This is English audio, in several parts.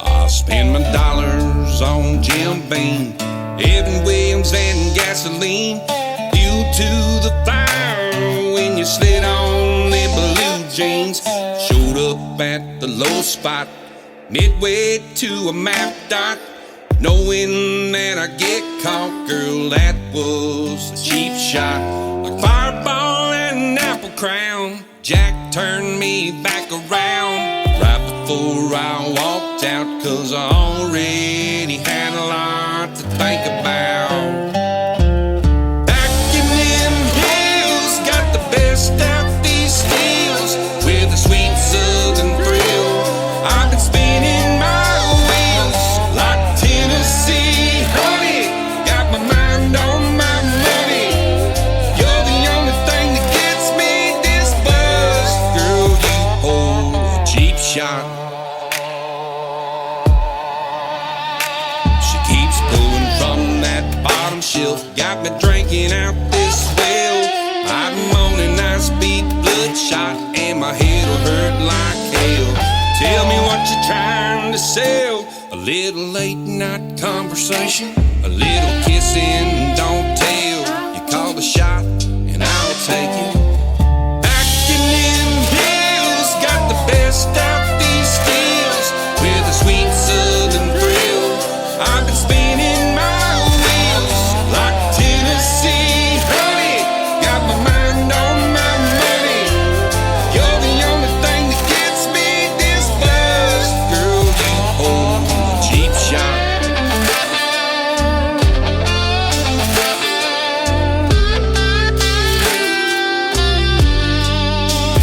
I spend my dollars on Jim Beam, Evan Williams and gasoline. Due to the fire when you slid on them blue jeans. Showed up at the low spot, midway to a map dot, knowing that I'd get caught. Girl, that was a cheap shot. Like Fireball and Apple Crown, Jack turned me back around right before I walked out, 'cause I already had a lot to think about. Back in them hills, got the best out these steals with a sweet southern thrill. I've been spinning my wheels like Tennessee honey, got my mind on my money. You're the only thing that gets me this buzz. Girl, you hold a cheap shot. She keeps pulling from that bottom shelf, got me drinking out this well. I'm on a nice beat, bloodshot, and my head'll hurt like hell. Tell me what you're trying to sell. A little late night conversation, a little kissing, don't tell. You call the shot, and I'll take it. Back in them hills, got the best out these steals with a sweet southern thrill. I've been spinning my wheels like Tennessee honey, got my mind on my money. You're the only thing that gets me this buzz. Girl, you hold a cheap shot.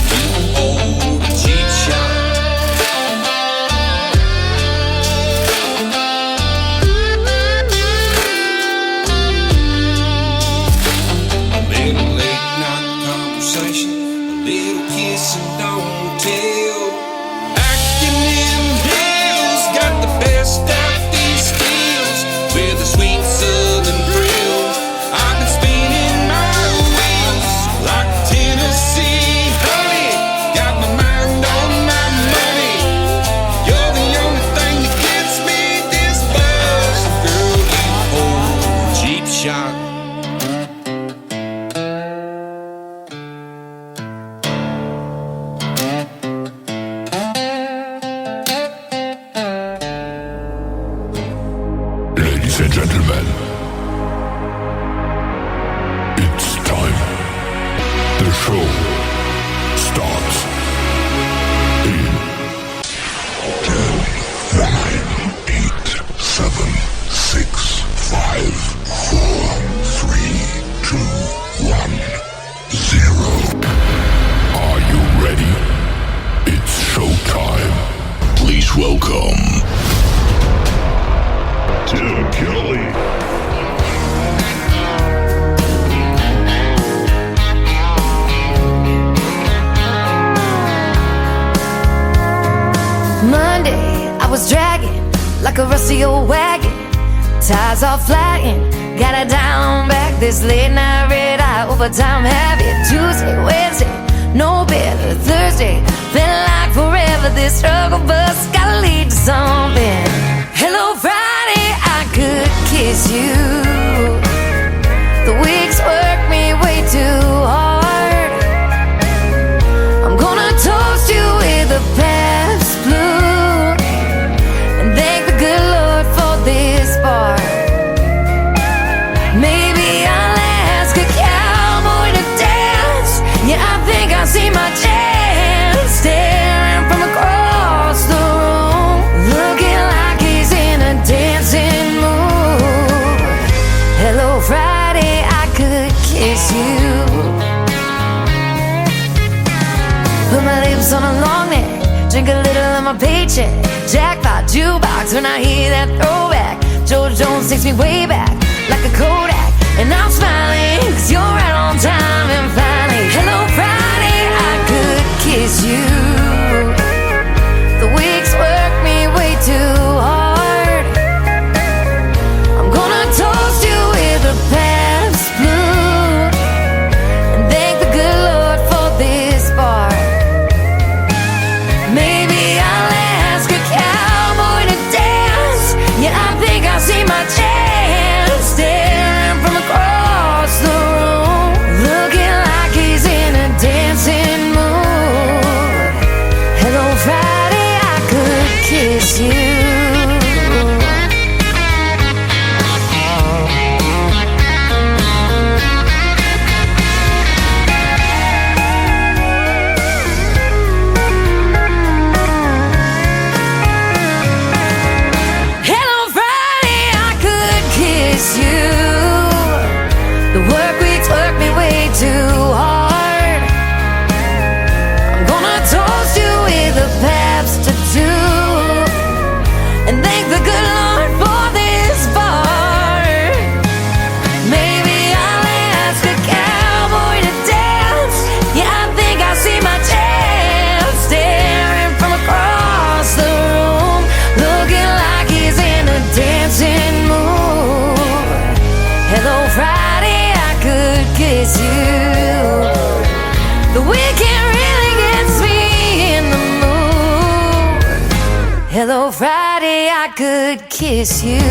You hold a cheap shot. A little late night conversation, a little kiss and don't tell. Back in them hills, got the best out these steals with a sweet southern thrill. I've been spinning my wheels like Tennessee honey, got my mind on my money. You're the only thing that gets me this buzz. Girl, you hold a cheap shot. Ladies and gentlemen, it's time. The show starts in 10, 9, 8, 7, 6, 5, 4, 3, 2, 1, 0. Are you ready? It's showtime. Please welcome Tim Kelly. Monday, I was dragging like a rusty old wagon. Tires all flying, got it down back. This late night red eye overtime heavy. Tuesday, Wednesday, no better. Thursday, felt like forever. This struggle bus gotta lead to something. Hello, Friday, I could kiss you. The weeks work me way too hard. I'm gonna toast you with a Pabst Blue and thank the good Lord for this bar. Maybe I'll ask a cowboy to dance. Yeah, I think I see my chance, staring from across the room, looking like he's in a dancing mood. Hello, Friday, I could kiss you. Put my lips on a long neck, drink a little of my paycheck. Jackpot jukebox when I hear that throwback. George Jones takes me way back like a Kodak, and I'm smiling 'cause you're right on time. And finally, hello, Friday, I could kiss you. The weeks work me way too hard. I'm gonna toast you with a Pabst Blue The work weeks work me way too hard. I'm gonna toast you with a Pabst to do, and thank the good Lord for this bar. Maybe I'll ask a cowboy to dance. Yeah, I think I see my chance, staring from across the room, looking like he's in a dancing mood. Hello, Friday, I could kiss you. The weekend really gets me in the mood. Hello, Friday, I could kiss you.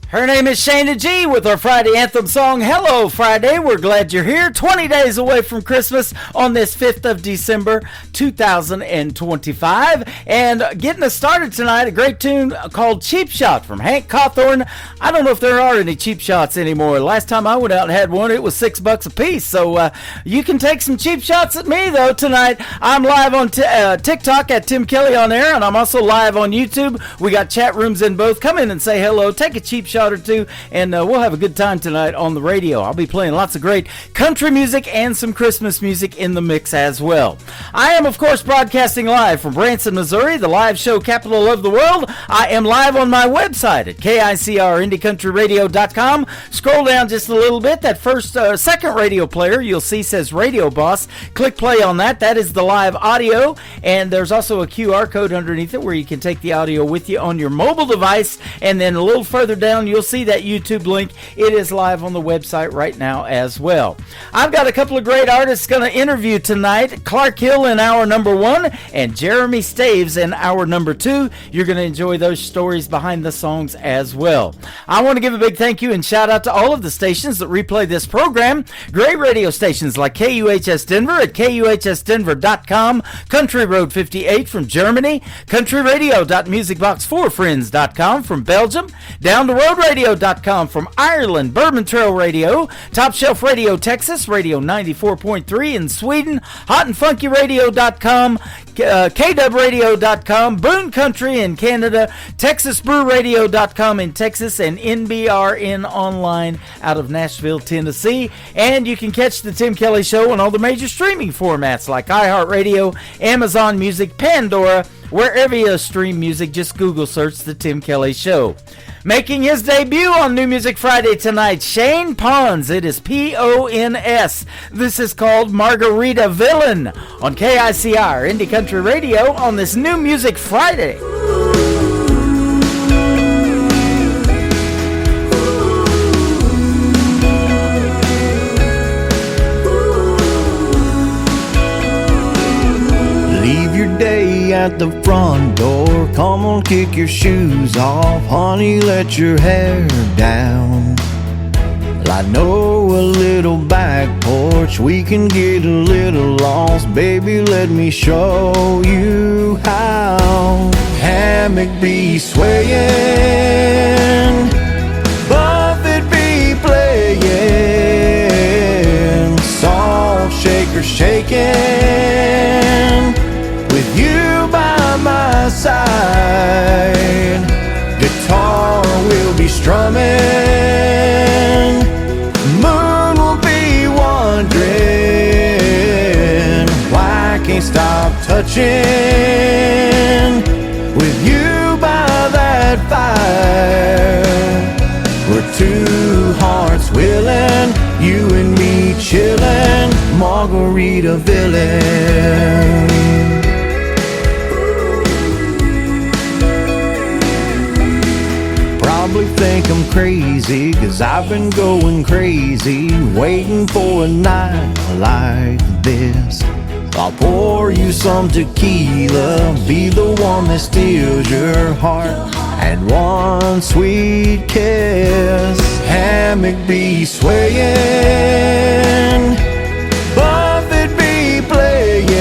Her name is Shayna G with our Friday anthem song, Hello Friday. We're glad you're here. 20 days away from Christmas on this 5th of December, 2025. And getting us started tonight, a great tune called Cheap Shot from Hank Cawthorn. I don't know if there are any cheap shots anymore. Last time I went out and had one, it was $6 a piece. So you can take some cheap shots at me, though, tonight. I'm live on TikTok at Tim Kelly on Air, and I'm also live on YouTube. We got chat rooms in both. Come in and say hello. Take a cheap shot or two, and we'll have a good time tonight on the radio. I'll be playing lots of great country music and some Christmas music in the mix as well. I am, of course, broadcasting live from Branson, Missouri, the live show capital of the world. I am live on my website at KICRIndieCountryRadio.com. Scroll down just a little bit. That second radio player you'll see says Radio Boss. Click play on that. That is the live audio, and there's also a QR code underneath it where you can take the audio with you on your mobile device, and then a little further down you'll see that YouTube link. It is live on the website right now as well. I've got a couple of great artists going to interview tonight. Clark Hill in hour number 1 and Jeremy Staves in hour number 2. You're going to enjoy those stories behind the songs as well. I want to give a big thank you and shout out to all of the stations that replay this program. Great radio stations like KUHS Denver at KUHSdenver.com, Country Road 58 from Germany, countryradio.musicbox4friends.com from Belgium, Down the Road Radio.com from Ireland, Bourbon Trail Radio, Top Shelf Radio Texas, Radio 94.3 in Sweden, HotandFunkyRadio.com, KWRadio.com, Boone Country in Canada, TexasBrewRadio.com in Texas, and NBRN Online out of Nashville, Tennessee. And you can catch the Tim Kelly Show on all the major streaming formats like iHeartRadio, Amazon Music, Pandora, wherever you stream music. Just Google search The Tim Kelly Show. Making his debut on New Music Friday tonight, Shane Pons. It is P-O-N-S. This is called Margarita Villain on KICR Indie Country Radio on this New Music Friday. Leave your day at the front door. Come on, kick your shoes off. Honey, let your hair down. Well, I know a little back porch. We can get a little lost. Baby, let me show you how. Hammock be swaying, Buffett be playing, salt shaker shaking, with you by my side. Guitar will be strumming, moon will be wondering why I can't stop touching, with you by that fire. We're two hearts willing, you and me chillin', Margarita Villain. Probably think I'm crazy, 'cause I've been going crazy, waiting for a night like this. I'll pour you some tequila, be the one that steals your heart, and one sweet kiss. Hammock be swaying, Buffett be playing,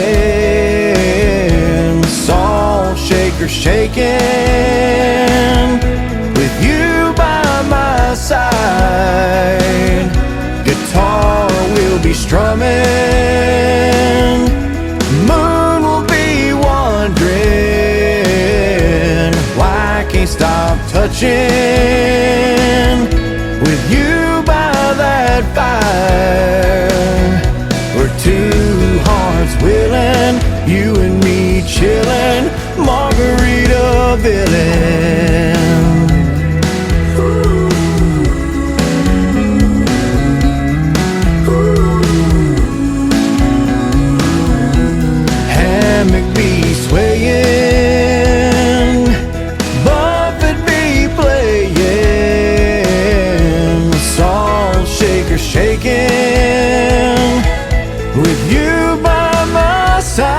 salt shaker shaking, with you by my side. touching with you by that fire. We're two hearts willing, you and me chillin', Margaritaville. Hammock be swaying, Buffett be playing, salt shaker shaking, with you by my side.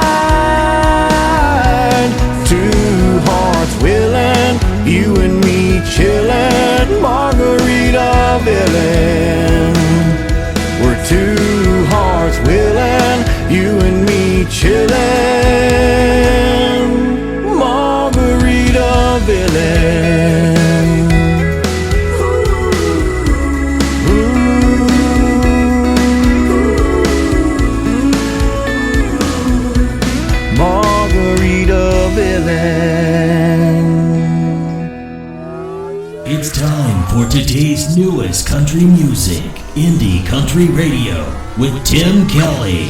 Two hearts willing, you and me chillin', Margaritaville. We're two hearts willing, you and me chillin', Margaritaville. It's time for today's newest country music, Indie Country Radio, with Tim Kelly.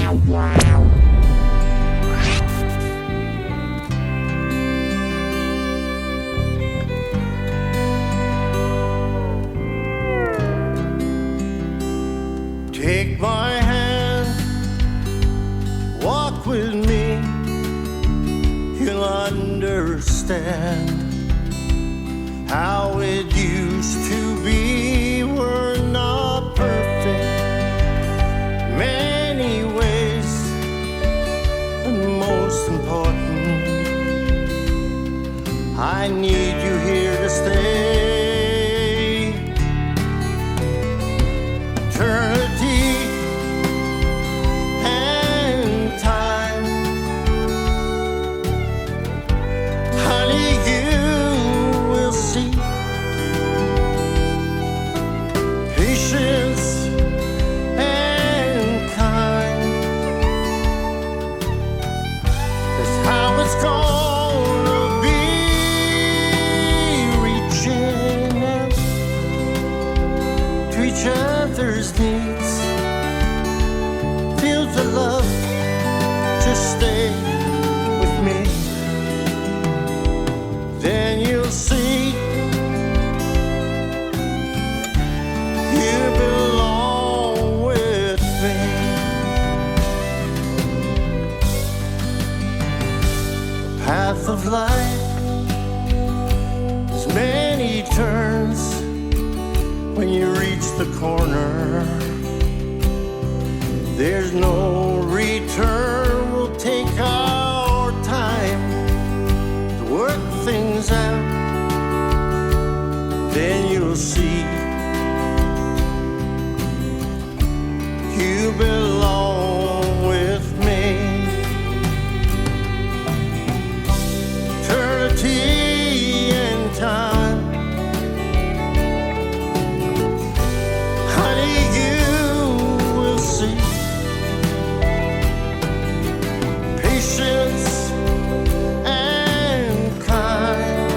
Take my hand, walk with me, you'll understand how it used to be. We're not perfect many ways, and most important, I need you here to stay. Eternity and time, honey, you will see. Patience and kind, that's how it's gonna be. Reaching out to each other's needs, feel the love, just stay with me. Then you'll see you belong with me. The path of life has many turns. When you reach the corner, there's no return. We'll take our time to work things out. Then you'll see you belong with me. Eternity and time, honey, you will see. Patience and kind,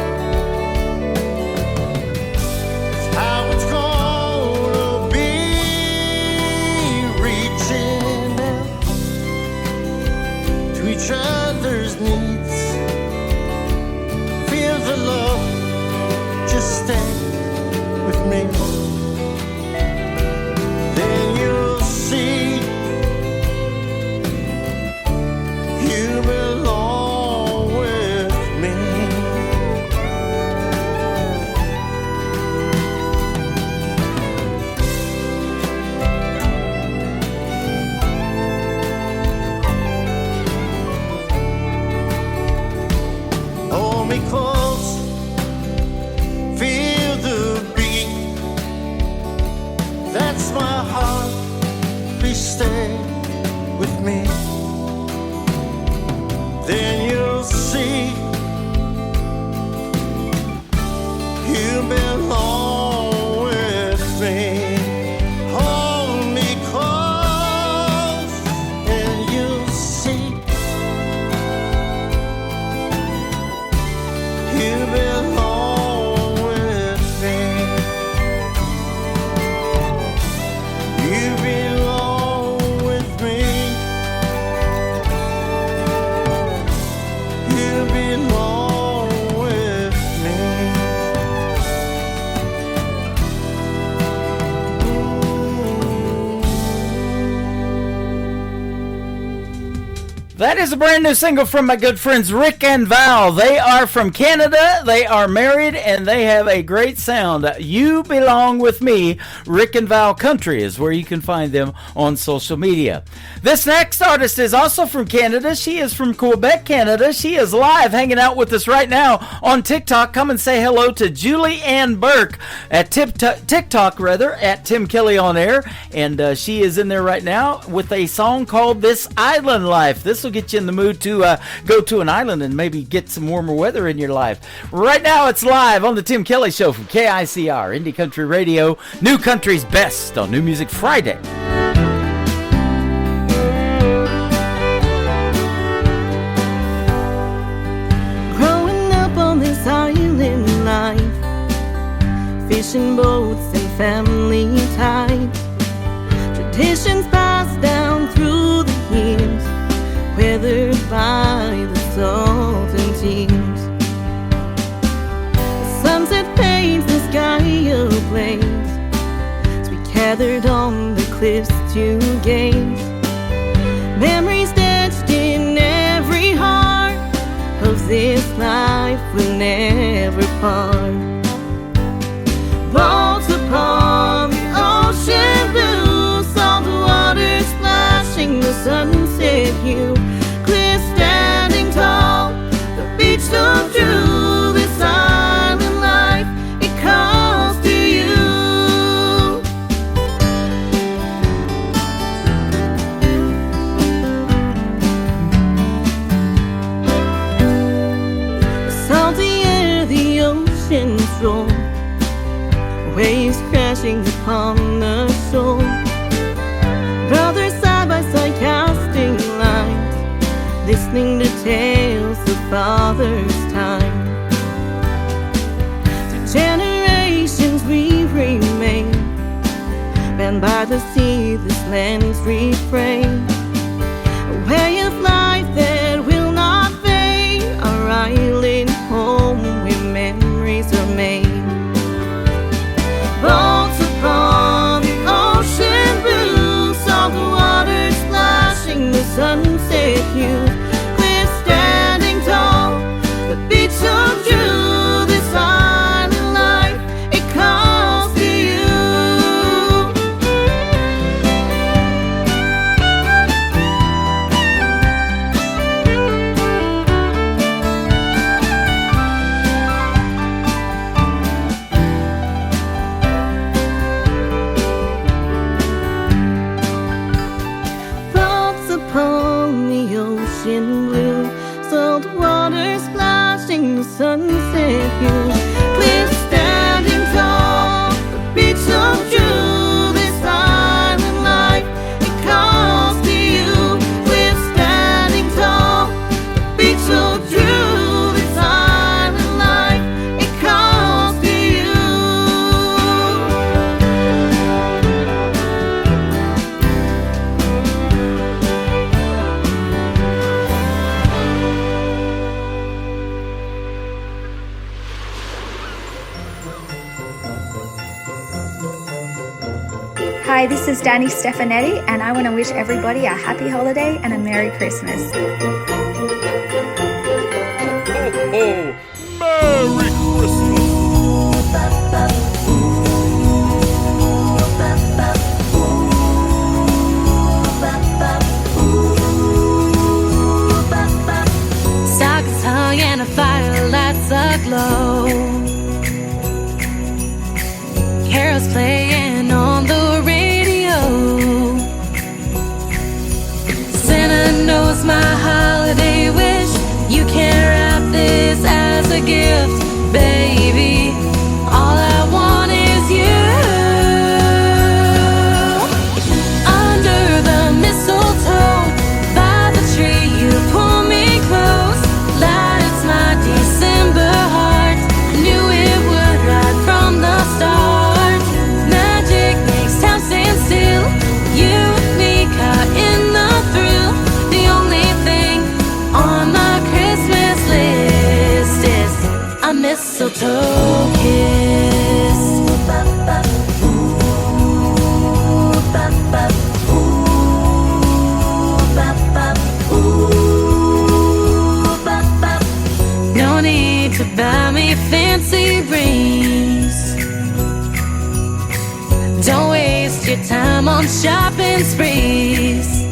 it's how it's gonna be. Reaching out to each other's needs, feel the love, just stay with me. Then you'll see you belong with me. Hold me close, feel the beat, that's my heart, please stay with me. Then you'll see you belong with me. Hold me close and you'll see you belong with You belong with me. You belong with me. That is a brand new single from my good friends Rick and Val. They are from Canada. They are married and they have a great sound. You Belong With Me. Rick and Val Country is where you can find them on social media. This next artist is also from Canada. She is from Quebec, Canada. She is live hanging out with us right now on TikTok. Come and say hello to Julie Ann Burke at TikTok at Tim Kelly on Air. And she is in there right now with a song called This Island Life. This will get you in the mood to go to an island and maybe get some warmer weather in your life. Right now it's live on the Tim Kelly Show from KICR, Indie Country Radio, New Country's Best on New Music Friday. Growing up on this island life, fishing boats and family ties, traditions passed down through the years, weathered by the salt and tears. The sunset paints the sky ablaze as we gathered on the cliffs to gaze. Memories etched in every heart of this life will never part. Boats upon the ocean blue, salt water splashing the sunset hue. Clear standing tall, the beach so true. This island life, it calls to you. The salty air, the ocean's roar, waves crashing upon the shore. Brothers side by side casting lines, listening to tales of father's time. Through generations we remain, bound by the sea, this land's refrain. A way of life that will not fade, our island home where memories are made. Boats upon the ocean blue, salt water splashing the sunset hue. Clear standing tall, the beach so true. This island life, it calls to you. Boats upon the ocean blue, salt water splashing the sunset hue. Clear standing tall, the beach so true. This island life, it calls to you. Clear standing tall, the beach so true. This island life, it calls to you. Hi, this is Danny Stefanetti, and I want to wish everybody a happy holiday and a Merry Christmas. Merry Christmas! Stockings hung and a fire lights aglow. Carols playing on the radio. Santa knows my holiday wish. You can wrap this as a gift, baby. All I want is you. Under the mistletoe, by the tree, you pull me close. Lights my December heart. Knew it would right from the start. Magic makes time stand still. your time on shopping sprees.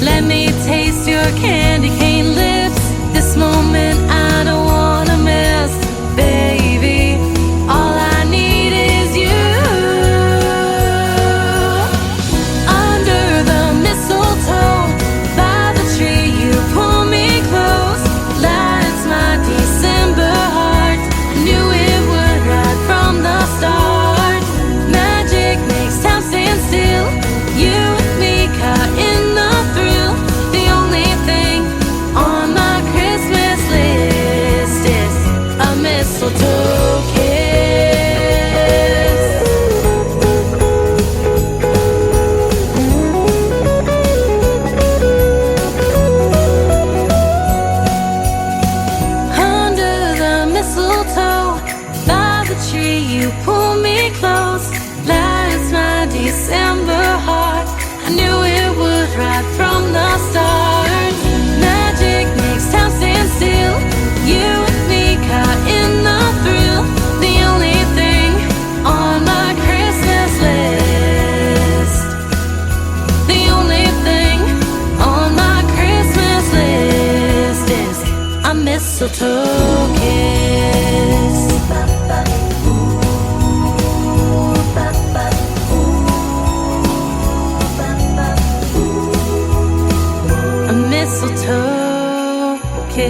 Let me taste your candy cane lips. This moment I don't wanna miss, baby. All I need is you. Under the mistletoe, by the tree, you pull me close. Lights my December heart. I knew it would right from the start. Magic makes time stand still. You and me caught in the thrill. The only thing on my Christmas list is a mistletoe kiss. Under the mistletoe, by the tree, you pull me close. Lights my December heart. I knew it would right from the start. Magic makes time stand still. You and me caught in the thrill. The only thing on my Christmas list. The only thing on my Christmas list is a mistletoe kiss. A mistletoe kiss.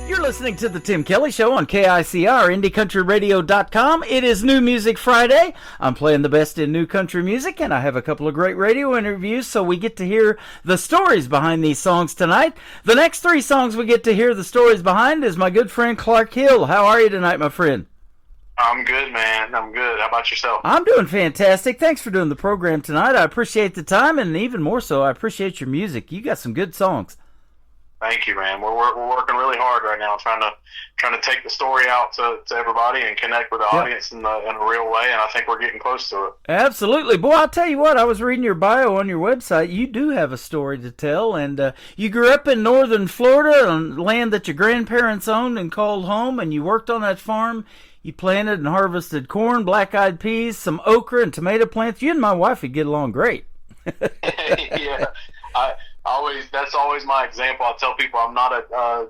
You're listening to the Tim Kelly Show on KICR, IndieCountryRadio.com. It is New Music Friday. I'm playing the best in new country music, and I have a couple of great radio interviews, so we get to hear the stories behind these songs tonight. The next three songs we get to hear the stories behind is my good friend Clark Hill. How are you tonight, my friend? I'm good, man. I'm good. How about yourself? I'm doing fantastic. Thanks for doing the program tonight. I appreciate the time, and even more so, I appreciate your music. You got some good songs. Thank you, man. We're working really hard right now, trying to take the story out to everybody and connect with the audience in a real way. And I think we're getting close to it. Absolutely. Boy, I'll tell you what, I was reading your bio on your website. You do have a story to tell, and you grew up in northern Florida on land that your grandparents owned and called home, and you worked on that farm. You planted and harvested corn, black-eyed peas, some okra, and tomato plants. You and my wife would get along great. Yeah, that's always my example. I tell people I'm not a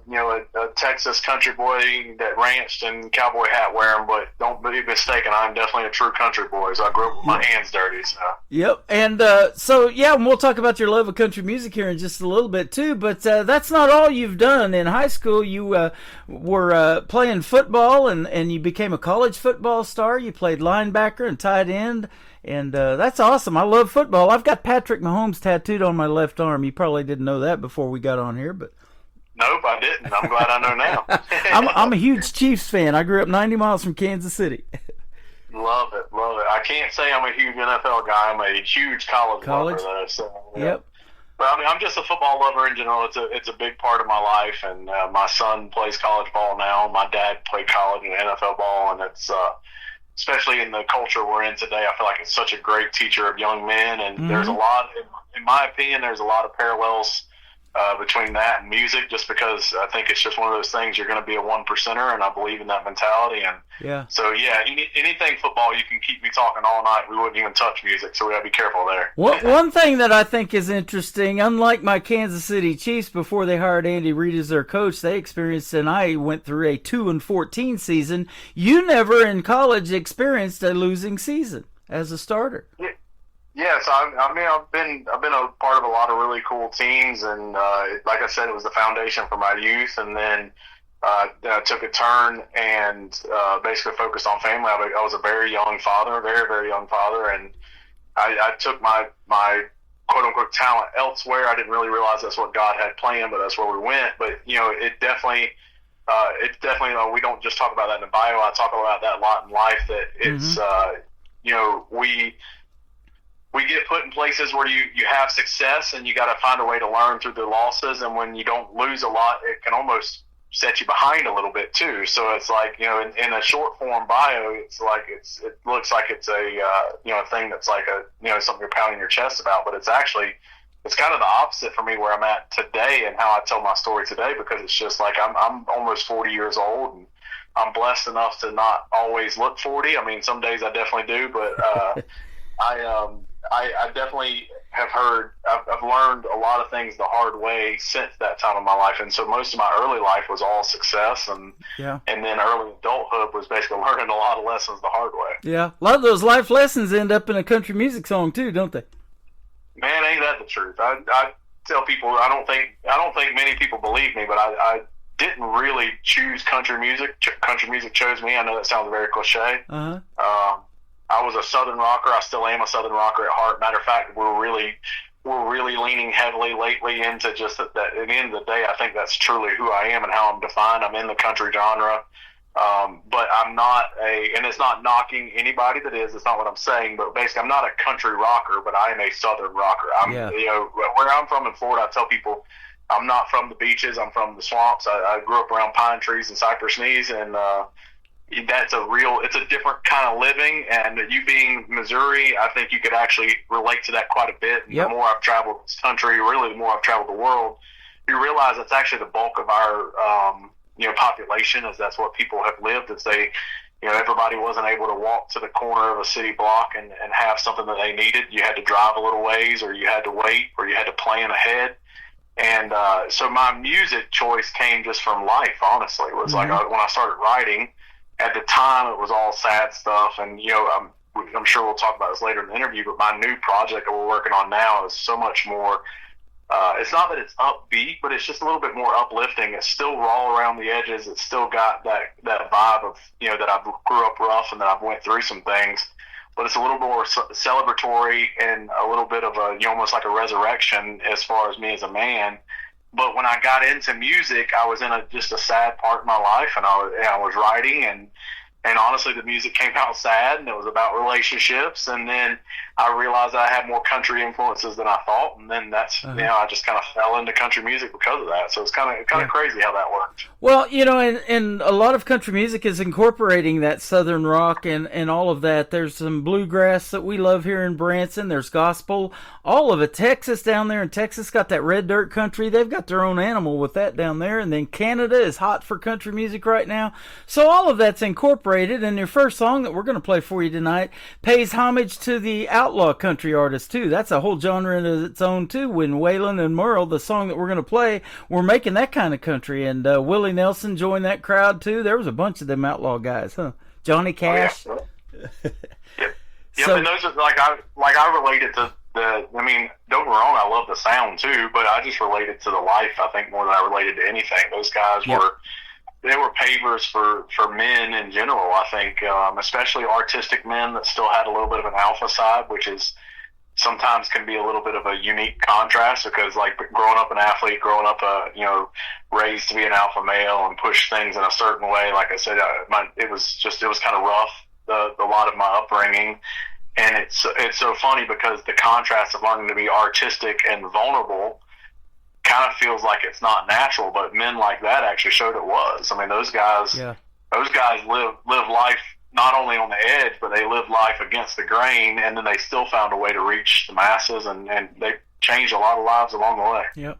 Texas country boy that ranched and cowboy hat wearing, but don't be mistaken, I'm definitely a true country boy. So I grew up with my hands dirty. So. Yep, and and we'll talk about your love of country music here in just a little bit too. But that's not all you've done. In high school, you were playing football, and you became a college football star. You played linebacker and tight end. And that's awesome. I love football. I've got Patrick Mahomes tattooed on my left arm. You probably didn't know that before we got on here, but nope, I didn't. I'm glad I know now. I'm a huge Chiefs fan. I grew up 90 miles from Kansas City. Love it. I can't say I'm a huge NFL guy. I'm a huge college lover, though. So, yeah. Yep. But I mean, I'm just a football lover in general. It's a big part of my life, and my son plays college ball now. My dad played college and NFL ball, and it's especially in the culture we're in today, I feel like it's such a great teacher of young men. And there's a lot, in my opinion, there's a lot of parallels between that and music, just because I think it's just one of those things. You're going to be a one percenter, and I believe in that mentality. And so anything football, you can keep me talking all night. We wouldn't even touch music, so we got to be careful there. One thing that I think is interesting, unlike my Kansas City Chiefs before they hired Andy Reid as their coach, they experienced, and I went through a 2-14 season. You never in college experienced a losing season as a starter. Yes, I've been a part of a lot of really cool teams, and like I said, it was the foundation for my youth. And then I took a turn and basically focused on family. I was a very young father, very, very young father, and I took my quote unquote talent elsewhere. I didn't really realize that's what God had planned, but that's where we went. But it definitely. We don't just talk about that in the bio. I talk about that a lot in life. That it's we get put in places where you have success, and you got to find a way to learn through the losses. And when you don't lose a lot, it can almost set you behind a little bit too. So it's like, in a short form bio, it's like it looks like it's a thing that's like something you're pounding your chest about, but it's kind of the opposite for me where I'm at today and how I tell my story today, because it's just like I'm almost 40 years old, and I'm blessed enough to not always look 40. I mean, some days I definitely do, but I definitely have I've learned a lot of things the hard way since that time of my life. And so most of my early life was all success, and then early adulthood was basically learning a lot of lessons the hard way. Yeah, a lot of those life lessons end up in a country music song too, don't they? Man, ain't that the truth? I tell people, I don't think many people believe me, but I didn't really choose country music. Country music chose me. I know that sounds very cliche. I was a Southern rocker. I still am a Southern rocker at heart. Matter of fact, we're really leaning heavily lately into just that. At the end of the day, I think that's truly who I am and how I'm defined. I'm in the country genre, but I'm not and it's not knocking anybody that is. It's not what I'm saying. But basically, I'm not a country rocker, but I am a Southern rocker. You know, where I'm from in Florida, I tell people I'm not from the beaches. I'm from the swamps. I grew up around pine trees and cypress knees, and it's a different kind of living. And you being Missouri, I think you could actually relate to that quite a bit. And the more I've traveled this country, really the more I've traveled the world, you realize that's actually the bulk of our population, is that's what people have lived. It's everybody wasn't able to walk to the corner of a city block and have something that they needed. You had to drive a little ways, or you had to wait, or you had to plan ahead. And so my music choice came just from life, honestly. It was like when I started writing, at the time it was all sad stuff. And, I'm sure we'll talk about this later in the interview, but my new project that we're working on now is so much more, it's not that it's upbeat, but it's just a little bit more uplifting. It's still raw around the edges. It's still got that vibe of, that I grew up rough and that I've went through some things. But it's a little more celebratory and a little bit of almost like a resurrection as far as me as a man. But when I got into music, I was in just a sad part of my life, and I was writing, and honestly, the music came out sad, and it was about relationships. And then I realized I had more country influences than I thought, and then that's I just kind of fell into country music because of that. So it's kind of crazy how that worked. Well, and a lot of country music is incorporating that Southern rock and all of that. There's some bluegrass that we love here in Branson. There's gospel, all of it. Texas down there in Texas got that red dirt country. They've got their own animal with that down there. And then Canada is hot for country music right now. So all of that's incorporated. And your first song that we're going to play for you tonight pays homage to the outlaw country artists too. That's a whole genre in its own too. When Waylon and Merle, the song that we're going to play, were making that kind of country, and Willie Nelson joined that crowd too. There was a bunch of them outlaw guys, huh? Johnny Cash. Oh, yeah. Yep. And those are I related to the. I mean, don't get me wrong, I love the sound too, but I just related to the life, I think, more than I related to anything. Those guys were pavers for men in general, I think, especially artistic men that still had a little bit of an alpha side, which is sometimes can be a little bit of a unique contrast, because like growing up an athlete, growing up raised to be an alpha male and push things in a certain way. Like I said, it was kind of rough, a lot of my upbringing. And it's so funny because the contrast of learning to be artistic and vulnerable kind of feels like it's not natural, but men like that actually showed it was. I mean, those guys live life not only on the edge, but they live life against the grain, and then they still found a way to reach the masses, and they changed a lot of lives along the way. Yep.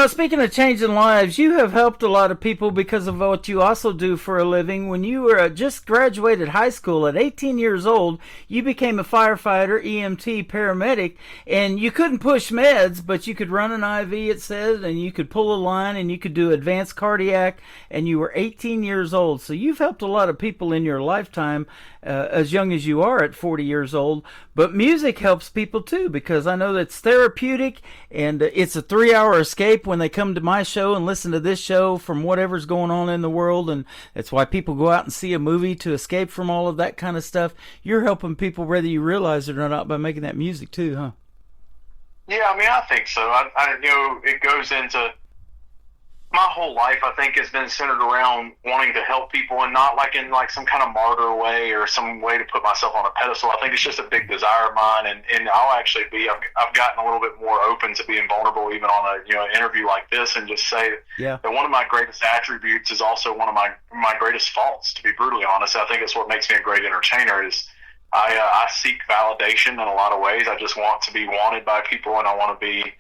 Speaking of changing lives, you have helped a lot of people because of what you also do for a living. When you were just graduated high school at 18 years old, you became a firefighter, EMT, paramedic, and you couldn't push meds, but you could run an IV, it said, and you could pull a line, and you could do advanced cardiac, and you were 18 years old. So you've helped a lot of people in your lifetime, as young as you are at 40 years old. But music helps people too, because I know that's therapeutic, and it's a 3-hour escape when they come to my show and listen to this show from whatever's going on in the world. And that's why people go out and see a movie to escape from all of that kind of stuff. You're helping people whether you realize it or not by making that music too, huh? Yeah, I mean, I think so. It goes into my whole life, I think, has been centered around wanting to help people, and not like in like some kind of martyr way or some way to put myself on a pedestal. I think it's just a big desire of mine, and I'll actually I've gotten a little bit more open to being vulnerable even on an interview like this, and just say that one of my greatest attributes is also one of my greatest faults, to be brutally honest. I think it's what makes me a great entertainer is I seek validation in a lot of ways. I just want to be wanted by people, and I want to be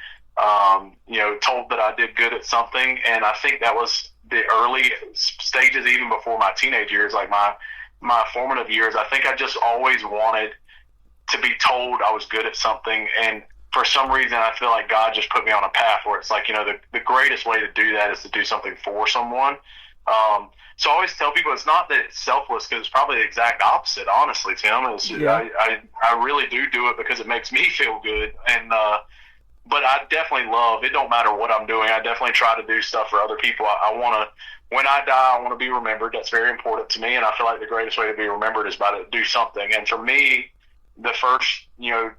told that I did good at something. And I think that was the early stages, even before my teenage years, like my formative years, I think I just always wanted to be told I was good at something. And for some reason, I feel like God just put me on a path where it's like, the greatest way to do that is to do something for someone. So I always tell people it's not that it's selfless, because it's probably the exact opposite, honestly, Tim. I really do it because it makes me feel good. And but I definitely love, it don't matter what I'm doing, I definitely try to do stuff for other people. I want to, when I die, I want to be remembered. That's very important to me, and I feel like the greatest way to be remembered is by to do something. And for me, the first,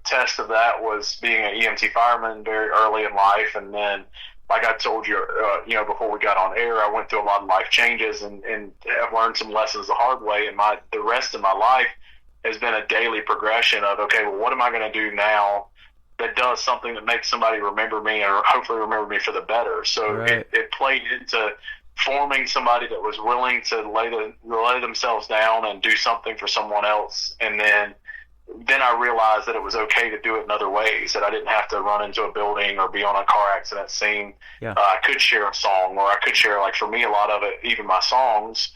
test of that was being an EMT fireman very early in life. And then, like I told you, before we got on air, I went through a lot of life changes and have learned some lessons the hard way. And the rest of my life has been a daily progression of, okay, well, what am I going to do now that does something that makes somebody remember me, or hopefully remember me for the better? So right. it played into forming somebody that was willing to lay themselves down and do something for someone else. And then I realized that it was okay to do it in other ways, that I didn't have to run into a building or be on a car accident scene. Yeah. I could share a song, or I could share, like for me, a lot of it, even my songs,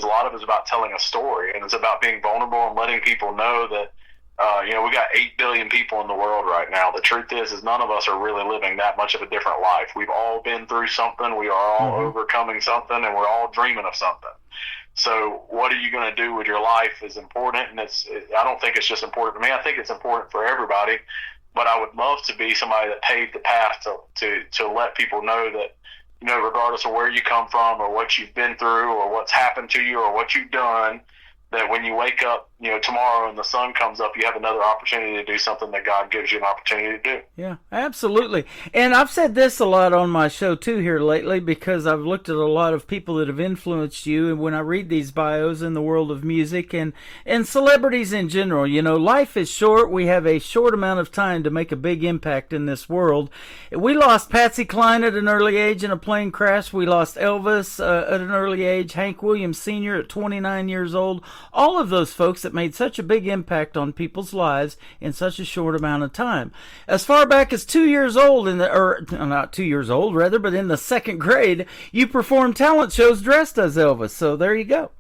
a lot of it is about telling a story, and it's about being vulnerable and letting people know that, we got 8 billion people in the world right now. The truth is none of us are really living that much of a different life. We've all been through something. We are all overcoming something, and we're all dreaming of something. So what are you going to do with your life is important, and I don't think it's just important to me. I think it's important for everybody, but I would love to be somebody that paved the path to let people know that, regardless of where you come from or what you've been through or what's happened to you or what you've done, that when you wake up, tomorrow and the sun comes up, you have another opportunity to do something that God gives you an opportunity to do. Yeah, absolutely. And I've said this a lot on my show too here lately, because I've looked at a lot of people that have influenced you, and when I read these bios in the world of music and celebrities in general, life is short. We have a short amount of time to make a big impact in this world. We lost Patsy Cline at an early age in a plane crash. We lost Elvis at an early age, Hank Williams Sr. at 29 years old. All of those folks that made such a big impact on people's lives in such a short amount of time. As far back as 2 years old, not 2 years old rather, but in the second grade, you performed talent shows dressed as Elvis. So there you go.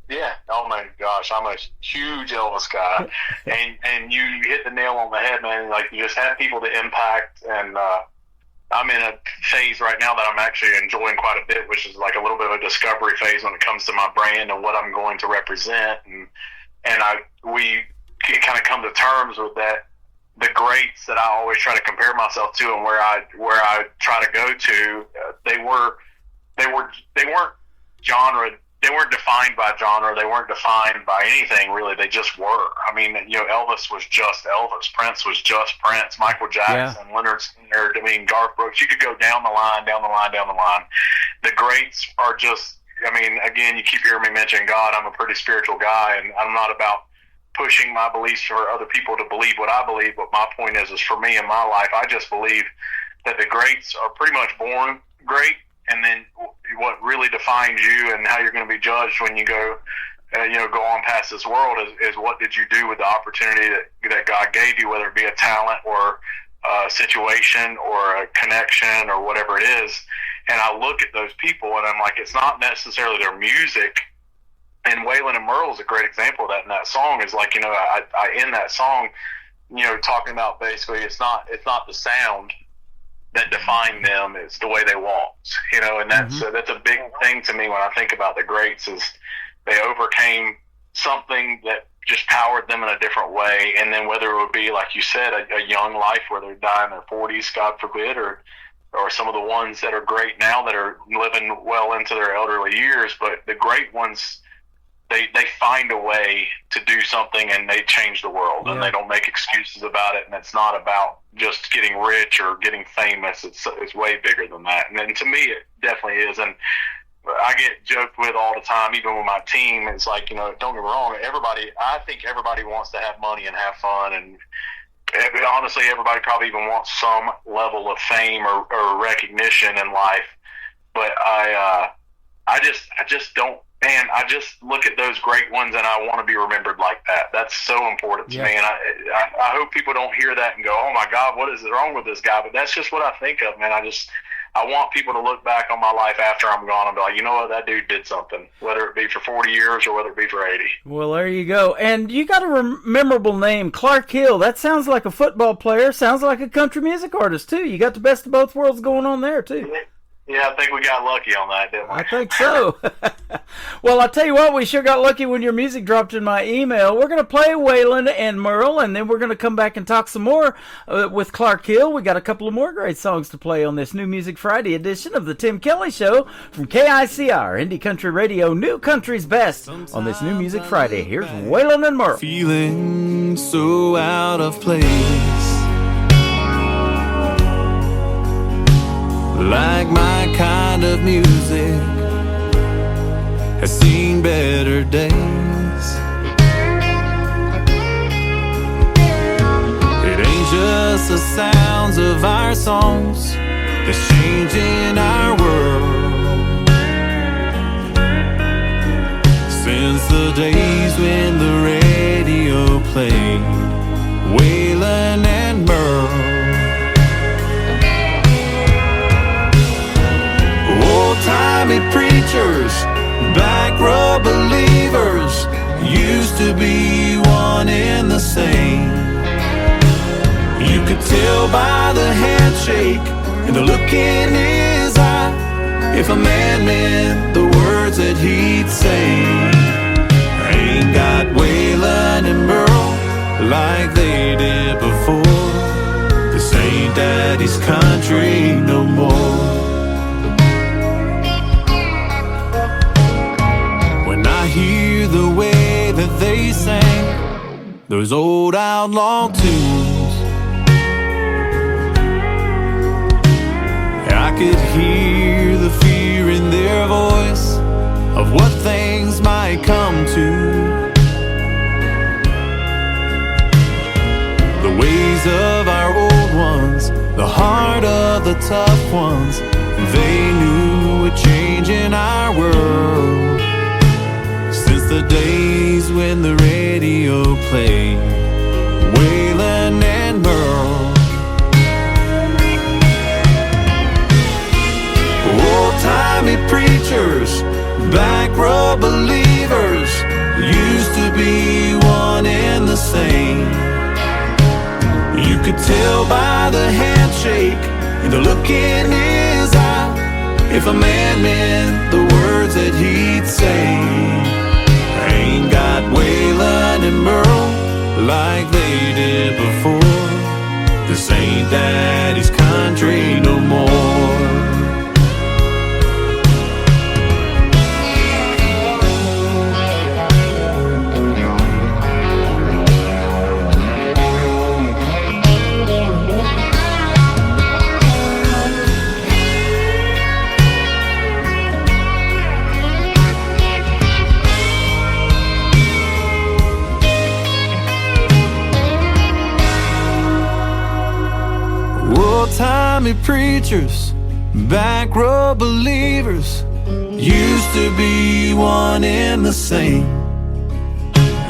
Yeah. Oh my gosh, I'm a huge Elvis guy, and you hit the nail on the head, man. Like, you just have people to impact, and I'm in a phase right now that I'm actually enjoying quite a bit, which is like a little bit of a discovery phase when it comes to my brand and what I'm going to represent. And we kind of come to terms with that. The greats that I always try to compare myself to, and where I try to go to, they weren't genre. They weren't defined by genre. They weren't defined by anything, really. They just were. I mean, Elvis was just Elvis. Prince was just Prince. Michael Jackson, Leonard Skinner, Garth Brooks. You could go down the line. The greats are just, again, you keep hearing me mention God. I'm a pretty spiritual guy, and I'm not about pushing my beliefs for other people to believe what I believe. But my point is for me in my life, I just believe that the greats are pretty much born great. And then what really defines you and how you're going to be judged when you go on past this world is what did you do with the opportunity that God gave you, whether it be a talent or a situation or a connection or whatever it is. And I look at those people and I'm like, it's not necessarily their music. And Waylon and Merle is a great example of that. And that song is like, I end that song, talking about basically it's not the sound that define them, is the way they walked, and that's a big thing to me when I think about the greats, is they overcame something that just powered them in a different way. And then whether it would be, like you said, a young life where they're dying in their 40s, God forbid, or some of the ones that are great now that are living well into their elderly years, but the great ones, they find a way to do something and they change the world, and they don't make excuses about it. And it's not about just getting rich or getting famous. It's way bigger than that. And to me, it definitely is. And I get joked with all the time, even with my team. It's like, don't get me wrong. I think everybody wants to have money and have fun. And honestly, everybody probably even wants some level of fame or recognition in life. But I just don't. Man, I just look at those great ones and I want to be remembered like that. That's so important to me. And I hope people don't hear that and go, oh my God, what is wrong with this guy? But that's just what I think of, man. I want people to look back on my life after I'm gone and be like, you know what, that dude did something, whether it be for 40 years or whether it be for 80. Well, there you go. And you got a memorable name, Clark Hill. That sounds like a football player. Sounds like a country music artist, too. You got the best of both worlds going on there, too. Yeah, I think we got lucky on that, didn't we? I think so. Well, I'll tell you what, we sure got lucky when your music dropped in my email. We're going to play Waylon and Merle, and then we're going to come back and talk some more with Clark Hill. We got a couple of more great songs to play on this New Music Friday edition of the Tim Kelly Show from KICR, Indie Country Radio, New Country's Best, on this New Music Friday. Here's Waylon and Merle. Feeling so out of place, like my kind of music has seen better days. It ain't just the sounds of our songs that's changing our world. Since the days when the radio played Waylon and Merle, old-timey preachers, back row believers, used to be one and the same. You could tell by the handshake and the look in his eye if a man meant the words that he'd say. I ain't got Waylon and Merle like they did before. This ain't daddy's country no more. Hear the way that they sang those old outlaw tunes, I could hear the fear in their voice of what things might come to. The ways of our old ones, the heart of the tough ones, they knew a change in our world. The days when the radio played Waylon and Merle, old-timey preachers, back row believers, used to be one and the same. You could tell by the handshake and the look in his eye if a man meant the words that he'd say. Ain't got Waylon and Merle like they did before. This ain't daddy's country no more. Old-timey preachers, back row believers, used to be one and the same.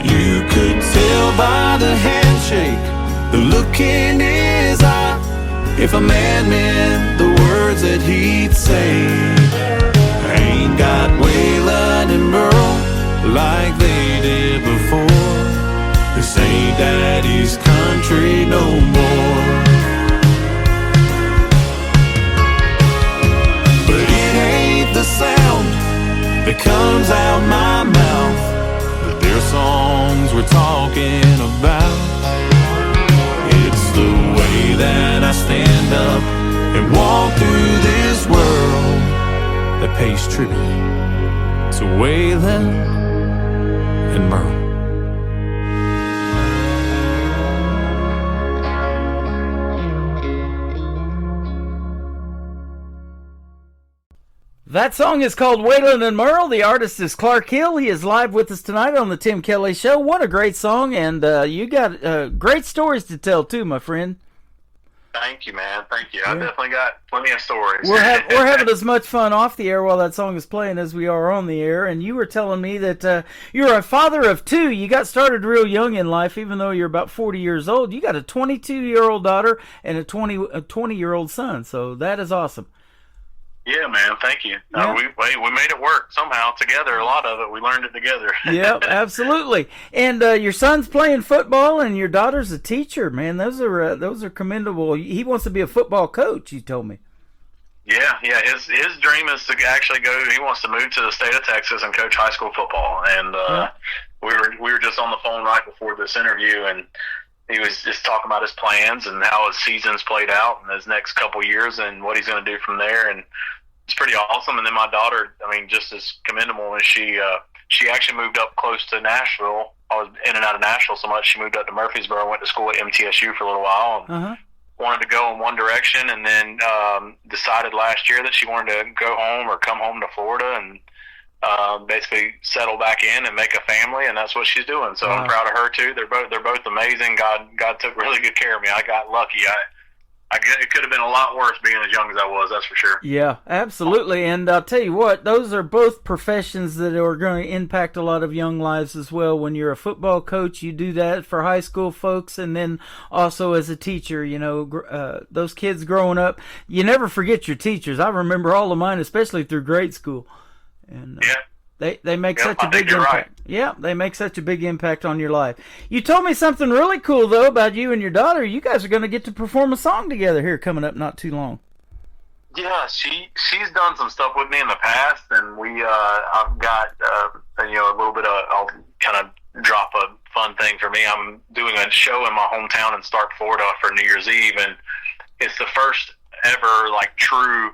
You could tell by the handshake, the look in his eye, if a man meant the words that he'd say. Ain't got Waylon and Merle like they did before. This ain't daddy's country no more. The sound that comes out my mouth, but their songs we're talking about. It's the way that I stand up and walk through this world that pays tribute to Waylon and Merle. That song is called Waylon and Merle. The artist is Clark Hill. He is live with us tonight on the Tim Kelly Show. What a great song, and you got great stories to tell, too, my friend. Thank you, man. Thank you. I definitely got plenty of stories. We're having as much fun off the air while that song is playing as we are on the air, and you were telling me that you're a father of two. You got started real young in life, even though you're about 40 years old. You got a 22-year-old daughter and a 20-year-old son, so that is awesome. Yeah, man. Thank you. Yeah. We made it work somehow together. A lot of it, we learned it together. Yep, absolutely. And your son's playing football, and your daughter's a teacher. Man, those are commendable. He wants to be a football coach. You told me. Yeah. His dream is to actually go. He wants to move to the state of Texas and coach high school football. And we were just on the phone right before this interview, and he was just talking about his plans and how his season's played out in his next couple years and what he's going to do from there. And it's pretty awesome. And then my daughter, I mean, just as commendable as she actually moved up close to Nashville. I was in and out of Nashville so much. She moved up to Murfreesboro, went to school at MTSU for a little while, and wanted to go in one direction, and then decided last year that she wanted to go home or come home to Florida and basically settle back in and make a family, and that's what she's doing. So I'm proud of her too. They're both amazing. God took really good care of me. I got lucky. It could have been a lot worse being as young as I was, that's for sure. Yeah, absolutely. And I'll tell you what, those are both professions that are going to impact a lot of young lives as well. When you're a football coach, you do that for high school folks, and then also as a teacher, you know, those kids growing up, you never forget your teachers. I remember all of mine, especially through grade school. And They make such a big impact. Right. Yeah, they make such a big impact on your life. You told me something really cool though about you and your daughter. You guys are going to get to perform a song together here coming up not too long. Yeah, she's done some stuff with me in the past, and I've got a little bit of, I'll kind of drop a fun thing for me. I'm doing a show in my hometown in Stark, Florida for New Year's Eve, and it's the first ever like true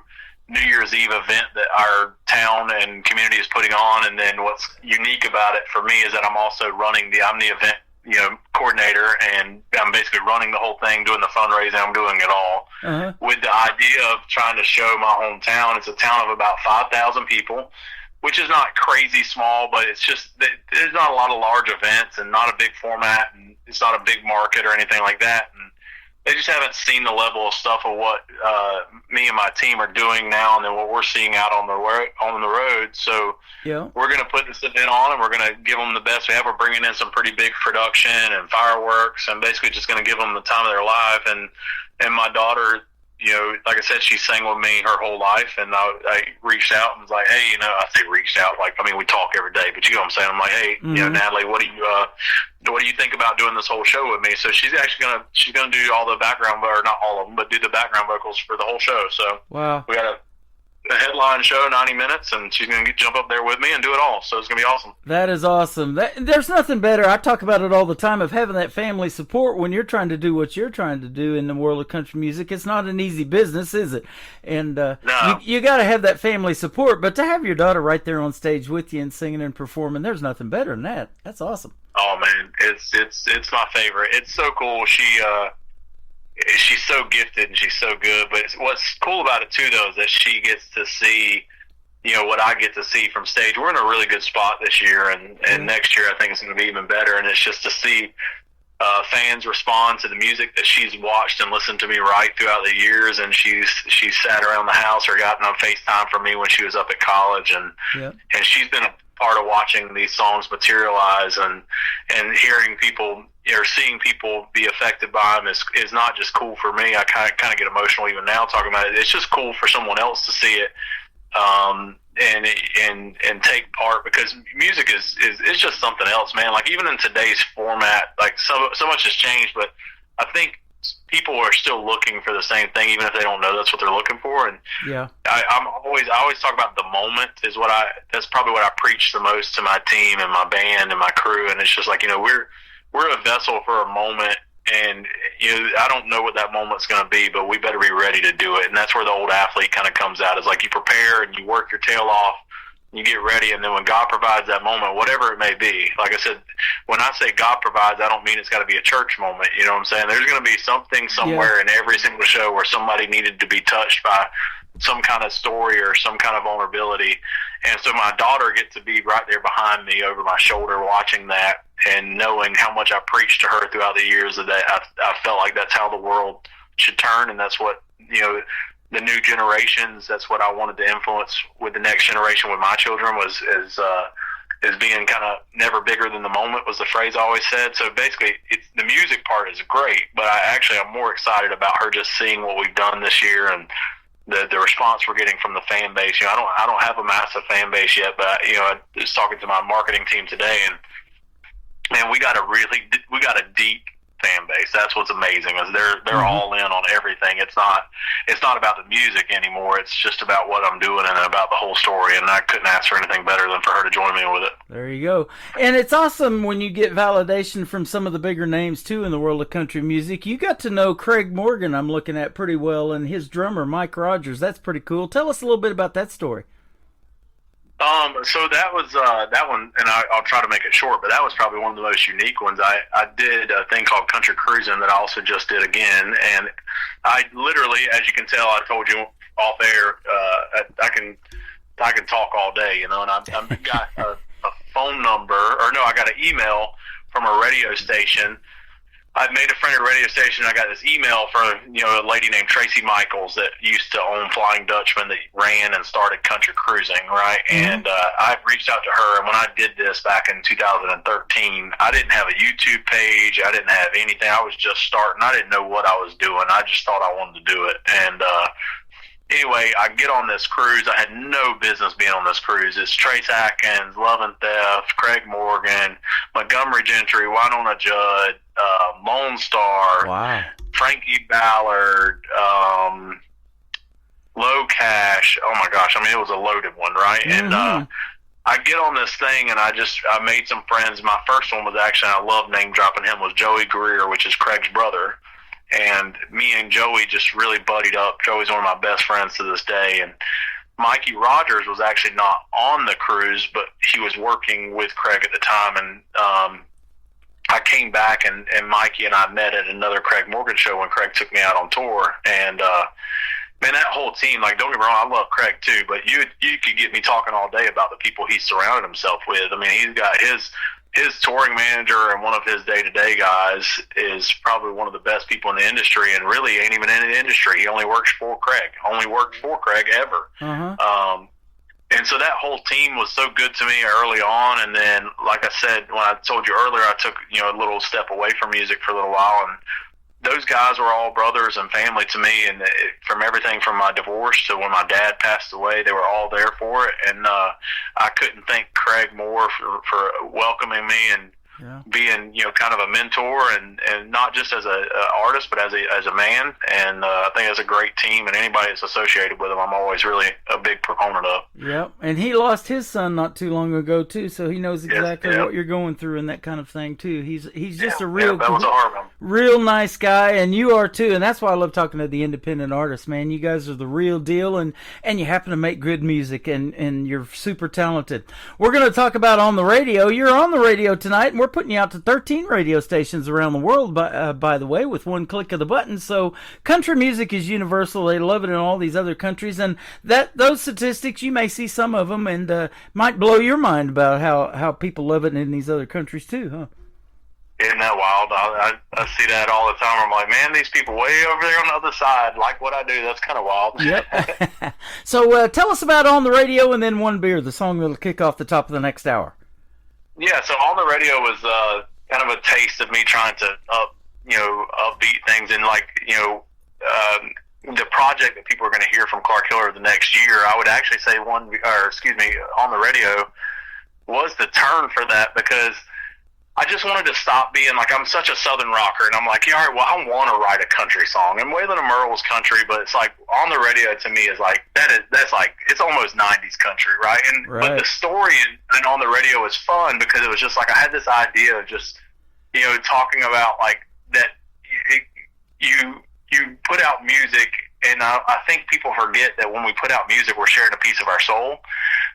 New Year's Eve event that our town and community is putting on. And then what's unique about it for me is that I'm also I'm the event, coordinator, and I'm basically running the whole thing, doing the fundraising. I'm doing it all with the idea of trying to show my hometown. It's a town of about 5,000 people, which is not crazy small, but it's just, there's not a lot of large events and not a big format, and it's not a big market or anything like that. And they just haven't seen the level of stuff of what me and my team are doing now, and then what we're seeing out on the road. So we're going to put this event on, and we're going to give them the best we have. We're bringing in some pretty big production and fireworks, and basically just going to give them the time of their life. And my daughter, like I said, she sang with me her whole life, and I reached out and was like, hey, I say reached out, like, I mean, we talk every day, but you know what I'm saying? I'm like, hey, Natalie, what do you think about doing this whole show with me? So she's actually gonna do all the background, or not all of them, but do the background vocals for the whole show. So we got a headline show, 90 minutes, and she's going to jump up there with me and do it all. So it's going to be awesome. That is awesome. There's nothing better. I talk about it all the time, of having that family support when you're trying to do what you're trying to do in the world of country music. It's not an easy business, is it? And no. you got to have that family support. But to have your daughter right there on stage with you and singing and performing, there's nothing better than that. That's awesome. Oh man, it's my favorite. It's so cool. She's so gifted and she's so good. But what's cool about it too, though, is that she gets to see, what I get to see from stage. We're in a really good spot this year, and next year I think it's going to be even better. And it's just to see fans respond to the music that she's watched and listened to me write throughout the years. And she's sat around the house or gotten on FaceTime from me when she was up at college, and she's been a part of watching these songs materialize, and hearing people or seeing people be affected by them is not just cool for me. I kind of get emotional even now talking about it. It's just cool for someone else to see it and take part, because music is just something else, man. Like, even in today's format, like so much has changed, but I think people are still looking for the same thing, even if they don't know that's what they're looking for. And I always talk about the moment is that's probably what I preach the most to my team and my band and my crew. And it's just like, we're a vessel for a moment, and I don't know what that moment's going to be, but we better be ready to do it. And that's where the old athlete kind of comes out. Is like, you prepare and you work your tail off, you get ready, and then when God provides that moment, whatever it may be, like I said, when I say God provides, I don't mean it's got to be a church moment. You know what I'm saying? There's going to be something somewhere in every single show where somebody needed to be touched by some kind of story or some kind of vulnerability. And so my daughter gets to be right there behind me over my shoulder watching that, and knowing how much I preached to her throughout the years that I felt like that's how the world should turn, and that's what, the new generations, that's what I wanted to influence with the next generation with my children, is being kind of never bigger than the moment, was the phrase I always said. So basically, the music part is great, but I'm more excited about her just seeing what we've done this year, and the response we're getting from the fan base. You know, I don't have a massive fan base yet, but you know, I was talking to my marketing team today, and man, we got a deep fan base. That's what's amazing, is they're all in on everything. It's not about the music anymore. It's just about what I'm doing and about the whole story. And I couldn't ask for anything better than for her to join me with it. There you go. And it's awesome when you get validation from some of the bigger names too in the world of country music. You got to know Craig Morgan, I'm looking at pretty well, and his drummer Mike Rogers. That's pretty cool. Tell us a little bit about that story. So that was that one, and I'll try to make it short, but that was probably one of the most unique ones. I did a thing called Country Cruising that I also just did again, and I literally, as you can tell, I told you off air, I can talk all day, you know, and I've got a phone number, or no, I got an email from a radio station. I've made a friend at a radio station. I got this email from, you know, a lady named Tracy Michaels that used to own Flying Dutchman, that ran and started Country Cruising, right? And I reached out to her, and when I did this back in 2013, I didn't have a YouTube page. I didn't have anything. I was just starting. I didn't know what I was doing. I just thought I wanted to do it. And anyway, I get on this cruise. I had no business being on this cruise. It's Trace Atkins, Love and Theft, Craig Morgan, Montgomery Gentry, Winona Judd, Lone Star, wow, Frankie Ballard, Low Cash. Oh my gosh, I mean, it was a loaded one, right? And I get on this thing, and I made some friends. My first one was actually, I love name dropping him, was Joey Greer, which is Craig's brother. And me and Joey just really buddied up. Joey's one of my best friends to this day. And Mikey Rogers was actually not on the cruise, but he was working with Craig at the time. And I came back, and Mikey and I met at another Craig Morgan show when Craig took me out on tour. And man, that whole team, like, don't get me wrong, I love Craig too, but you could get me talking all day about the people he surrounded himself with. I mean, he's got his touring manager, and one of his day-to-day guys is probably one of the best people in the industry, and really ain't even in the industry. He only works for Craig. Only worked for Craig ever. And so that whole team was so good to me early on. And then, like I said, when I told you earlier, I took, you know, a little step away from music for a little while, and those guys were all brothers and family to me. And from everything from my divorce to when my dad passed away, they were all there for it. And I couldn't thank Craig more for welcoming me and being, you know, kind of a mentor, and not just as a artist, but as a man. And I think it's a great team, and anybody that's associated with him, I'm always really a big proponent of. Yep, and he lost his son not too long ago too, so he knows exactly what you're going through and that kind of thing too. He's just a real real nice guy, and you are too, and that's why I love talking to the independent artists, man. You guys are the real deal, and you happen to make good music, and you're super talented. We're going to talk about on the radio. You're on the radio tonight, and we're putting you out to 13 radio stations around the world, by the way, with one click of the button. So country music is universal. They love it in all these other countries, and those statistics, you may see some of them, and might blow your mind about how people love it in these other countries too, huh? Isn't that wild? I see that all the time. I'm like, man, these people way over there on the other side like what I do. That's kind of wild. Yep. So tell us about On the Radio, and then One Beer, the song that'll kick off the top of the next hour. Yeah, so On the Radio was kind of a taste of me trying to upbeat things, and like, you know, the project that people are going to hear from Clark Hiller the next year. I would actually say On the Radio was the turn for that, because I just wanted to stop being like, I'm such a Southern rocker, and I'm like, yeah, all right, well, I want to write a country song. And Waylon and Merle was country, but it's like, On the Radio to me is like, that's like, it's almost 90s country, right? And but the story and On the Radio is fun, because it was just like, I had this idea of just, you know, talking about like that you put out music, and I think people forget that when we put out music, we're sharing a piece of our soul.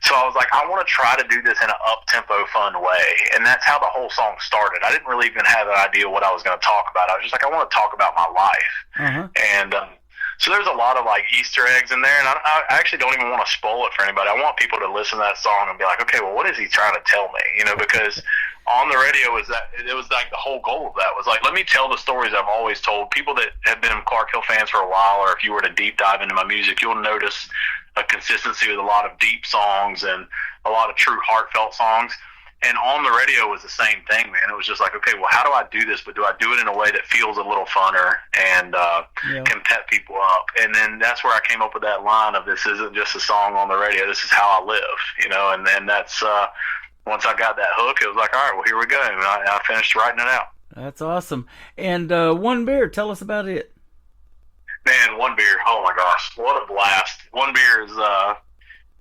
So I was like, I want to try to do this in an up-tempo, fun way. And that's how the whole song started. I didn't really even have an idea what I was going to talk about. I was just like, I want to talk about my life. And so there's a lot of like Easter eggs in there, and I actually don't even want to spoil it for anybody. I want people to listen to that song and be like, okay, well, what is he trying to tell me? You know, because On the Radio was that, it was like the whole goal of that was like, let me tell the stories I've always told. People that have been Clark Hill fans for a while, or if you were to deep dive into my music, you'll notice a consistency with a lot of deep songs and a lot of true heartfelt songs. And on the radio was the same thing, man. It was just like, okay, well, how do I do this? But do I do it in a way that feels a little funner and can pep people up? And then that's where I came up with that line of, this isn't just a song on the radio. This is how I live, you know. And then that's once I got that hook, it was like, all right, well, here we go. And I finished writing it out. That's awesome. And One Beer, tell us about it. Man, One Beer, oh my gosh, what a blast. One Beer is,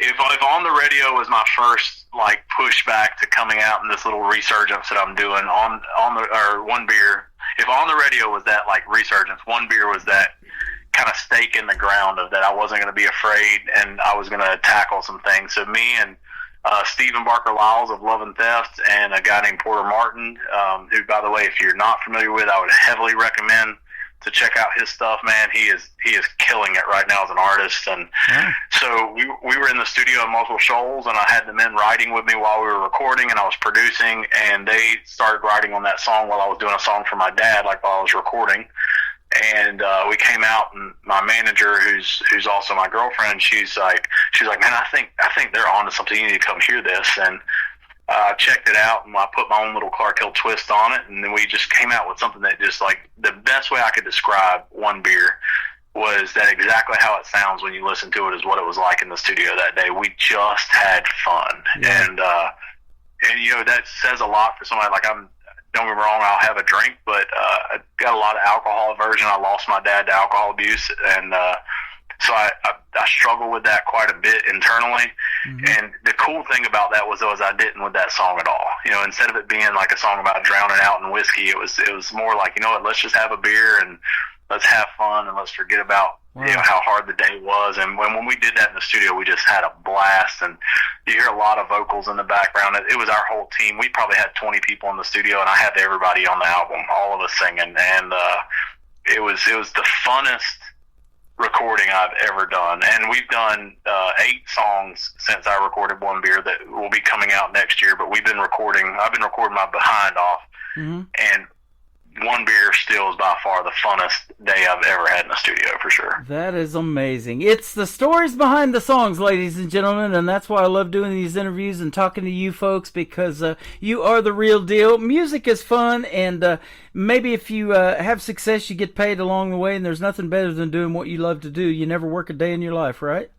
if On the Radio was my first like pushback to coming out in this little resurgence that I'm doing One Beer, if On the Radio was that like resurgence, One Beer was that kind of stake in the ground of that I wasn't going to be afraid and I was going to tackle some things. So me and Stephen Barker Lyles of Love and Theft and a guy named Porter Martin, who, by the way, if you're not familiar with, I would heavily recommend to check out his stuff, man. He is killing it right now as an artist. And so we were in the studio in Muscle Shoals, and I had the men writing with me while we were recording, and I was producing, and they started writing on that song while I was doing a song for my dad, like while I was recording. And we came out, and my manager, who's also my girlfriend, she's like, man, I think they're onto something. You need to come hear this. And I checked it out, and I put my own little Clark Hill twist on it, and then we just came out with something that just, like, the best way I could describe One Beer was that exactly how it sounds when you listen to it is what it was like in the studio that day. We just had fun. Yeah. And you know, that says a lot for somebody. Like, don't get me wrong, I'll have a drink, but I got a lot of alcohol aversion. I lost my dad to alcohol abuse, and so I struggle with that quite a bit internally. Mm-hmm. And the cool thing about that was I didn't with that song at all. You know, instead of it being like a song about drowning out in whiskey, it was more like, you know what, let's just have a beer and let's have fun and let's forget about you know how hard the day was. And when we did that in the studio, we just had a blast. And you hear a lot of vocals in the background. It was our whole team. We probably had 20 people in the studio, and I had everybody on the album, all of us singing. And it was the funnest recording I've ever done. And we've done 8 songs since I recorded One Beer that will be coming out next year, but I've been recording my behind off. Mm-hmm. And One Beer still is by far the funnest day I've ever had in the studio, for sure. That is amazing. It's the stories behind the songs, ladies and gentlemen, and that's why I love doing these interviews and talking to you folks, because you are the real deal. Music is fun, and maybe if you have success, you get paid along the way, and there's nothing better than doing what you love to do. You never work a day in your life, right?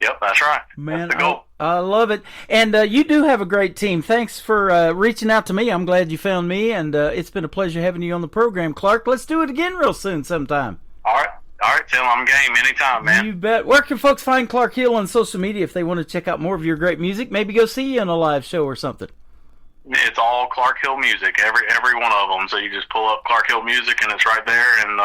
Yep, that's right. Man, that's the goal. I love it. And you do have a great team. Thanks for reaching out to me. I'm glad you found me, and it's been a pleasure having you on the program, Clark. Let's do it again real soon sometime. All right, Tim, I'm game anytime, man. You bet. Where can folks find Clark Hill on social media if they want to check out more of your great music? Maybe go see you in a live show or something. It's all Clark Hill Music, every one of them. So you just pull up Clark Hill Music, and it's right there. And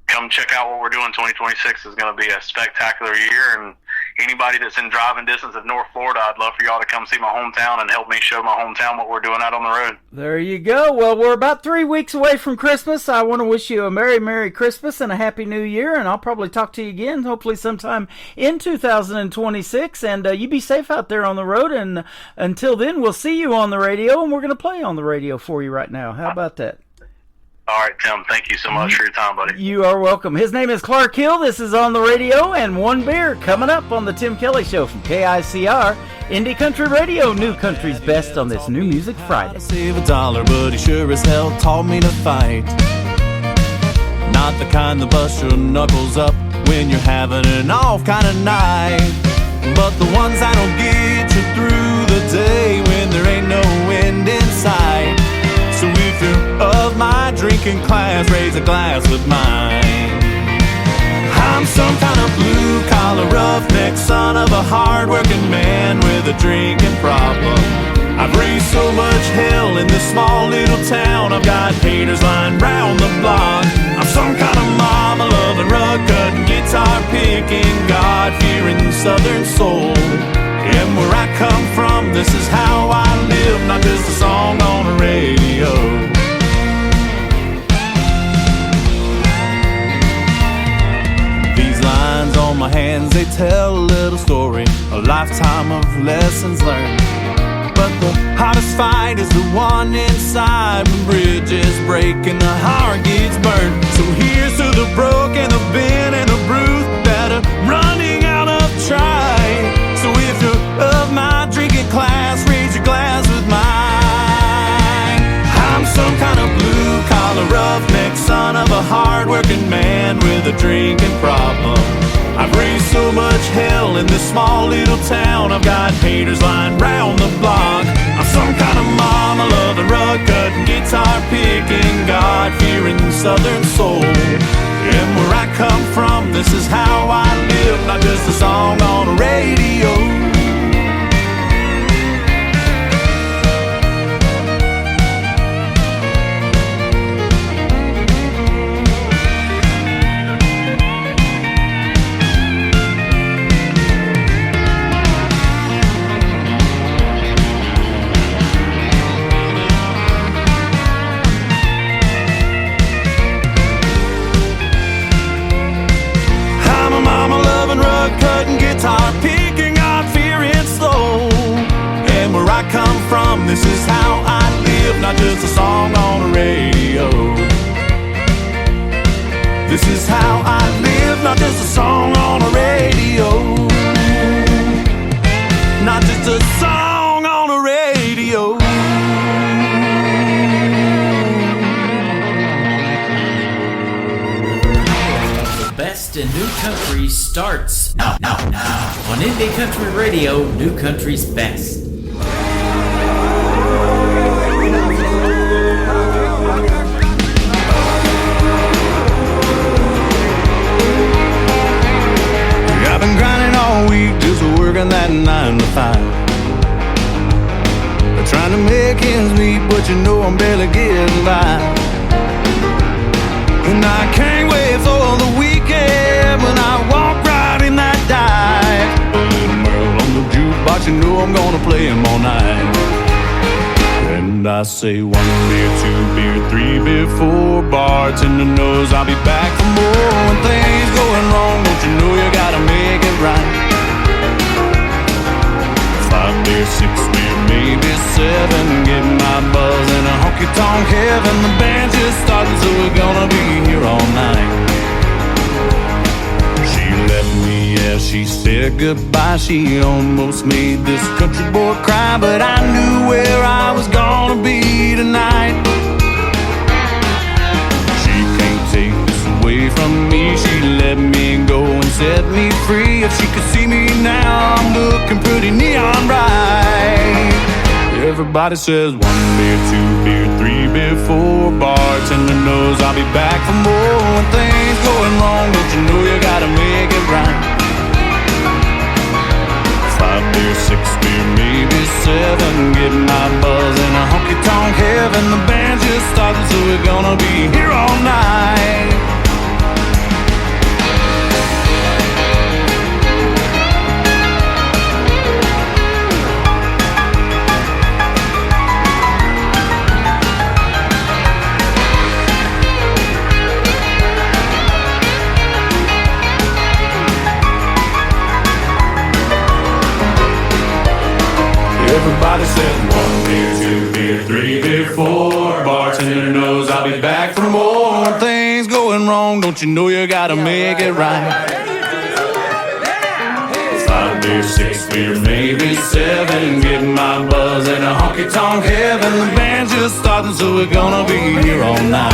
come check out what we're doing. 2026 is going to be a spectacular year, and anybody that's in driving distance of North Florida, I'd love for y'all to come see my hometown and help me show my hometown what we're doing out on the road. There you go. Well, we're about 3 weeks away from Christmas. I want to wish you a Merry, Merry Christmas and a Happy New Year, and I'll probably talk to you again, hopefully sometime in 2026, and you be safe out there on the road, and until then, we'll see you on the radio, and we're going to play on the radio for you right now. How about that? All right, Tim, thank you so much for your time, buddy. You are welcome. His name is Clark Hill. This is On the Radio, and One Beer coming up on the Tim Kelly Show from KICR, Indie Country Radio, New Country's Best on this New Music Friday. Save a dollar, but he sure as hell taught me to fight. Not the kind that bust your knuckles up when you're having an off kind of night, but the ones that'll get you through the day when there ain't no end in sight. So if you're of my drinking class, raise a glass with mine. I'm some kind of blue-collar roughneck, son of a hard-working man with a drinking problem. I've raised so much hell in this small little town, I've got haters lying round the block. I'm some kind of mama-loving, rug-cutting, guitar-picking, God-fearing southern soul. And where I come from, this is how I live, not just a song on the radio. These lines on my hands, they tell a little story, a lifetime of lessons learned. But the hottest fight is the one inside, when bridges break and the heart gets burned. So here's to the broken, the bent, and the bruised that are running out of try. So if you're of my drinking class, raise your glass with hard-working man with a drinking problem. I've raised so much hell in this small little town. I've got haters lying round the block. I'm some kind of mama-loving, rug-cutting, guitar-picking, God-fearing southern soul. And where I come from, this is how I live, not just a song on a radio. Guitar picking, God-fearing soul. And where I come from, this is how I live, not just a song on a radio. This is how I live, not just a song on a radio. Not just a song on a radio. Best in New Country starts now. On Indie Country Radio, New Country's best. I've been grinding all week, just working that 9 to 5. Trying to make ends meet, but you know I'm barely getting by. And I can't wait for the weekend when I walk right in that dive. A little Merle on the jukebox, you know I'm gonna play him all night. And I say 1 beer, 2 beer, 3 beer, 4, bartender knows I'll be back for more. When things going wrong, don't you know you gotta make it right. 5 beer, 6 beer, maybe 7, get my buzz in a honky-tonk heaven. The band's just starting, so we're gonna be here all night. She left me as she said goodbye. She almost made this country boy cry, but I knew where I was gonna be tonight. She can't take this away from me. She let me go and set me free. If she could see me now, I'm looking pretty neon bright. Everybody says 1 beer, 2 beer, 3 beer, 4, bartender knows I'll be back for more. When things going wrong, don't you know you gotta make it right. 5 beer, 6 beer, maybe 7, get my buzz in a honky-tonk heaven. The band's just starting, so we're gonna be here all night. Everybody says 1 beer, 2 beer, 3 beer, 4, bartender knows I'll be back for more. When things going wrong, don't you know you gotta make it right. 5 beer, 6 beer, maybe 7, getting my buzz in a honky-tonk heaven. The band's just starting, so we're gonna be here all night.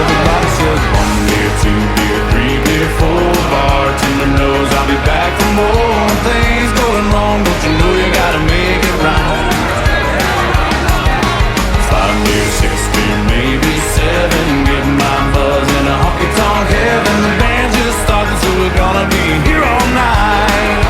Everybody says 1 beer, 2 beer, 3 beer, 4, bartender knows I'll be back for more. When things going wrong, don't you know you gotta make it right. 5 beer, 6 beer, maybe 7, getting my buzz in a honky-tonk heaven. The band's just starting, so we're gonna be here all night.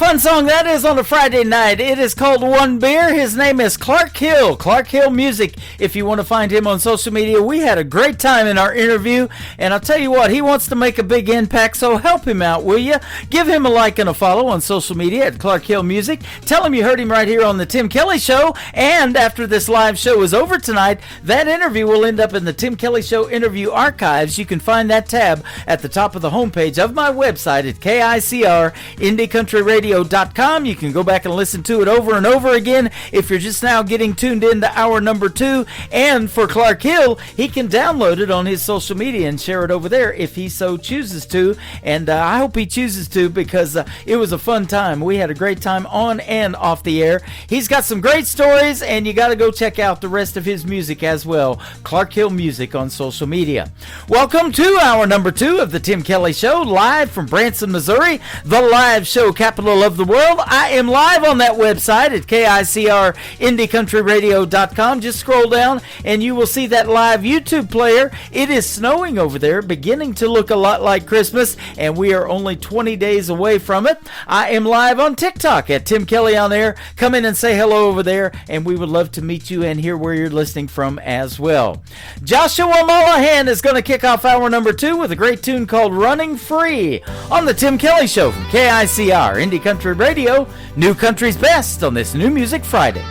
fun song that is on a Friday night. It is called One Beer. His name is Clark Hill. Clark Hill Music. If you want to find him on social media, we had a great time in our interview. And I'll tell you what, he wants to make a big impact, so help him out, will you? Give him a like and a follow on social media at Clark Hill Music. Tell him you heard him right here on the Tim Kelly Show. And after this live show is over tonight, that interview will end up in the Tim Kelly Show interview archives. You can find that tab at the top of the homepage of my website at KICRIndieCountryRadio.com. You can go back and listen to it over and over again if you're just now getting tuned in to hour number 2. And for Clark Hill, he can download it on his social media and share it over there if he so chooses to. And I hope he chooses to, because it was a fun time. We had a great time on and off the air. He's got some great stories, and you got to go check out the rest of his music as well. Clark Hill Music on social media. Welcome to hour number 2 of the Tim Kelly Show, live from Branson, Missouri, the live show capital of the world. I am live on that website at KICRIndieCountryRadio.com. Just scroll down and you will see that live YouTube player. It is snowing over there, beginning to look a lot like Christmas, and we are only 20 days away from it. I am live on TikTok at Tim Kelly on Air. Come in and say hello over there, and we would love to meet you and hear where you're listening from as well. Joshua Mollahan is going to kick off hour number 2 with a great tune called Running Free on the Tim Kelly Show from KICR Indie Country Radio, New Country's Best on this New Music Friday.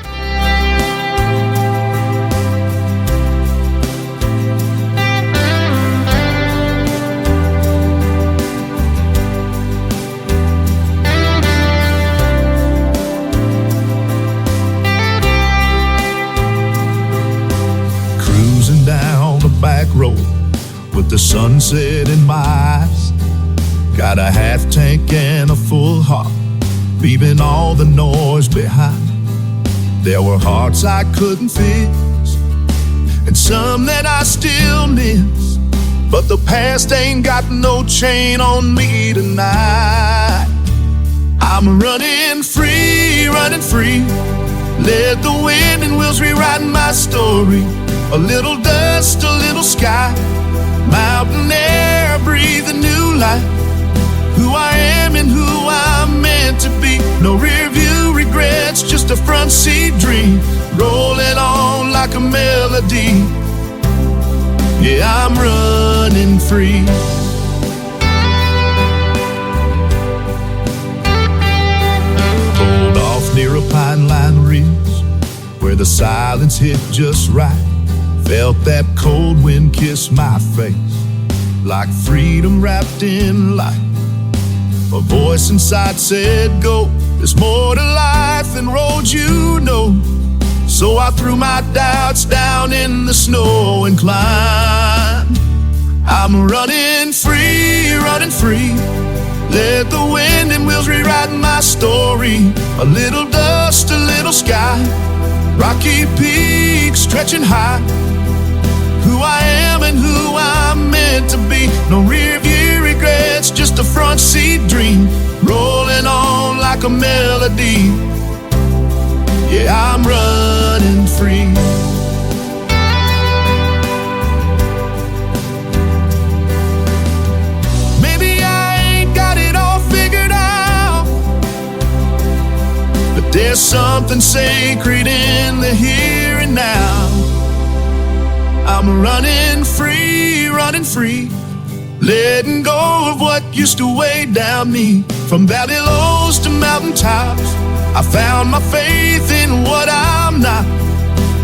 Cruising down the back road with the sunset in my eyes. Got a half tank and a full heart, leaving all the noise behind. There were hearts I couldn't fix, and some that I still miss, but the past ain't got no chain on me tonight. I'm running free, running free. Let the wind and wheels rewriting my story. A little dust, a little sky, mountain air, breathe a new life. Who I am and who I'm meant to be. No rear view regrets, just a front seat dream, rolling on like a melody. Yeah, I'm running free. Pulled off near a pine line ridge where the silence hit just right. Felt that cold wind kiss my face like freedom wrapped in light. A voice inside said, go, there's more to life than roads you know. So I threw my doubts down in the snow and climbed. I'm running free, running free. Let the wind and wheels rewrite my story. A little dust, a little sky, rocky peaks stretching high. Who I am and who I'm meant to be. No rear view regrets, just a front seat dream, rolling on like a melody. Yeah, I'm running free. Maybe I ain't got it all figured out, but there's something sacred in the here and now. I'm running free, letting go of what used to weigh down me. From valley lows to mountain tops, I found my faith in what I'm not.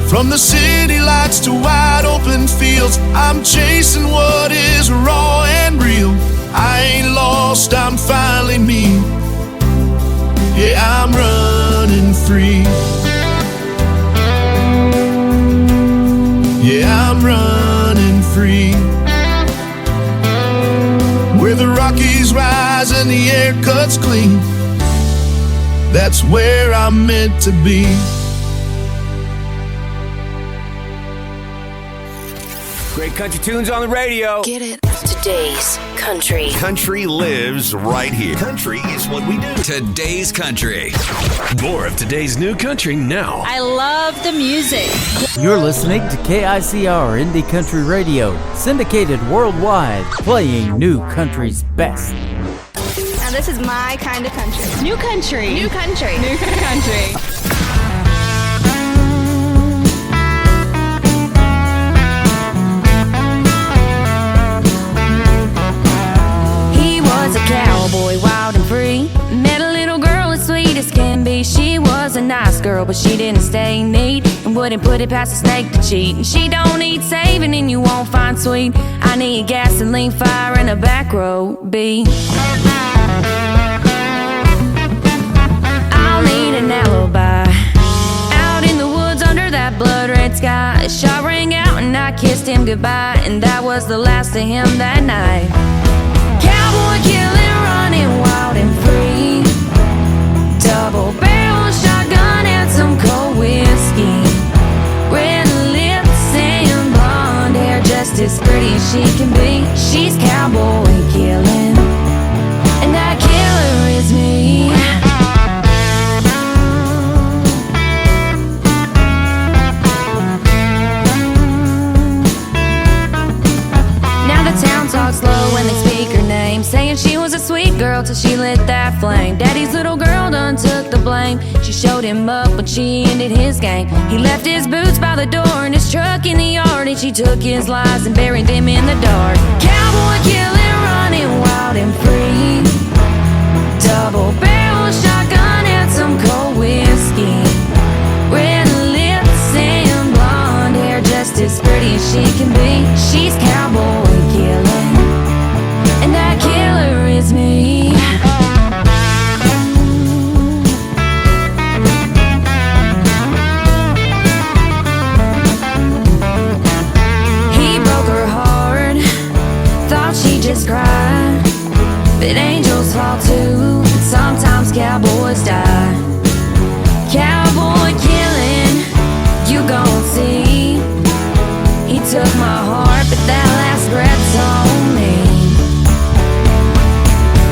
From the city lights to wide open fields, I'm chasing what is raw and real. I ain't lost, I'm finally me. Yeah, I'm running free. Yeah, I'm running free. Where the Rockies rise and the air cuts clean, that's where I'm meant to be. Great country tunes on the radio. Get it? Today's country. Country lives right here. Country is what we do. Today's country. More of today's new country now. I love the music. You're listening to KICR Indie Country Radio, syndicated worldwide, playing new country's best. And this is my kind of country. New country. New country. New country. He was a cowboy, wild and free. Met a little girl as sweet as can be. She was a nice girl, but she didn't stay neat and wouldn't put it past a snake to cheat. And she don't need saving and you won't find sweet. I need gasoline, fire, and a back row beat. I'll need an alibi. Out in the woods under that blood red sky, a shot rang out and I kissed him goodbye. And that was the last of him that night. Cowboy killing, running wild and free. Double barrel shotgun and some cold whiskey. Red lips and blonde hair, just as pretty as she can be. She's cowboy killing, and that killer is me. Now the town talks low when they speak her name, saying she was a sweet girl till she lit that flame. Daddy's little girl done took the blame. She showed him up when she ended his game. He left his boots by the door and his truck in the yard, and she took his lies and buried them in the dark. Cowboy killing, running wild and free. Double barrel shotgun and some cold whiskey. Red lips and blonde hair, just as pretty as she can be. She's cowboy killing, and that killer is me. He broke her heart, thought she just cried, but angels fall too, and sometimes cowboys die. Cowboy killing, you gon' see. He took my heart, but that last breath's on me.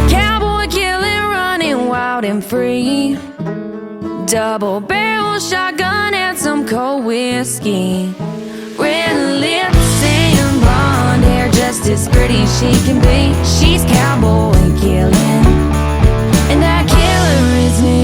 Cowboy killing, running wild and free. Double barrel shotgun and some cold whiskey. Red lips and blonde hair, just as pretty as she can be. She's cowboy killing, and that killer is me.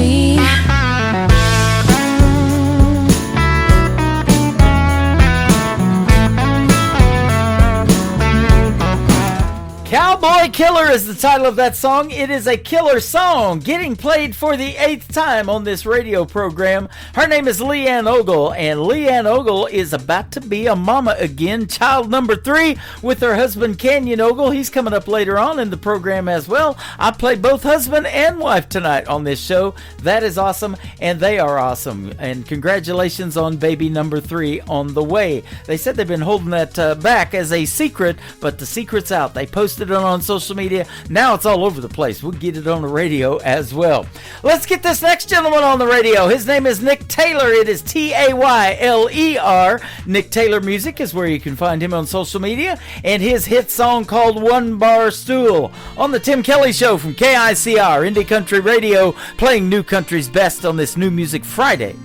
Cowboy Killer is the title of that song. It is a killer song getting played for the 8th time on this radio program. Her name is Leanne Ogle, and Leanne Ogle is about to be a mama again, child number 3, with her husband Canyon Ogle. He's coming up later on in the program as well. I play both husband and wife tonight on this show. That is awesome, and they are awesome. And congratulations on baby number 3 on the way. They said they've been holding that back as a secret, but the secret's out. They posted it on social media. Now it's all over the place. We'll get it on the radio as well. Let's get this next gentleman on the radio. His name is Nick Taylor. It is Tayler. Nick Taylor Music is where you can find him on social media, and his hit song called One Bar Stool on the Tim Kelly Show from KICR Indie Country Radio, playing New Country's best on this New Music Friday.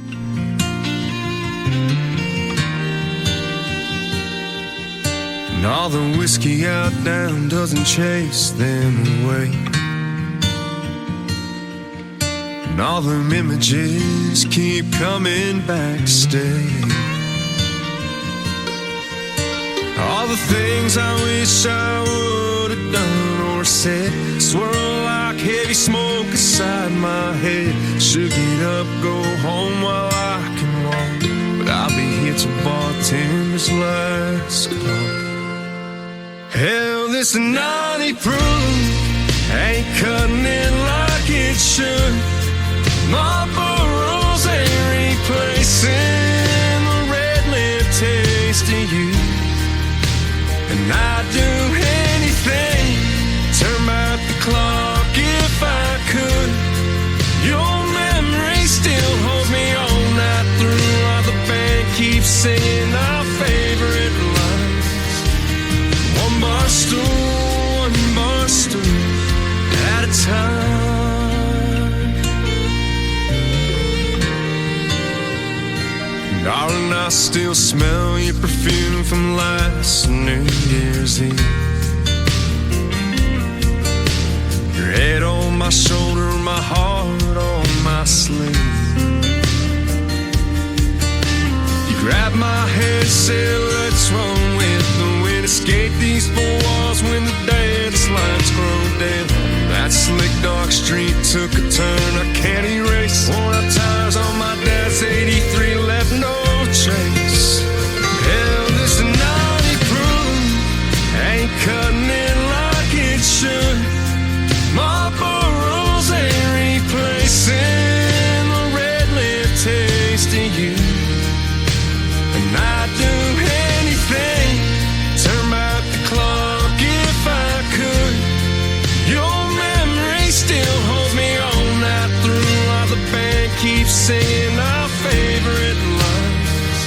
And all the whiskey out down doesn't chase them away. And all them images keep coming back to stay. All the things I wish I would have done or said swirl like heavy smoke inside my head. Should get up, go home while I can walk, but I'll be here till bartender's last call. Hell, this naughty proof ain't cutting it like it should. My burrows ain't replacing the red lip taste of you. And I'd do anything, turn back the clock if I could. Your memory still holds me all night through, while the band keeps singing our favorite lines. One bar stool at a time. Darling, I still smell your perfume from last New Year's Eve. Your head on my shoulder, my heart on my sleeve. You grabbed my hand, said, let's run with the wind. Escape these four walls when the dance lines grow dim. That slick dark street took a turn I can't erase. Worn out tires on my dad's 83 left no trace. Hell, this 90 proof ain't cutting it like it should. Marlboro's ain't replacing the red lip taste of you. And I'd do anything, turn back the clock if I could. Your memory still holds me all night through, while the band keeps singing our favorite lines.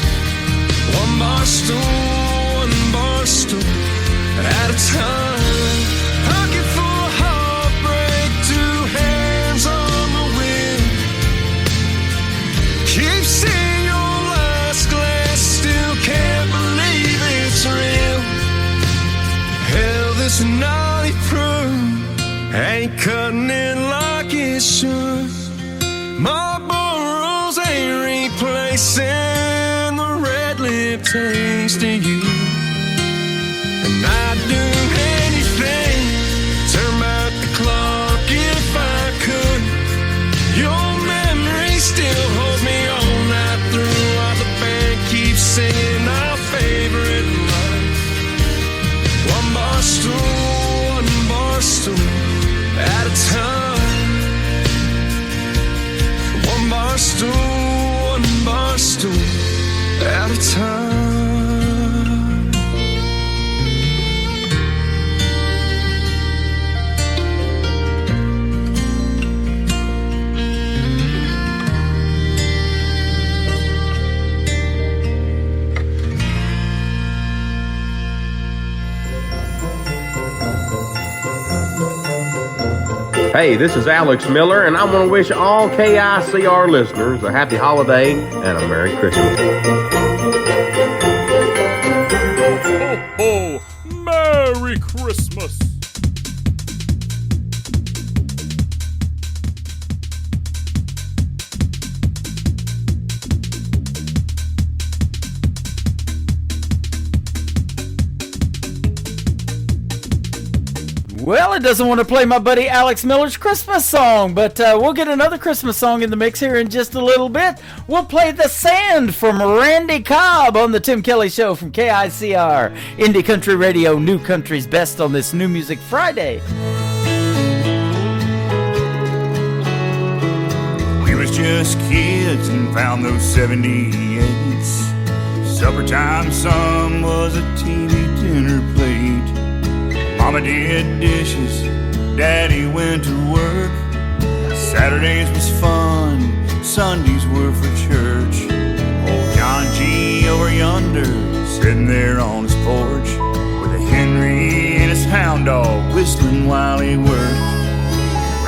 One bar stool at a time. Pocket full of heartbreak, two hands on the wheel. Keep seeing your last glass, still can't believe it's real. Hell, this 90 proof ain't cutting it like it should. Marlboro's ain't replacing the red lip taste of you. And I'd do anything, turn back the clock if I could. Your memory still holds me all night through, while the band keeps singing our favorite line. One bar stool at a time. One bar stool at a time. Hey, this is Alex Miller, and I want to wish all KICR listeners a happy holiday and a Merry Christmas. Ho, ho! Merry Christmas! Well, it doesn't want to play my buddy Alex Miller's Christmas song, but we'll get another Christmas song in the mix here in just a little bit. We'll play The Sand from Randy Cobb on the Tim Kelly Show from KICR, Indie Country Radio, New Country's Best on this New Music Friday. We was just kids and found those 78s. Suppertime sun was a TV dinner plate. Mama did dishes, Daddy went to work. Saturdays was fun, Sundays were for church. Old John G. over yonder, sitting there on his porch, with a Henry and his hound dog whistling while he worked.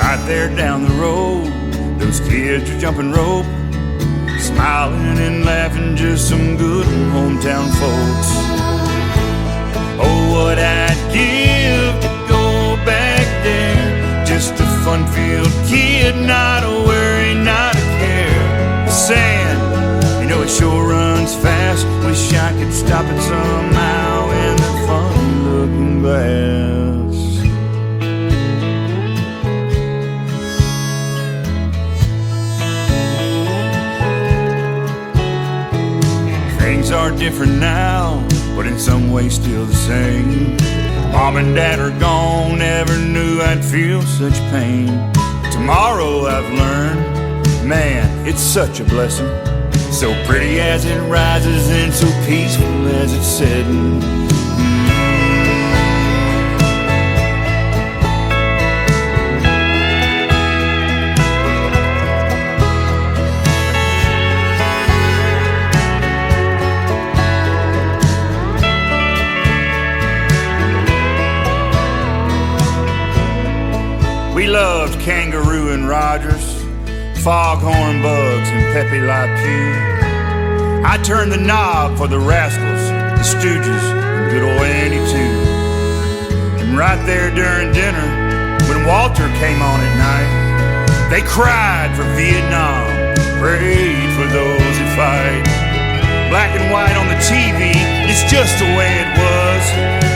Right there down the road, those kids are jumping rope, smiling and laughing, just some good hometown folks. Oh, what I'd give to go back there, just a fun-filled kid, not a worry, not a care. The sand, you know it sure runs fast. Wish I could stop it somehow in the fun-looking glass. Things are different now, but in some ways still the same. Mom and Dad are gone, never knew I'd feel such pain. Tomorrow I've learned, man, it's such a blessing. So pretty as it rises and so peaceful as it's setting. We loved Kangaroo and Rogers, Foghorn Bugs and Pepe Le Pew. I turned the knob for the Rascals, the Stooges, and good old Andy too. And right there during dinner, when Walter came on at night. They cried for Vietnam, prayed for those who fight. Black and white on the TV, it's just the way it was.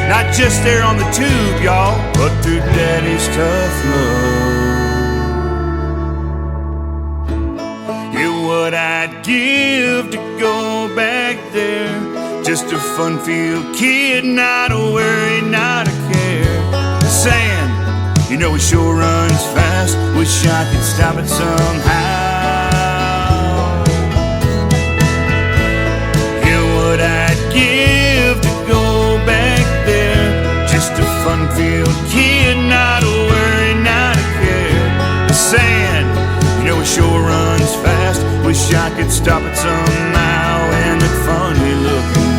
Not just there on the tube, y'all, but through Daddy's tough love. Yeah, what I'd give to go back there. Just a fun-filled kid, not a worry, not a care. Saying, you know it sure runs fast, wish I could stop it somehow. Yeah, what I'd give to go back there. Just a fun-filled kid, not a worry, not a care. Saying, you know it sure runs fast, wish I could stop it somehow. And that funny looking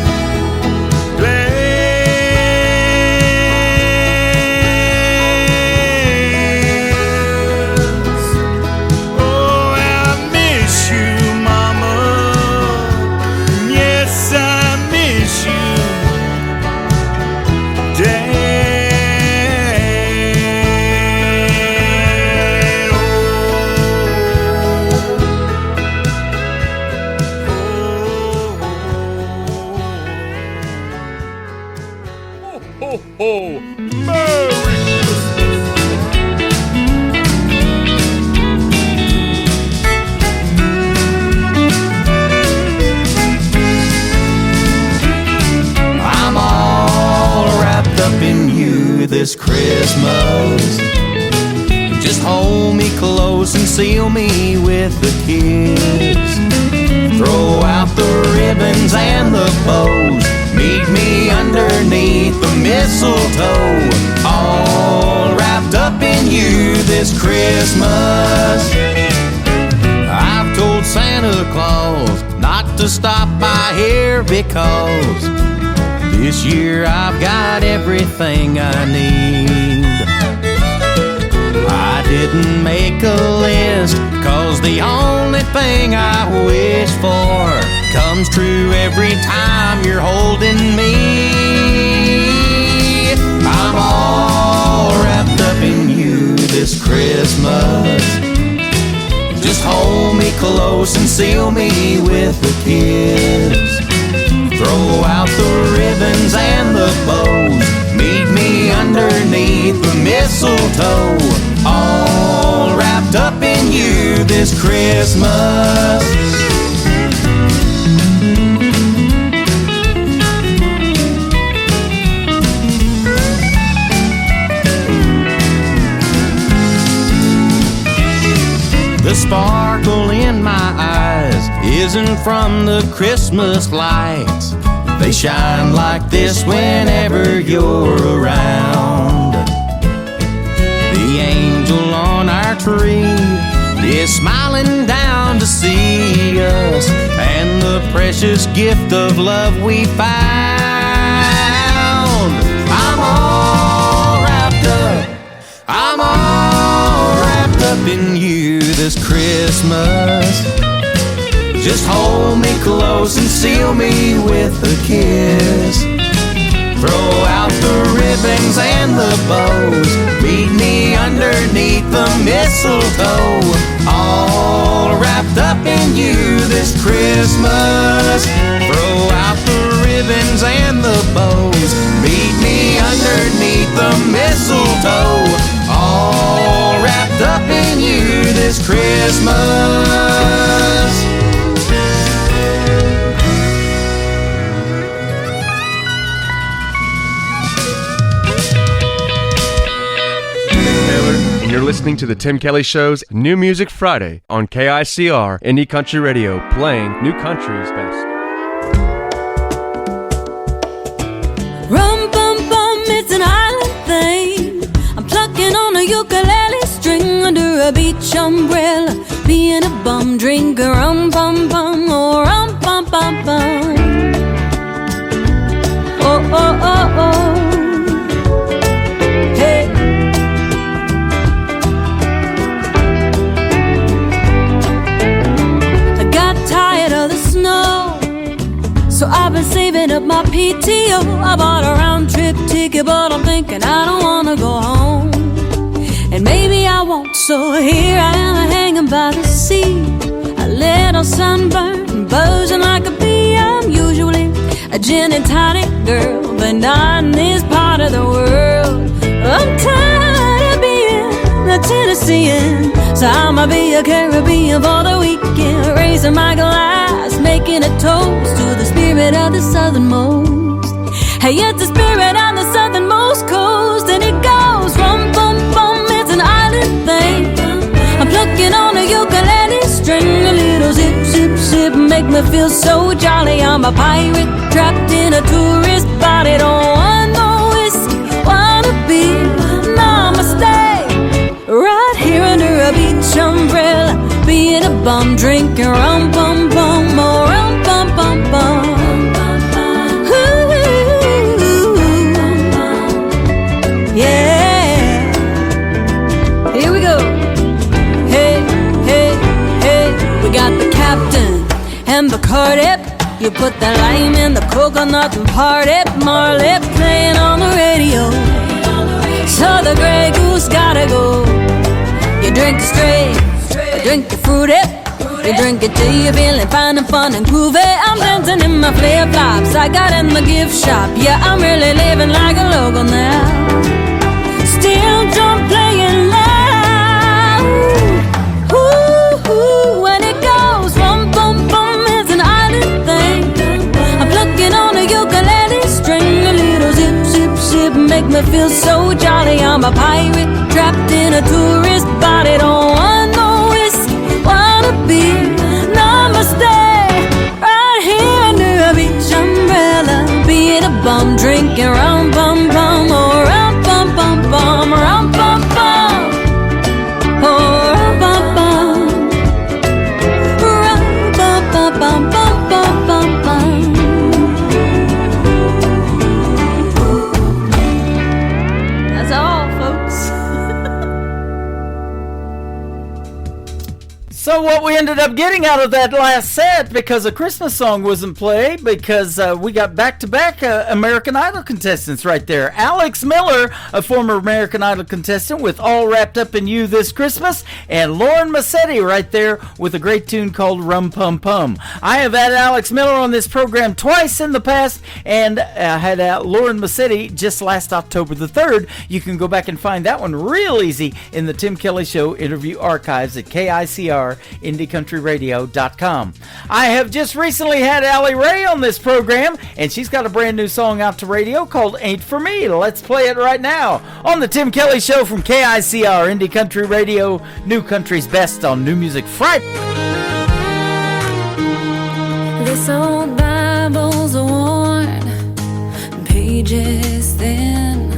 this Christmas. Just hold me close and seal me with the kiss. Throw out the ribbons and the bows. Meet me underneath the mistletoe. All wrapped up in you this Christmas. I've told Santa Claus not to stop by here because this year I've got everything I need. I didn't make a list, cause the only thing I wish for comes true every time you're holding me. I'm all wrapped up in you this Christmas. Just hold me close and seal me with a kiss. Throw out the ribbons and the bows. Meet me underneath the mistletoe. All wrapped up in you this Christmas. The sparkle in my eyes isn't from the Christmas lights. They shine like this whenever you're around. The angel on our tree is smiling down to see us, and the precious gift of love we found. I'm all wrapped up. I'm all wrapped up in you this Christmas. Just hold me close and seal me with a kiss. Throw out the ribbons and the bows. Meet me underneath the mistletoe. All wrapped up in you this Christmas. Throw out the ribbons and the bows. Meet me underneath the mistletoe. All wrapped up in you this Christmas. You're listening to The Tim Kelly Show's New Music Friday on KICR Indie Country Radio, playing new country's best. Rum bum bum, it's an island thing. I'm plucking on a ukulele string under a beach umbrella, being a bum drinker. Rum bum bum, oh rum bum bum bum. Oh oh oh oh. Hey. So I've been saving up my PTO. I bought a round trip ticket, but I'm thinking I don't wanna go home. won't. So here I am hanging by the sea, a little sunburned, buzzing like a bee. I'm usually a gin and tonic girl, but not in this part of the world. I'm tired of being a Tennessean, so I'ma be a Caribbean for the weekend, raising my glass, making a toast to the spirit of the southernmost. Hey, it's the spirit on the southernmost coast, and it goes rum, bum, bum. It's an island thing. I'm plucking on a ukulele string, a little zip, zip, zip, make me feel so jolly. I'm a pirate trapped in a tourist body. Don't want no whiskey, wanna be namaste. Right here under a beach umbrella, being a bum, drinking rum, bum, bum, more rum, bum, bum, bum. Yeah, here we go. Hey, hey, hey, we got the captain and Bacardi. You put the lime in the coconut and party. Marley playing on the radio, so the Grey Goose gotta go. You drink it straight, you drink it fruity, you drink it till you're feeling fine and fun and groovy. I'm dancing in my flip-flops I got in the gift shop. Yeah, I'm really living like a local now. Still drum playing loud. Ooh, ooh, when it goes rum, bum, bum, it's an island thing. I'm plucking on a ukulele string, a little zip, zip, zip, make me feel so jolly. I'm a pirate trapped in a tourist body. Don't want no whiskey, wanna be namaste. Right here under a beach umbrella, being a bum, drinking rum, bum, bum, or rum, bum, bum, bum, rum, bum, bum, oh, rum, bum, bum, rum, bum, bum, bum, bum, bum, bum, bum. That's all, folks. So what we ended up getting out of that last set, because a Christmas song wasn't played, because we got back-to-back American Idol contestants right there. Alex Miller, a former American Idol contestant with All Wrapped Up in You This Christmas, and Lauren Massetti right there with a great tune called Rum Pum Pum. I have had Alex Miller on this program twice in the past, and I had Lauren Massetti just last October the 3rd. You can go back and find that one real easy in the Tim Kelly Show interview archives at KICR.IndieCountryRadio.com. I have just recently had Allie Ray on this program, and she's got a brand new song out to radio called Ain't For Me. Let's play it right now on the Tim Kelly Show from KICR, Indie Country Radio, New Country's Best on New Music Friday. This old Bible's worn, pages thin,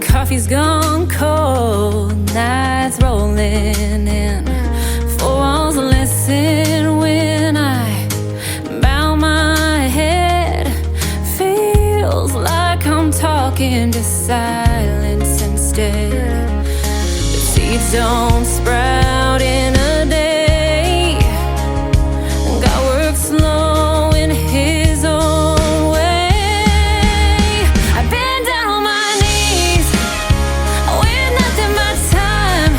coffee's gone cold, nights rolling in. Four walls listen when I bow my head. Feels like I'm talking to silence instead. The seeds don't sprout in a day. God works slow in His own way. I've been down on my knees with nothing but time,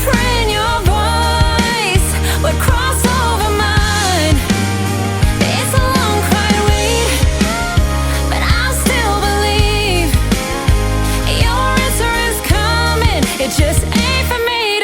praying Your voice would cross over mine. It's a long, quiet wait, but I still believe Your answer is coming. It just ain't for me to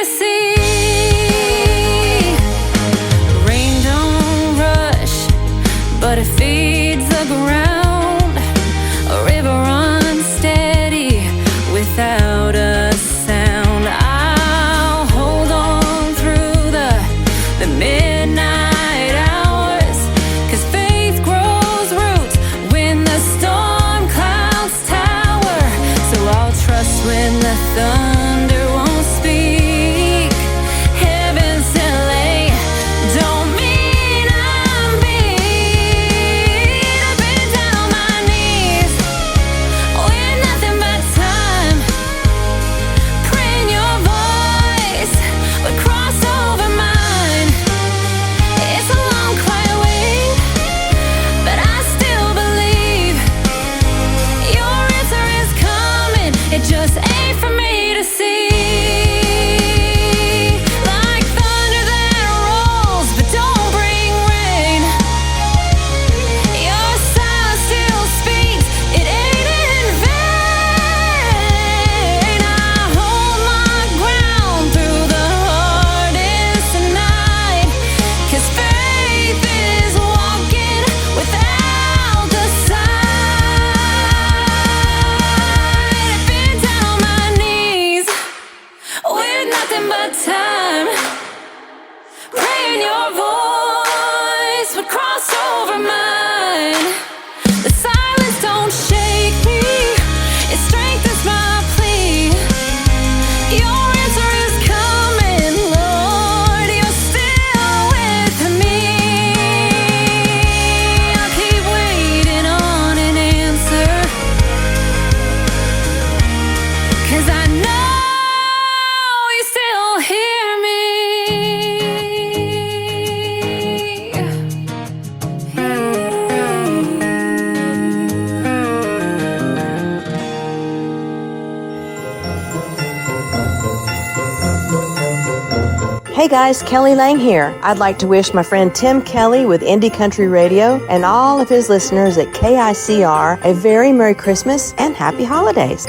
Hey guys, Kelly Lang here. I'd like to wish my friend Tim Kelly with Indie Country Radio and all of his listeners at KICR a very Merry Christmas and Happy Holidays.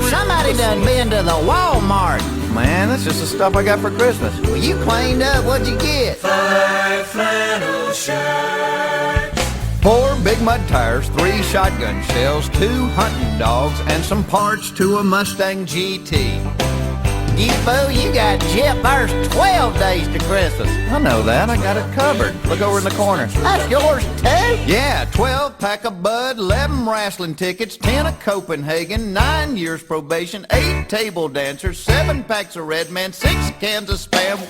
Somebody done been to the Walmart. Man, that's just the stuff I got for Christmas. Well, you cleaned up. What'd you get? 5 flannel shirts. 4 big mud tires, 3 shotgun shells, 2 hunting dogs, and some parts to a Mustang GT. You fool, you got Jip. There's 12 days to Christmas. I know that. I got it covered. Look over in the corner. That's yours, too? Yeah, 12 pack of Bud, 11 wrestling tickets, 10 of Copenhagen, 9 years probation, 8 table dancers, 7 packs of Red Man, 6 cans of Spam. 5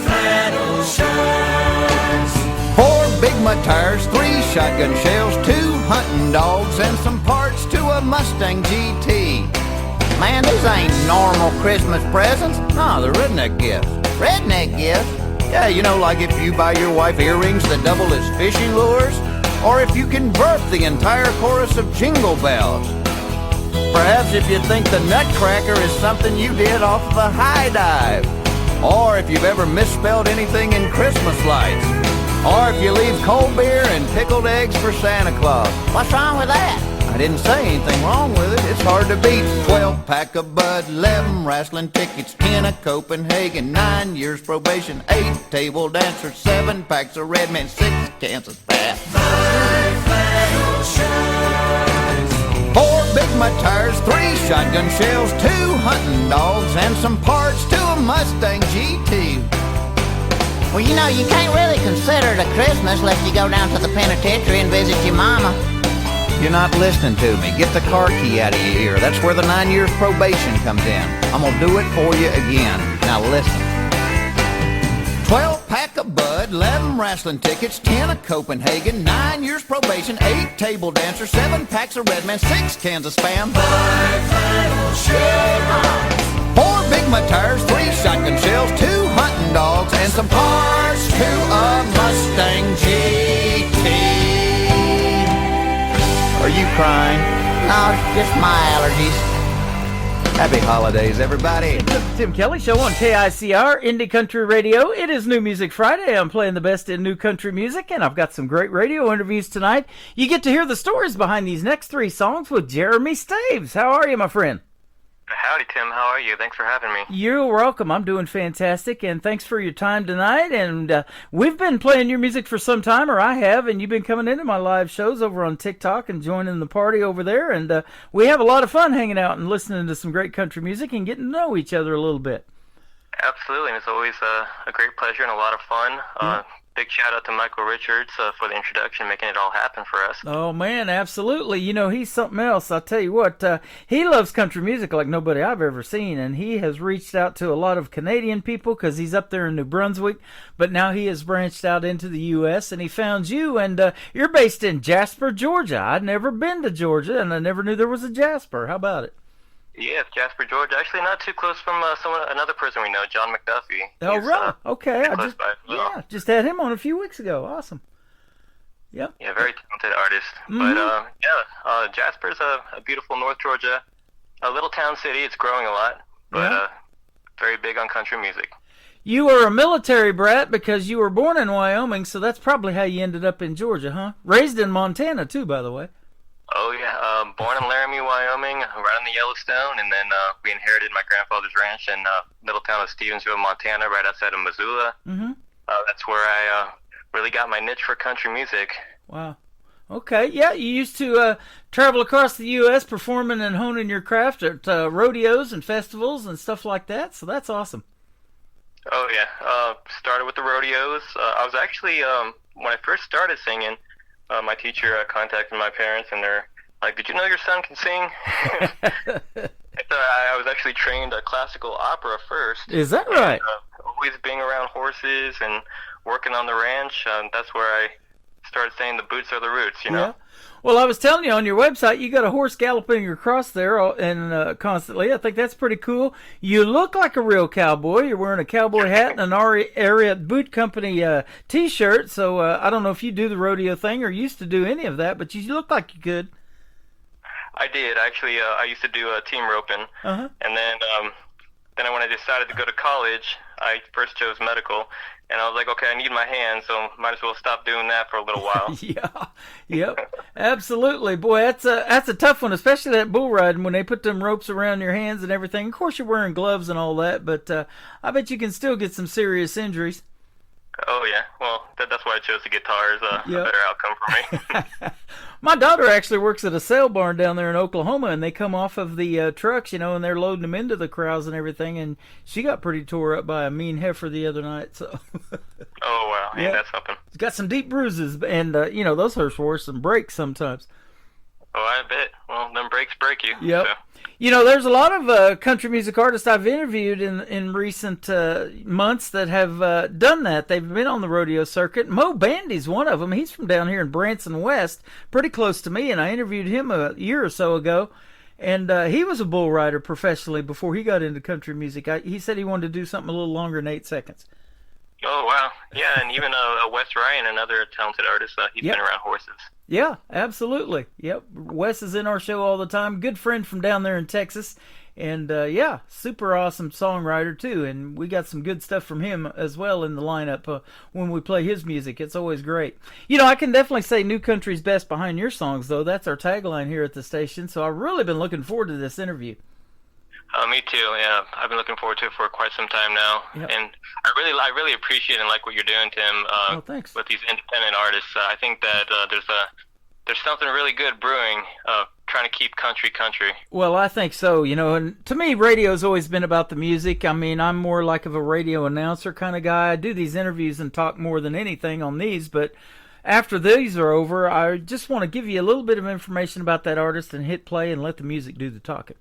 flannel shirts. 4 big mud tires, 3 shotgun shells, 2 hunting dogs, and some parts to a Mustang GT. Man, these ain't normal Christmas presents. No, they're redneck gifts. Redneck gifts? Yeah, you know, like if you buy your wife earrings that double as fishing lures, or if you convert the entire chorus of Jingle Bells. Perhaps if you think the Nutcracker is something you did off of a high dive, or if you've ever misspelled anything in Christmas lights, or if you leave cold beer and pickled eggs for Santa Claus. What's wrong with that? I didn't say anything wrong with it. It's hard to beat. 12 pack of Bud, 11 wrestling tickets, 10 of Copenhagen, 9 years probation, 8 table dancers, 7 packs of Red Man, 6 cans of Spam. 5 flannel shirts. 4 big mud tires, 3 shotgun shells, 2 hunting dogs, and some parts to a Mustang GT. Well, you know, you can't really consider it a Christmas unless you go down to the penitentiary and visit your mama. You're not listening to me. Get the car key out of your ear. That's where the 9 years probation comes in. I'm gonna do it for you again. Now listen. 12 pack of Bud, 11 wrestling tickets, 10 of Copenhagen, 9 years probation, 8 table dancers, 7 packs of Red Man, 6 cans of Spam. 5 flannel shirts. 4 big mud tires, 3 shotgun shells, 2 hunting dogs, and some parts to a Mustang GT. Are you crying? No, it's just my allergies. Happy holidays, everybody. It's the Tim Kelly Show on KICR, Indie Country Radio. It is New Music Friday. I'm playing the best in new country music, and I've got some great radio interviews tonight. You get to hear the stories behind these next 3 songs with Jeremy Staves. How are you, my friend? Howdy, Tim. How are you? Thanks for having me. You're welcome. I'm doing fantastic, and thanks for your time tonight. And we've been playing your music for some time, or I have, and you've been coming into my live shows over on TikTok and joining the party over there. And we have a lot of fun hanging out and listening to some great country music and getting to know each other a little bit. Absolutely. And it's always a great pleasure and a lot of fun. Big shout out to Michael Richards for the introduction, making it all happen for us. Oh, man, absolutely. You know, he's something else. I'll tell you what, he loves country music like nobody I've ever seen, and he has reached out to a lot of Canadian people because he's up there in New Brunswick, but now he has branched out into the U.S., and he found you, and you're based in Jasper, Georgia. I'd never been to Georgia, and I never knew there was a Jasper. How about it? Yes, Jasper, Georgia. Actually, not too close from another person we know, John McDuffie. Oh, right. Okay. I just had him on a few weeks ago. Awesome. Yep. Yeah, very talented artist. But Jasper's a beautiful North Georgia, a little town city. It's growing a lot, but very big on country music. You were a military brat because you were born in Wyoming, so that's probably how you ended up in Georgia, huh? Raised in Montana, too, by the way. Oh, yeah. Born in Laramie, Wyoming, right on the Yellowstone, and then we inherited my grandfather's ranch in little town of Stevensville, Montana, right outside of Missoula. Mm-hmm. That's where I really got my niche for country music. Wow. Okay, yeah, you used to travel across the U.S. performing and honing your craft at rodeos and festivals and stuff like that, so that's awesome. Oh, yeah. Started with the rodeos. I was actually, when I first started singing, my teacher contacted my parents, and they're like, "Did you know your son can sing?" I was actually trained classical opera first. Is that right? And, always being around horses and working on the ranch, that's where I started saying the boots are the roots, you know? Yeah. Well, I was telling you on your website, you got a horse galloping across there and constantly. I think that's pretty cool. You look like a real cowboy. You're wearing a cowboy hat and an Ariat Boot Company T-shirt. So I don't know if you do the rodeo thing or used to do any of that, but you look like you could. I did actually. I used to do team roping, Uh-huh. and then when I decided to go to college, I first chose medical, and I was like, okay, I need my hands, so might as well stop doing that for a little while. Yeah, yep, absolutely. Boy, that's a tough one, especially that bull riding when they put them ropes around your hands and everything. Of course, you're wearing gloves and all that, but I bet you can still get some serious injuries. Oh yeah, well that's why I chose the guitars. A Yep. better outcome for me. My daughter actually works at a sale barn down there in Oklahoma, and they come off of the trucks, and they're loading them into the crowds and everything, and she got pretty tore up by a mean heifer the other night, so... Oh wow, Yeah. that's something. She's got some deep bruises, and, those hurts worse than breaks sometimes. Oh, I bet. Well, them breaks break you. Yep. So. There's a lot of country music artists I've interviewed in recent months that have done that. They've been on the rodeo circuit. Mo Bandy's one of them. He's from down here in Branson West, pretty close to me, and I interviewed him a year or so ago. And he was a bull rider professionally before he got into country music. He said he wanted to do something a little longer than 8 seconds. Oh wow, yeah, and even Wes Ryan, another talented artist, he's Yep. been around horses. Yeah, absolutely. Yep. Wes is in our show all the time. Good friend from down there in Texas. And, super awesome songwriter, too. And we got some good stuff from him as well in the lineup when we play his music. It's always great. I can definitely say New Country's best behind your songs, though. That's our tagline here at the station. So I've really been looking forward to this interview. Me too. Yeah, I've been looking forward to it for quite some time now, Yep. and I really appreciate and like what you're doing, Tim. Thanks. With these independent artists, I think that there's something really good brewing. Trying to keep country. Well, I think so, and to me, radio's always been about the music. I mean, I'm more like of a radio announcer kind of guy. I do these interviews and talk more than anything on these, but after these are over, I just want to give you a little bit of information about that artist and hit play and let the music do the talking.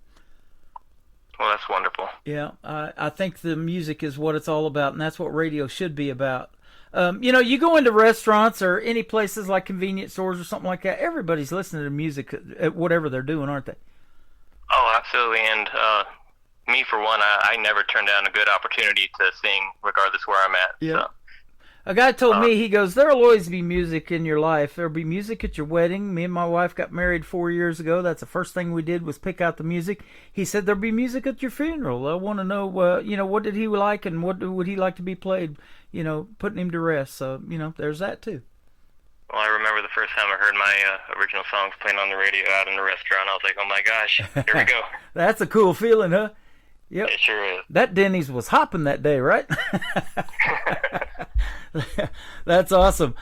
Well, that's wonderful. Yeah, I think the music is what it's all about, and that's what radio should be about. You go into restaurants or any places like convenience stores or something like that, everybody's listening to music at whatever they're doing, aren't they? Oh, absolutely. And me, for one, I never turn down a good opportunity to sing, regardless where I'm at. Yeah. So. A guy told me, he goes, there'll always be music in your life. There'll be music at your wedding. Me and my wife got married 4 years ago. That's the first thing we did was pick out the music. He said there'll be music at your funeral. I want to know, what did he like and what would he like to be played, putting him to rest. So, there's that too. Well, I remember the first time I heard my original songs playing on the radio out in the restaurant. I was like, oh my gosh, here we go. That's a cool feeling, huh? Yep. It sure is. That Denny's was hopping that day, right? That's awesome.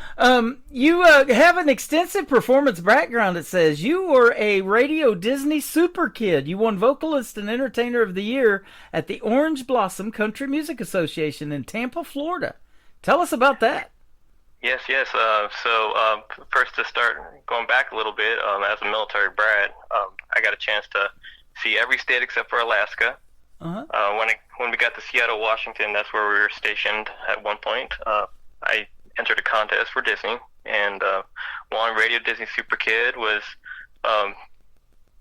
You have an extensive performance background, it says. You were a Radio Disney super kid. You won Vocalist and Entertainer of the Year at the Orange Blossom Country Music Association in Tampa, Florida. Tell us about that. Yes. So first to start going back a little bit, as a military brat, I got a chance to see every state except for Alaska. Uh-huh. When we got to Seattle, Washington, that's where we were stationed at one point. I entered a contest for Disney and won Radio Disney Super Kid, was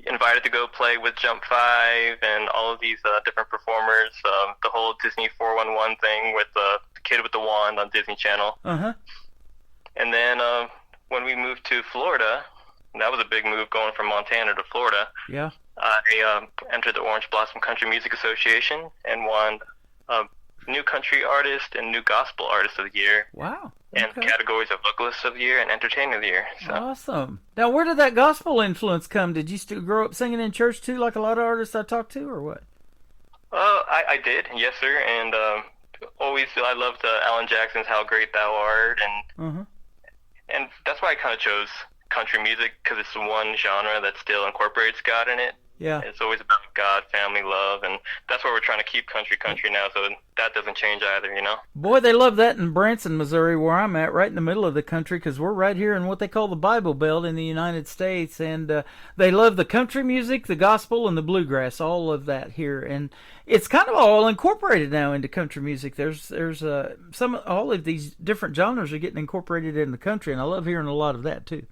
invited to go play with Jump 5 and all of these different performers, the whole Disney 411 thing with the kid with the wand on Disney Channel. Uh-huh. And then when we moved to Florida, that was a big move going from Montana to Florida. Yeah. I entered the Orange Blossom Country Music Association and won New Country Artist and New Gospel Artist of the Year. Wow. And categories of Vocalist of the Year and Entertainer of the Year. So. Awesome. Now, where did that gospel influence come? Did you still grow up singing in church, too, like a lot of artists I talked to, or what? I did, yes, sir. And always I loved Alan Jackson's How Great Thou Art. And that's why I kind of chose country music, because it's the one genre that still incorporates God in it. Yeah. It's always about God, family, love, and that's why we're trying to keep country now, so that doesn't change either, Boy, they love that in Branson, Missouri, where I'm at, right in the middle of the country, because we're right here in what they call the Bible Belt in the United States, and they love the country music, the gospel, and the bluegrass, all of that here, and it's kind of all incorporated now into country music. There's all of these different genres are getting incorporated in the country, and I love hearing a lot of that, too.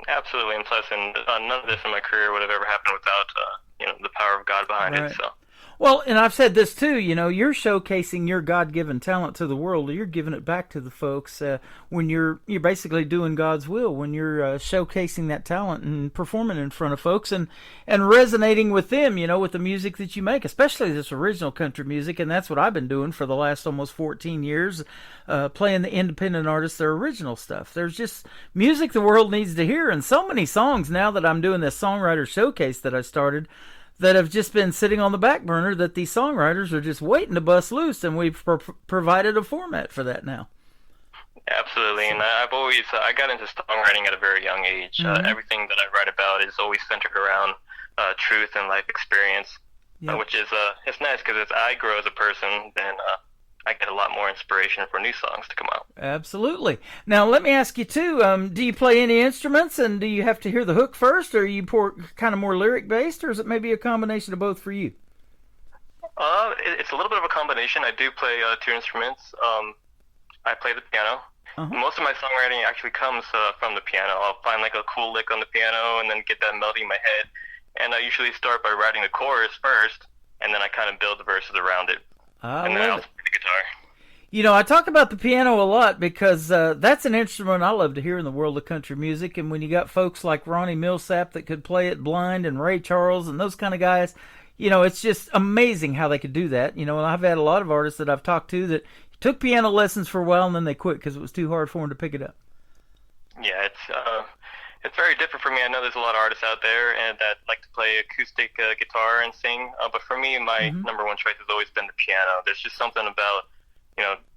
Absolutely, and plus, none of this in my career would have ever happened without, the power of God behind it. So. Well, and I've said this too, you're showcasing your God-given talent to the world. You're giving it back to the folks when you're basically doing God's will, when you're showcasing that talent and performing in front of folks and resonating with them, with the music that you make, especially this original country music. And that's what I've been doing for the last almost 14 years, playing the independent artists, their original stuff. There's just music the world needs to hear, and so many songs now that I'm doing this songwriter showcase that I started that have just been sitting on the back burner that these songwriters are just waiting to bust loose, and we've provided a format for that now. Absolutely, and I got into songwriting at a very young age. Everything that I write about is always centered around truth and life experience, which is it's nice because as I grow as a person, then I get a lot more inspiration for new songs to come out. Absolutely. Now, let me ask you, too, do you play any instruments, and do you have to hear the hook first, or are you kind of more lyric-based, or is it maybe a combination of both for you? It's a little bit of a combination. I do play 2 instruments. I play the piano. Most of my songwriting actually comes from the piano. I'll find like a cool lick on the piano and then get that melody in my head. And I usually start by writing the chorus first, and then I kind of build the verses around it. And then I'll play the guitar. I talk about the piano a lot because that's an instrument I love to hear in the world of country music. And when you got folks like Ronnie Millsap that could play it blind, and Ray Charles and those kind of guys, it's just amazing how they could do that. And I've had a lot of artists that I've talked to that took piano lessons for a while and then they quit because it was too hard for them to pick it up. Yeah, it's very different for me. I know there's a lot of artists out there and that like to play acoustic guitar and sing, but for me, my number one choice has always been the piano. There's just something about,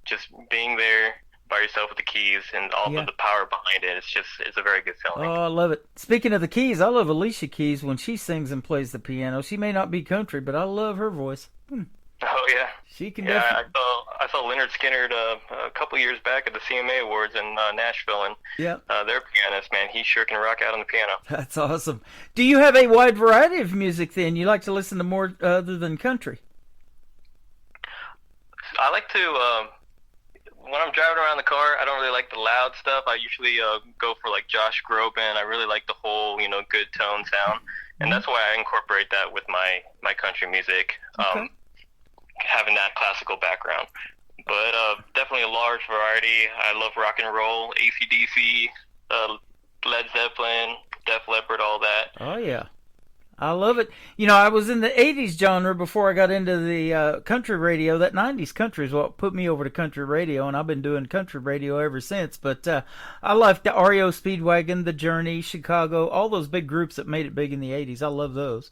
just being there by yourself with the keys and all of the power behind it. It's a very good feeling. Oh, I love it. Speaking of the keys, I love Alicia Keys when she sings and plays the piano. She may not be country, but I love her voice. Oh, yeah. She can definitely. I saw Leonard Skinner a couple years back at the CMA Awards in Nashville, and their pianist, man, he sure can rock out on the piano. That's awesome. Do you have a wide variety of music then? You like to listen to more other than country? I like to, when I'm driving around the car, I don't really like the loud stuff. I usually go for like Josh Groban. I really like the whole, good tone sound, and that's why I incorporate that with my country music. Having that classical background, but definitely a large variety. I love rock and roll, AC/DC, Led Zeppelin, Def Leppard, all that. Oh yeah, I love it. I was in the 80s genre before I got into the country radio. That 90s country is what put me over to country radio, and I've been doing country radio ever since. But I liked the REO Speedwagon, The Journey, Chicago, all those big groups that made it big in the 80s. I love those.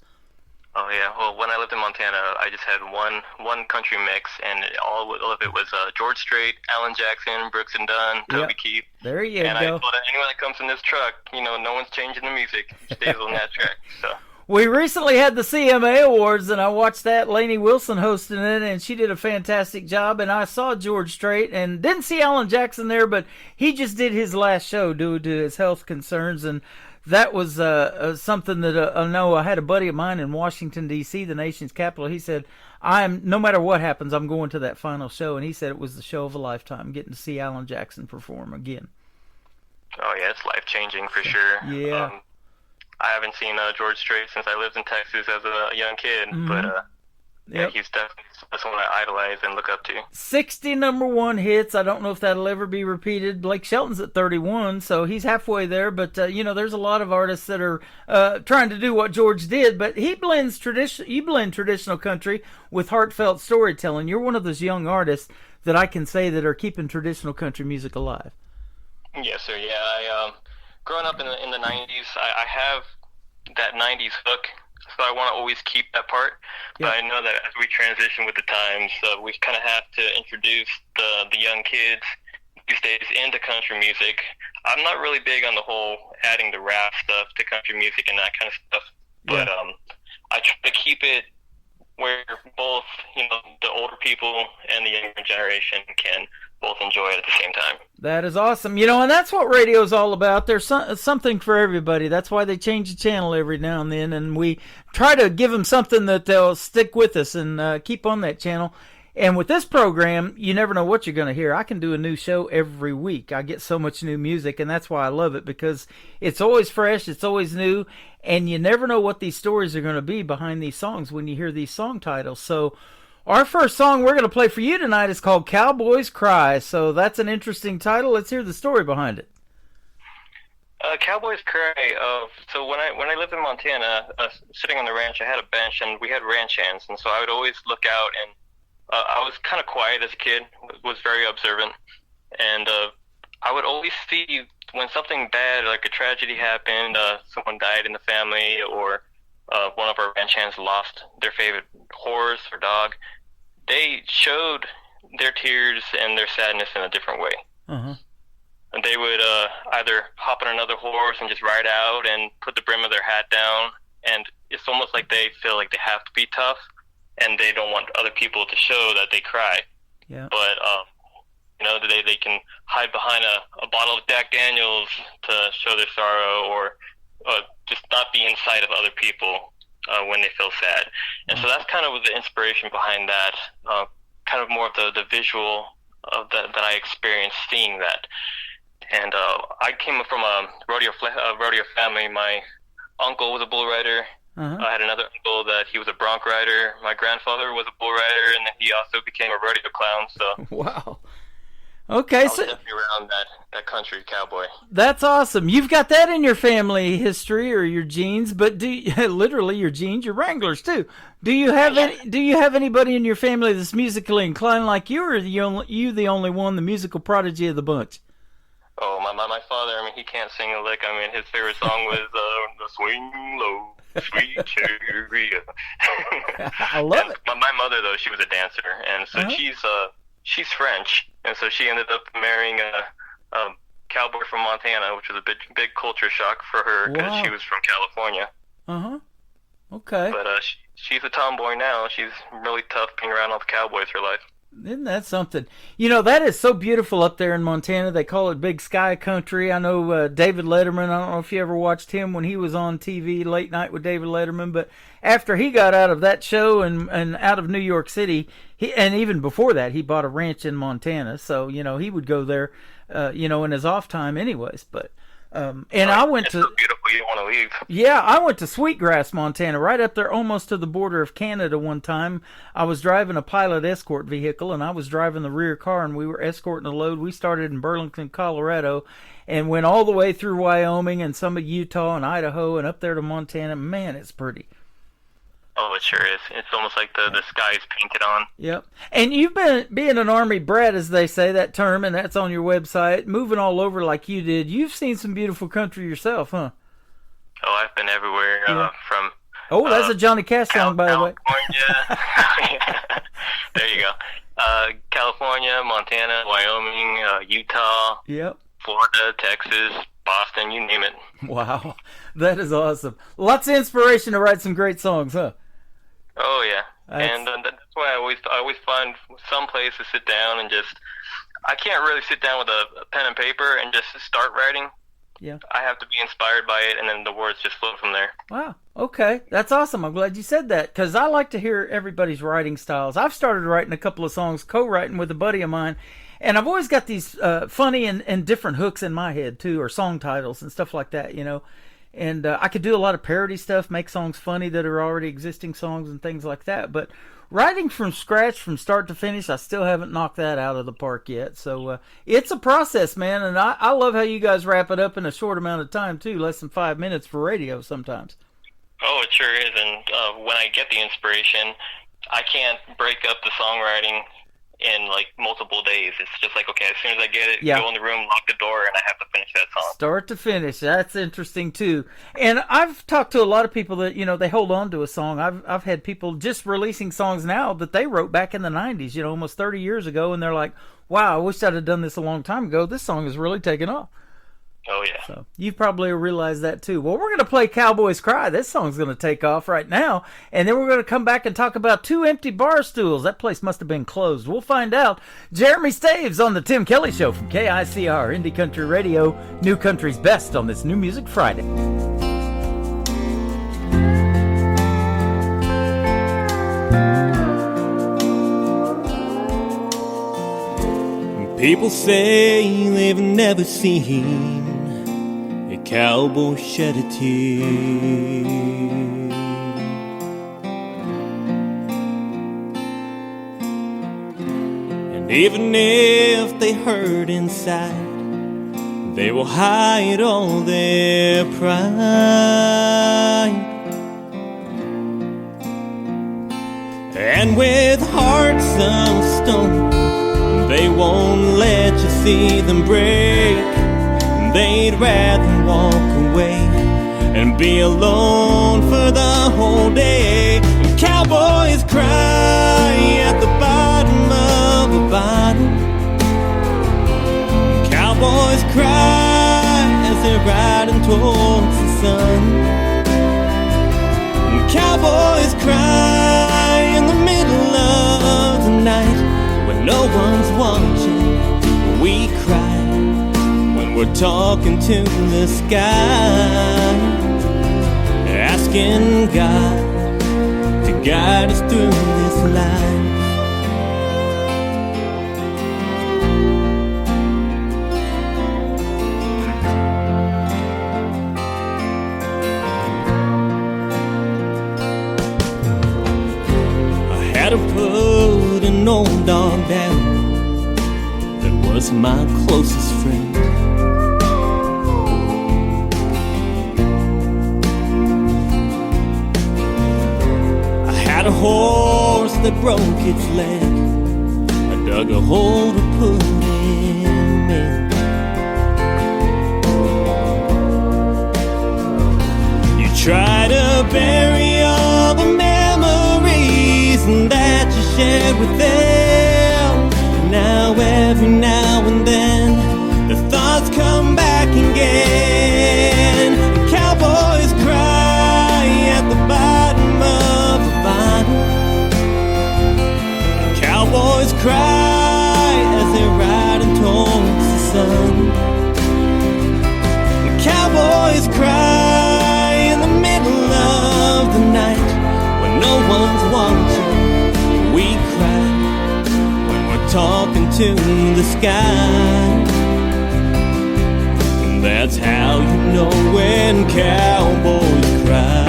Oh yeah, well when I lived in Montana, I just had one country mix, and all of it was George Strait, Alan Jackson, Brooks and Dunn, Toby Keith. There you go. And I told anyone that comes in this truck, no one's changing the music. It stays on that track. So. We recently had the CMA Awards, and I watched that. Lainey Wilson hosting it, and she did a fantastic job. And I saw George Strait, and didn't see Alan Jackson there, but he just did his last show due to his health concerns, and that was something that I know. I had a buddy of mine in Washington, D.C., the nation's capital. He said, no matter what happens, I'm going to that final show. And he said it was the show of a lifetime, getting to see Alan Jackson perform again. Oh, yeah, it's life-changing for sure. Yeah. I haven't seen George Strait since I lived in Texas as a young kid, but he's definitely someone I idolize and look up to. 60 number one hits. I don't know if that'll ever be repeated. Blake Shelton's at 31, so he's halfway there. But there's a lot of artists that are trying to do what George did. But he blends you blend traditional country with heartfelt storytelling. You're one of those young artists that I can say that are keeping traditional country music alive. Yes, sir. Yeah, I growing up in the 90s, I have that 90s hook. So I want to always keep that part, but I know that as we transition with the times, we kind of have to introduce the young kids these days into country music. I'm not really big on the whole adding the rap stuff to country music and that kind of stuff, but I try to keep it where both the older people and the younger generation can both enjoy it at the same time. That is awesome. And that's what radio is all about. There's something for everybody. That's why they change the channel every now and then, and we try to give them something that they'll stick with us and keep on that channel. And with this program, you never know what you're going to hear. I can do a new show every week. I get so much new music, and that's why I love it, because it's always fresh, it's always new, and you never know what these stories are going to be behind these songs when you hear these song titles. So our first song we're going to play for you tonight is called Cowboys Cry. So that's an interesting title. Let's hear the story behind it. Cowboys Cry. So when I lived in Montana, sitting on the ranch, I had a bench, and we had ranch hands, and so I would always look out, and I was kind of quiet as a kid, was very observant, and I would always see when something bad, like a tragedy happened, someone died in the family, or one of our ranch hands lost their favorite horse or dog, they showed their tears and their sadness in a different way. Uh-huh. And they would either hop on another horse and just ride out and put the brim of their hat down, and it's almost like they feel like they have to be tough, and they don't want other people to show that they cry. Yeah. But they can hide behind a bottle of Jack Daniels to show their sorrow, or just not be in sight of other people when they feel sad. And so that's kind of the inspiration behind that, kind of more of the visual of that I experienced seeing that. And I came from a rodeo family. My uncle was a bull rider. Uh-huh. I had another uncle that he was a bronc rider. My grandfather was a bull rider, and then he also became a rodeo clown. So wow. Okay, I was definitely around that country cowboy. That's awesome. You've got that in your family history or your genes, but literally your genes, your Wranglers too. Do you have anybody in your family that's musically inclined like you, or are you the only one, the musical prodigy of the bunch? Oh, my father, I mean, he can't sing a lick. I mean, his favorite song was the Swing Low, Sweet Cherry. I love it. My mother, though, she was a dancer, and so she's French, and so she ended up marrying a cowboy from Montana, which was a big culture shock for her, because she was from California. Uh-huh. Okay. But she's a tomboy now. She's really tough being around all the cowboys her life. Isn't that something? You know, that is so beautiful up there in Montana. They call it Big Sky Country. I know David Letterman, I don't know if you ever watched him when he was on TV, Late Night with David Letterman, but after he got out of that show and out of New York City, and even before that, he bought a ranch in Montana. So, you know, he would go there, in his off time anyways. But I went to... It's so beautiful, you don't want to leave. Yeah, I went to Sweetgrass, Montana, right up there almost to the border of Canada one time. I was driving a pilot escort vehicle, and I was driving the rear car, and we were escorting a load. We started in Burlington, Colorado, and went all the way through Wyoming and some of Utah and Idaho and up there to Montana. Man, it's pretty. Oh, it sure is. It's almost like the sky is painted on. Yep. And you've been, being an Army brat, as they say, that term, and that's on your website, moving all over like you did. You've seen some beautiful country yourself, huh? Oh, I've been everywhere. From that's a Johnny Cash song, by the way. California. There you go. California, Montana, Wyoming, Utah. Yep. Florida, Texas, Boston, you name it. Wow. That is awesome. Lots of inspiration to write some great songs, huh? Oh yeah, and that's why I always find some place to sit down and just. I can't really sit down with a pen and paper and just start writing. Yeah. I have to be inspired by it, and then the words just flow from there. Wow. Okay, that's awesome. I'm glad you said that, because I like to hear everybody's writing styles. I've started writing a couple of songs, co-writing with a buddy of mine, and I've always got these funny and different hooks in my head too, or song titles and stuff like that, you know. And I could do a lot of parody stuff, make songs funny that are already existing songs and things like that. But writing from scratch, from start to finish, I still haven't knocked that out of the park yet. So it's a process, man. And I love how you guys wrap it up in a short amount of time, too. Less than 5 minutes for radio sometimes. Oh, it sure is. And when I get the inspiration, I can't break up the songwriting in like multiple days. It's just like, okay, as soon as I get it, go in the room, lock the door, and I have to finish that song. Start to finish. That's interesting too. And I've talked to a lot of people that, you know, they hold on to a song. I've had people just releasing songs now that they wrote back in the 90s, you know, almost 30 years ago, and they're like, wow, I wish I'd have done this a long time ago. This song has really taken off. Oh, yeah. So you probably realize that too. Well, we're going to play Cowboys Cry. This song's going to take off right now. And then we're going to come back and talk about 2 empty bar stools. That place must have been closed. We'll find out. Jeremy Staves on the Tim Kelly Show from KICR, Indie Country Radio, New Country's Best on this New Music Friday. People say they've never seen a cowboy shed a tear. And even if they hurt inside, they will hide all their pride. And with hearts of stone, they won't let you see them break. They'd rather walk away and be alone for the whole day. And cowboys cry at the bottom of a bottle. Cowboys cry as they're riding towards the sun. And cowboys cry in the middle of the night when no one's watching. We cry when we're talking to the sky, asking God to guide us through this life. I had to put an old dog down that was my closest friend. I had a horse that broke its leg. I dug a hole to put him in. You try to bury all the memories that you shared with them. Now every now and then the thoughts come back again. Cowboys cry at the bottom of the bottle. Cowboys cry as they're riding towards the sun. Cowboys cry in the middle of the night when no one's watching. We cry when we're talking to the sky. And that's how you know when cowboys cry.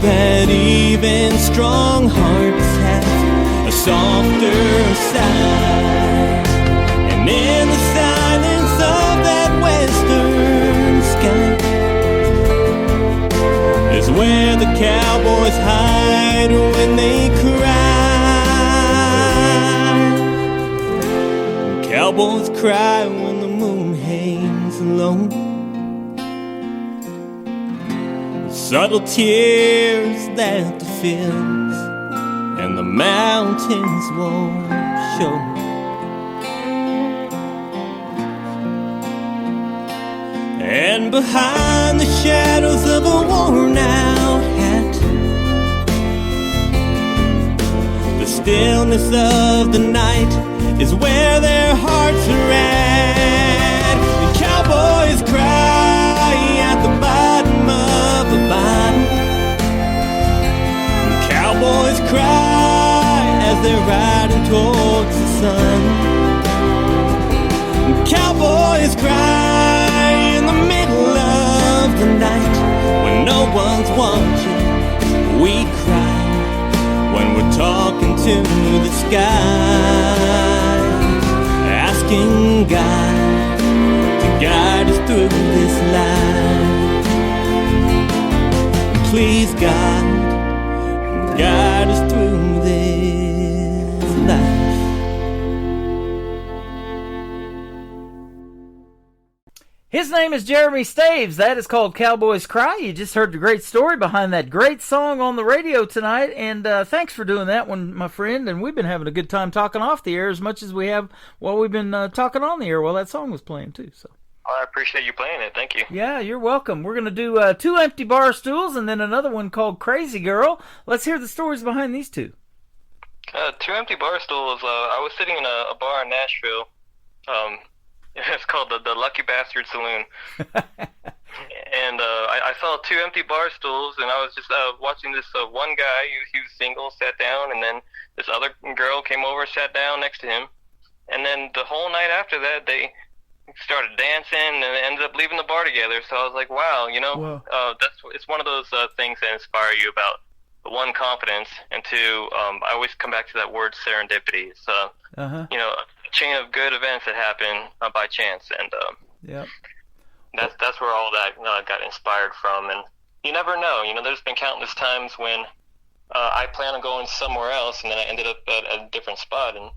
That even strong hearts have a softer side. And in the silence of that western sky is where the cowboys hide when they cry. Cowboys cry when the moon hangs alone. Subtle tears that the fields and the mountains won't show. And behind the shadows of a worn-out hat, the stillness of the night is where their hearts are at. The cowboys cry at the bottom of the bottle. Cowboys cry as they're riding towards the sun. Cowboys cry in the middle of the night when no one's watching. We cry when we're talking to the sky, asking God to guide us through this life. Please, God, guide us through this life. His name is Jeremy Staves. That is called Cowboys Cry. You just heard the great story behind that great song on the radio tonight, and thanks for doing that one, my friend. And we've been having a good time talking off the air as much as we have while we've been talking on the air while that song was playing too. So I appreciate you playing it. Thank you. Yeah, you're welcome. We're going to do 2 Empty Bar Stools and then another one called Crazy Girl. Let's hear the stories behind these two. 2 Empty Bar Stools. I was sitting in a bar in Nashville. It's called the Lucky Bastard Saloon. And I saw 2 empty bar stools, and I was just watching this one guy. He was single, sat down, and then this other girl came over, sat down next to him. And then the whole night after that, they started dancing and ended up leaving the bar together. So I was like, wow, it's one of those things that inspire you about, one, confidence, and two, I always come back to that word serendipity. It's a chain of good events that happen by chance, and that's where all that got inspired from. And you never know. There's been countless times when I plan on going somewhere else, and then I ended up at a different spot, and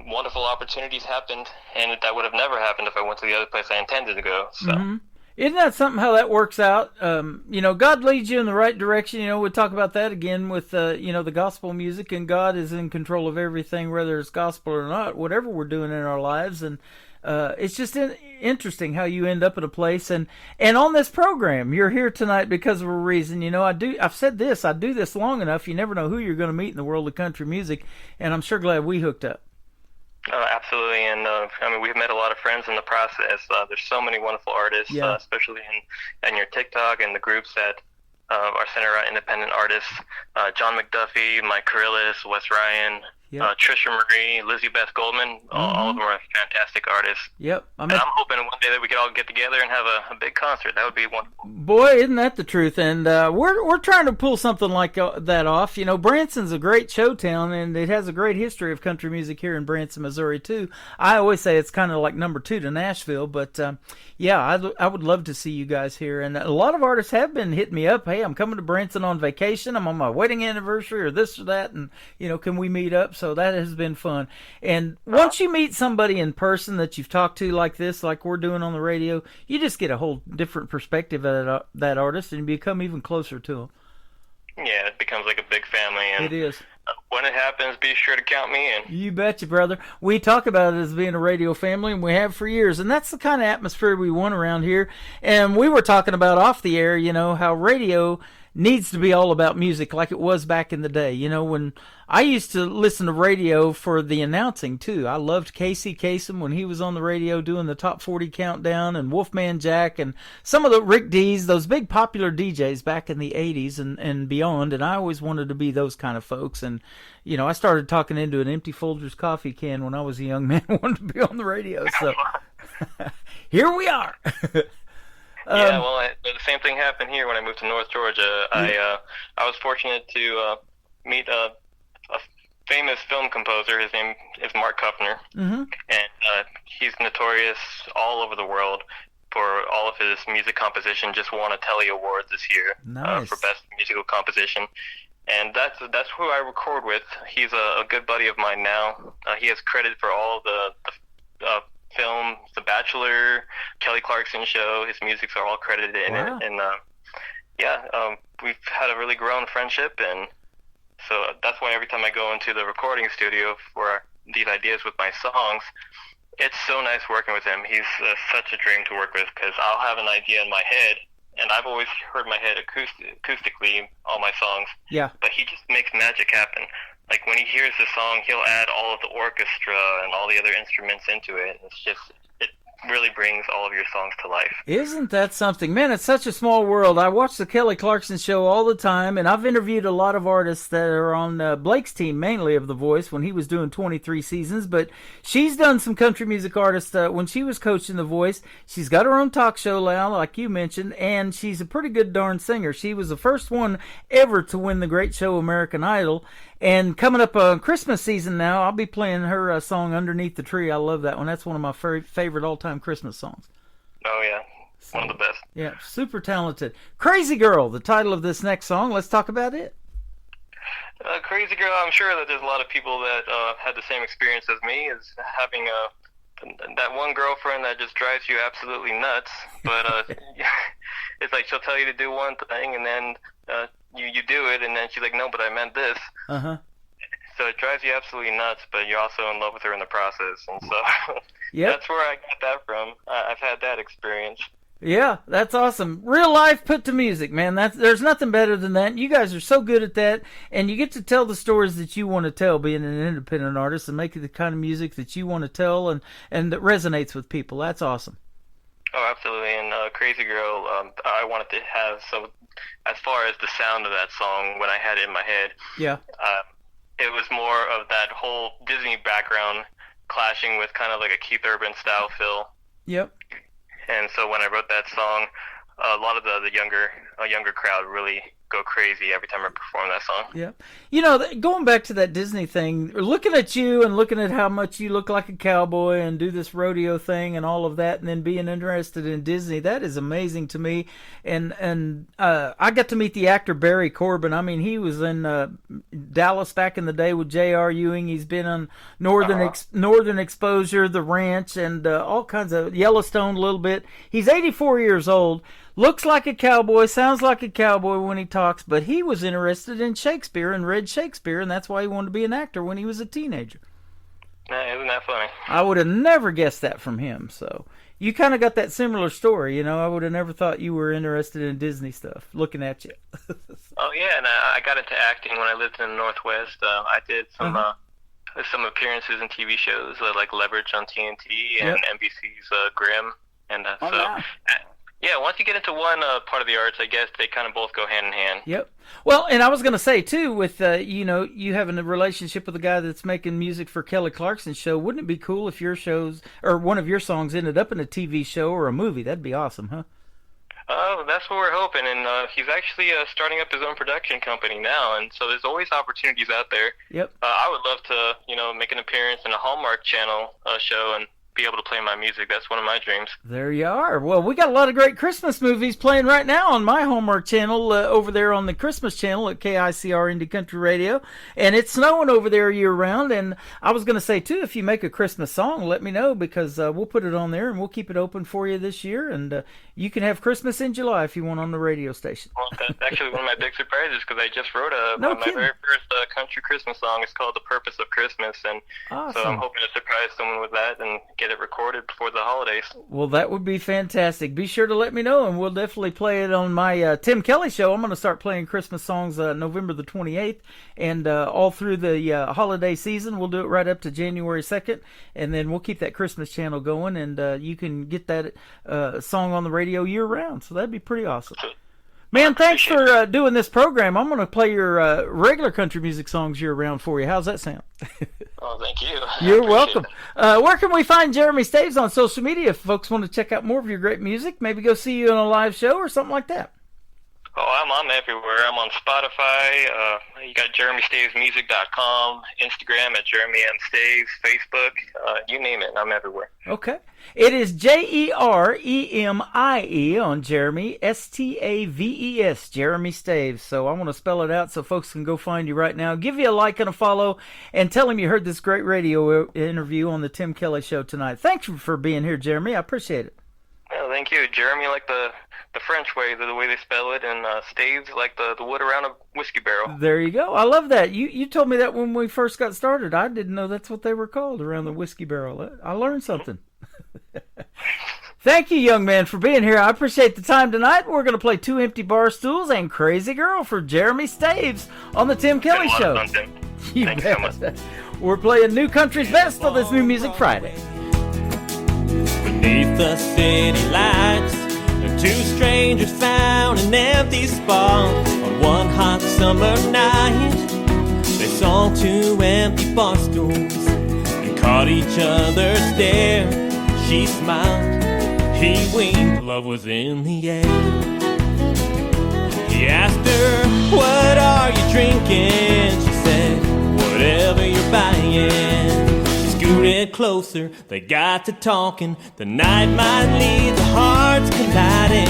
wonderful opportunities happened, and that would have never happened if I went to the other place I intended to go. So. Isn't that something how that works out? God leads you in the right direction. We'll talk about that again with, the gospel music, and God is in control of everything, whether it's gospel or not, whatever we're doing in our lives. And it's just interesting how you end up at a place. And on this program, you're here tonight because of a reason. I've said this, I do this long enough. You never know who you're going to meet in the world of country music. And I'm sure glad we hooked up. Absolutely, and we've met a lot of friends in the process. There's so many wonderful artists, especially in your TikTok and the groups that are centered around independent artists. John McDuffie, Mike Carrillis, Wes Ryan, Trisha Marie, Lizzie Beth Goldman. All of them are fantastic artists. Yep. I'm hoping one day that we could all get together and have a big concert. That would be wonderful. Boy, isn't that the truth? And we're trying to pull something like that off. Branson's a great show town, and it has a great history of country music here in Branson, Missouri, too. I always say it's kind of like number 2 to Nashville, but I would love to see you guys here. And a lot of artists have been hitting me up. Hey, I'm coming to Branson on vacation. I'm on my wedding anniversary or this or that, and, can we meet up? So that has been fun. And once you meet somebody in person that you've talked to like this, like we're doing on the radio, you just get a whole different perspective of that artist, and you become even closer to them. Yeah, it becomes like a big family. And it is. When it happens, be sure to count me in. You betcha, brother. We talk about it as being a radio family, and we have for years. And that's the kind of atmosphere we want around here. And we were talking about off the air, how radio needs to be all about music like it was back in the day. When I used to listen to radio for the announcing too. I loved Casey Kasem when he was on the radio doing the top 40 countdown, and Wolfman Jack, and some of the Rick D's, those big popular DJs back in the 80s and beyond. And I always wanted to be those kind of folks. And, I started talking into an empty Folgers coffee can when I was a young man, wanted to be on the radio. So here we are. The same thing happened here when I moved to North Georgia. I was fortunate to meet a famous film composer. His name is Mark Kuffner, and he's notorious all over the world for all of his music composition. Just won a Telly Award this year for Best Musical Composition. And that's who I record with. He's a good buddy of mine now. He has credit for all the film, The Bachelor, Kelly Clarkson Show. His musics are all credited in it. And we've had a really grown friendship, and so that's why every time I go into the recording studio for these ideas with my songs, it's so nice working with him. He's such a dream to work with, because I'll have an idea in my head, and I've always heard my head acoustically, all my songs. Yeah. But he just makes magic happen. Like, when he hears the song, he'll add all of the orchestra and all the other instruments into it. It's just, it really brings all of your songs to life. Isn't that something? Man, it's such a small world. I watch the Kelly Clarkson Show all the time, and I've interviewed a lot of artists that are on Blake's team, mainly of The Voice, when he was doing 23 seasons. But she's done some country music artists when she was coaching The Voice. She's got her own talk show now, like you mentioned, and she's a pretty good darn singer. She was the first one ever to win the great show American Idol. And coming up on Christmas season now, I'll be playing her song Underneath the Tree. I love that one. That's one of my favorite all-time Christmas songs. Oh, yeah. One of the best. Yeah, super talented. Crazy Girl, the title of this next song. Let's talk about it. Crazy Girl, I'm sure that there's a lot of people that had the same experience as me, is having that one girlfriend that just drives you absolutely nuts. But it's like she'll tell you to do one thing, and then you do it, and then she's like, no, but I meant this. Uh-huh. So it drives you absolutely nuts, but you're also in love with her in the process. And so Yep. That's where I got that from. I've had that experience. Yeah, that's awesome. Real life put to music, man. There's nothing better than that. You guys are so good at that, and you get to tell the stories that you want to tell, being an independent artist, and make the kind of music that you want to tell, and that resonates with people. That's awesome. Oh, absolutely. And Crazy Girl, I wanted to have, so as far as the sound of that song, when I had it in my head, yeah, it was more of that whole Disney background clashing with kind of like a Keith Urban style feel. Yep. And so when I wrote that song, a lot of the younger crowd really go crazy every time I perform that song. Yeah. You know, going back to that Disney thing, looking at you and looking at how much you look like a cowboy and do this rodeo thing and all of that, and then being interested in Disney, that is amazing to me. And I got to meet the actor Barry Corbin. I mean, he was in Dallas back in the day with J.R. Ewing. He's been on Northern Exposure, The Ranch, and all kinds of Yellowstone a little bit. He's 84 years old. Looks like a cowboy, sounds like a cowboy when he talks, but he was interested in Shakespeare and read Shakespeare, and that's why he wanted to be an actor when he was a teenager. Isn't that funny? I would have never guessed that from him, so you kind of got that similar story, you know. I would have never thought you were interested in Disney stuff, looking at you. Oh, yeah, and I got into acting when I lived in the Northwest. I did some appearances in TV shows like Leverage on TNT and NBC's Grimm, and yeah, once you get into one part of the arts, I guess they kind of both go hand in hand. Yep. Well, and I was going to say, too, with, you having a relationship with a guy that's making music for Kelly Clarkson's show, wouldn't it be cool if your shows, or one of your songs ended up in a TV show or a movie? That'd be awesome, huh? Oh, that's what we're hoping, and he's actually starting up his own production company now, and so there's always opportunities out there. Yep. I would love to, make an appearance in a Hallmark Channel show and be able to play my music. That's one of my dreams. There you are. Well, we got a lot of great Christmas movies playing right now on my Hallmark channel over there on the Christmas channel at KICR Indie Country Radio, and it's snowing over there year round. And I was going to say too, if you make a Christmas song, let me know, because we'll put it on there and we'll keep it open for you this year, and you can have Christmas in July if you want on the radio station. Well, that's actually one of my big surprises, because I just wrote my very first country Christmas song. It's called The Purpose of Christmas, and awesome. So I'm hoping to surprise someone with that and get it recorded before the holidays. Well, that would be fantastic. Be sure to let me know, and we'll definitely play it on my Tim Kelly show. I'm going to start playing Christmas songs November the 28th, and all through the holiday season. We'll do it right up to January 2nd, and then we'll keep that Christmas channel going, and you can get that song on the radio year-round, so that'd be pretty awesome. Man, thanks for doing this program. I'm going to play your regular country music songs year-round for you. How's that sound? Oh, thank you. You're welcome. Where can we find Jeremy Staves on social media if folks want to check out more of your great music? Maybe go see you on a live show or something like that. Oh, I'm on everywhere. I'm on Spotify. You got JeremyStavesMusic.com, Instagram at Jeremy M. Staves, Facebook. You name it, I'm everywhere. Okay. It is Jeremie on Jeremy, Staves, Jeremy Staves. So I want to spell it out so folks can go find you right now. Give you a like and a follow, and tell him you heard this great radio interview on the Tim Kelly Show tonight. Thanks for being here, Jeremy. I appreciate it. Oh, thank you. Jeremy, like the French way, the way they spell it, and Staves like the wood around a whiskey barrel. There you go. I love that. You told me that when we first got started. I didn't know that's what they were called, around the whiskey barrel. I learned something. Thank you, young man, for being here. I appreciate the time tonight. We're going to play Two Empty Bar Stools and Crazy Girl for Jeremy Staves on the Tim Kelly Show. Fun, Tim. Thanks so much. We're playing New Country's Best on this New Music Friday. Beneath the city lights, two strangers found an empty spot on one hot summer night. They saw two empty bar stools and caught each other's stare. She smiled, he winked, love was in the air. He asked her, what are you drinking? She said, whatever you're buying. Scooted closer, they got to talking. The night might lead to hearts colliding.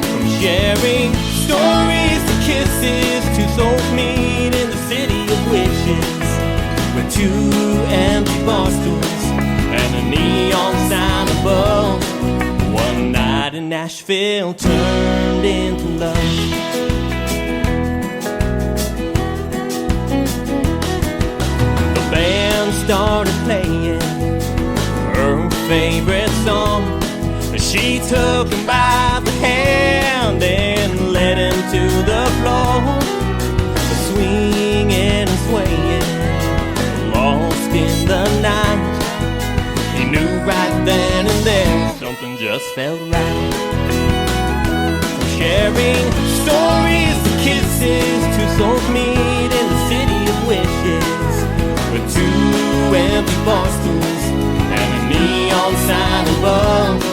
From sharing stories to kisses, to soul meet in the city of wishes. With two empty bar stools and a neon sign above. One night in Nashville turned into love. Band started playing, her She took him by the hand and led him to the floor, swinging and swaying, lost in the night. He knew right then and there something just felt right. From sharing stories to kisses, two souls meet in the city of wishes, with two empty bar stools and a neon sign above.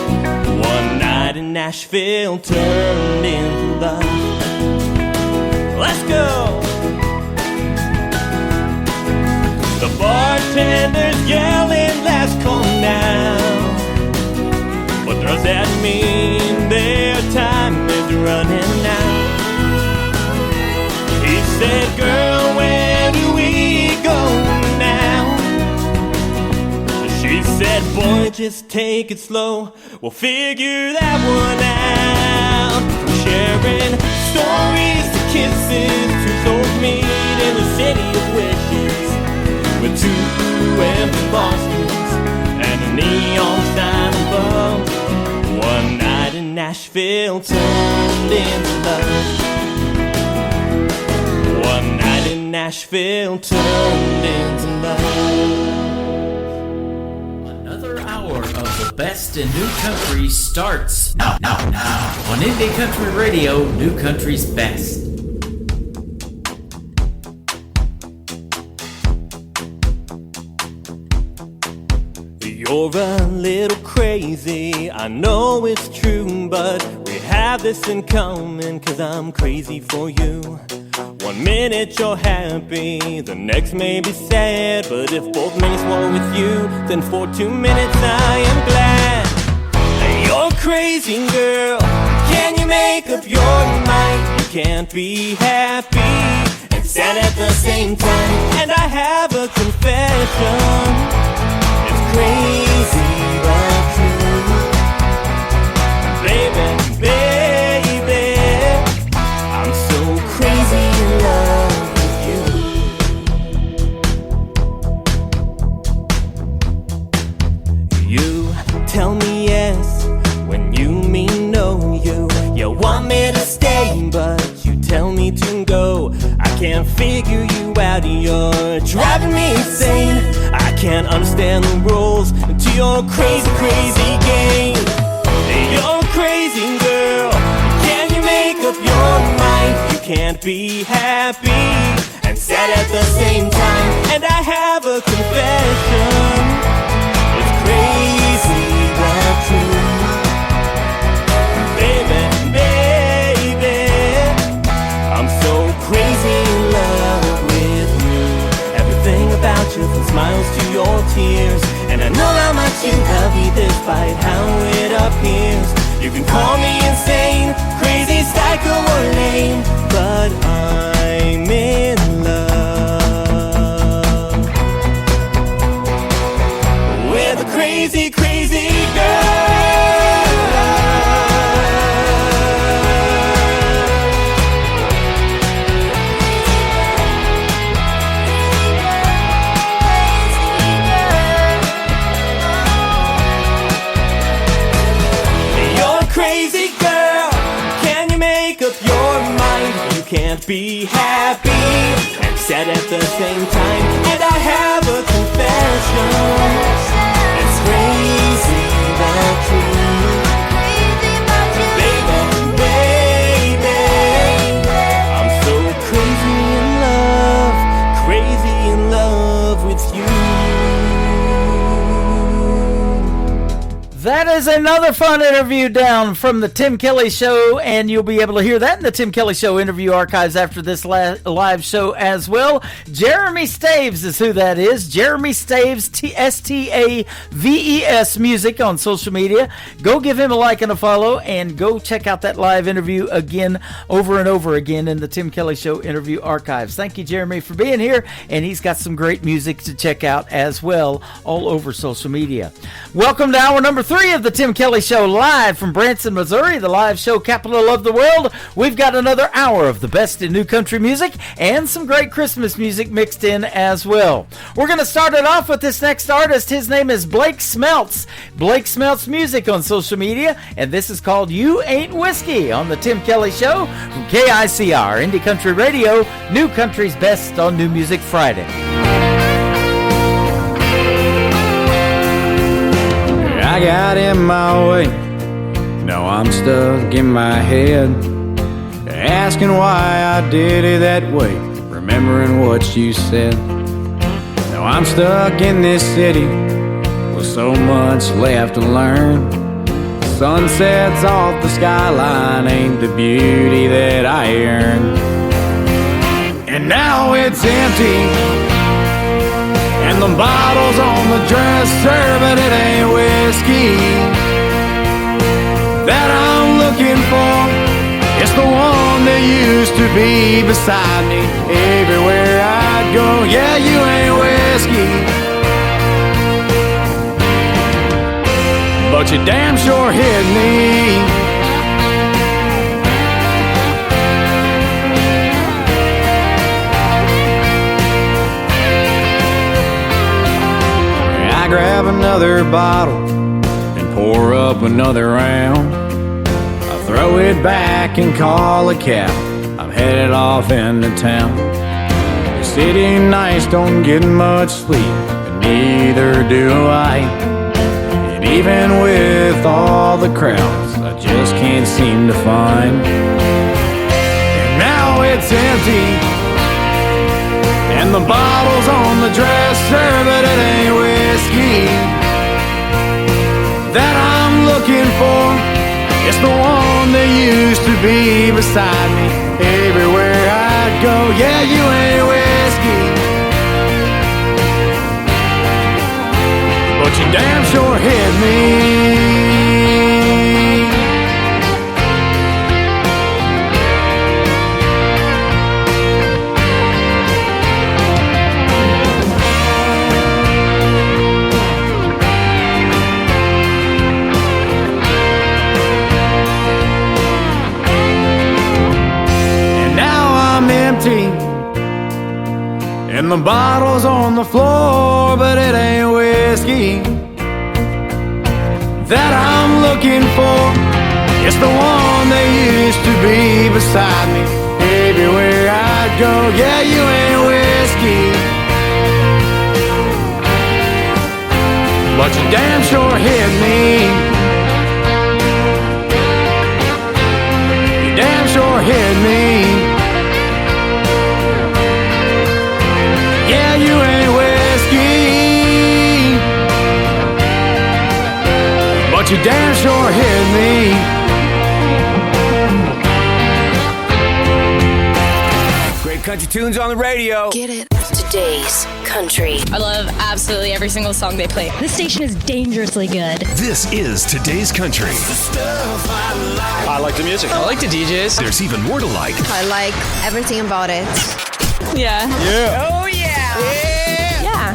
One night in Nashville turned into love. Let's go! The bartender's yelling, last call now. What does that mean? Their time is running out. He said, girl, where do we go now? She said, boy, just take it slow, we'll figure that one out. Sharing stories to kisses, two souls meet in the city of wishes, with two empty bar stools and a neon sign above. One night in Nashville turned into love. One night in Nashville turned into love. Of the best in new country starts now on Indie Country Radio, New Country's Best. You're a little crazy, I know it's true, but we have this in common, 'cause I'm crazy for you. One minute you're happy, the next may be sad, but if both minutes were with you, then for 2 minutes I am glad. You're crazy, girl, can you make up your mind? You can't be happy and sad at the same time. And I have a confession, it's crazy but true. Baby, baby, I'm so crazy in love with you. You tell me yes when you mean no. You want me to stay, but you tell me to go. I can't figure you out, you're driving me insane. I can't understand the rules to your crazy, crazy game. You're crazy, girl, can you make up your mind? You can't be happy and sad at the same time. And I have a confession, it's crazy but true. Baby, baby, I'm so crazy in love with you. Everything about you, from smiles to your tears, and I know how much you love me despite how it appears. You can call me insane, crazy, psycho, or lame, but I'm in love with a crazy, crazy girl. Can't be happy and sad at the same time. And I have a confession, it's crazy but true. Baby, baby, I'm so crazy in love with you. That is another fun interview down from the Tim Kelly Show, and you'll be able to hear that in the Tim Kelly Show interview archives after this live show as well. Jeremy Staves is who that is. Jeremy Staves, Staves Music on social media. Go give him a like and a follow, and go check out that live interview again, over and over again in the Tim Kelly Show interview archives. Thank you, Jeremy, for being here, and he's got some great music to check out as well all over social media. Welcome to hour number 3 of the Tim Kelly Show live from Branson, Missouri, the live show capital of the world. We've got another hour of the best in new country music and some great Christmas music mixed in as well. We're going to start it off with this next artist. His name is Blake Smelts. Blake Smelts Music on social media, and this is called You Ain't Whiskey on the Tim Kelly Show from KICR, Indie Country Radio, New Country's Best on New Music Friday. I got in my way, now I'm stuck in my head, asking why I did it that way, remembering what you said. Now I'm stuck in this city with so much left to learn. Sunsets off the skyline ain't the beauty that I earned. And now it's empty, and the bottle's on the dresser, but it ain't whiskey that I'm looking for. It's the one that used to be beside me everywhere I'd go. Yeah, you ain't whiskey, but you damn sure hit me. I grab another bottle and pour up another round. I throw it back and call a cab. I'm headed off into town. The city nights don't get much sleep, and neither do I. And even with all the crowds, I just can't seem to find. And now it's empty, and the bottle's on the dresser, but it ain't whiskey that I'm looking for. It's the one that used to be beside me everywhere I'd go. Yeah, you ain't whiskey, but you damn sure hit me. And the bottle's on the floor, but it ain't whiskey that I'm looking for. It's the one that used to be beside me everywhere I'd go. Yeah, you ain't whiskey, but you damn sure hit me. You damn sure hit me. Yeah, you ain't whiskey, but you damn sure hit me. Great country tunes on the radio. Get it. Today's country. I love absolutely every single song they play. This station is dangerously good. This is Today's Country. I like the music. I like the DJs. There's even more to like. I like everything about it. Yeah. Yeah. Oh, yeah.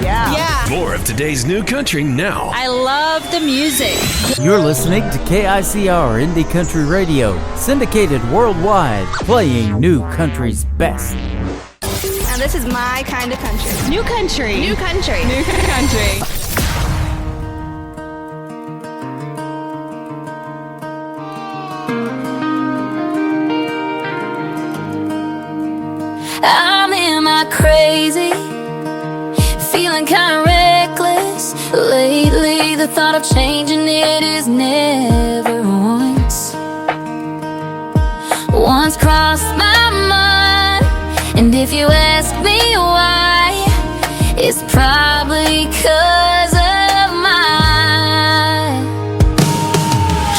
Yeah. More of today's new country now. I love the music. You're listening to KICR Indie Country Radio, syndicated worldwide, playing new country's best. Now this is my kind of country. New country. New country. New country. I'm in my crazy, feeling kinda reckless. Lately the thought of changing it is never once crossed my mind. And if you ask me why, it's probably 'cause of my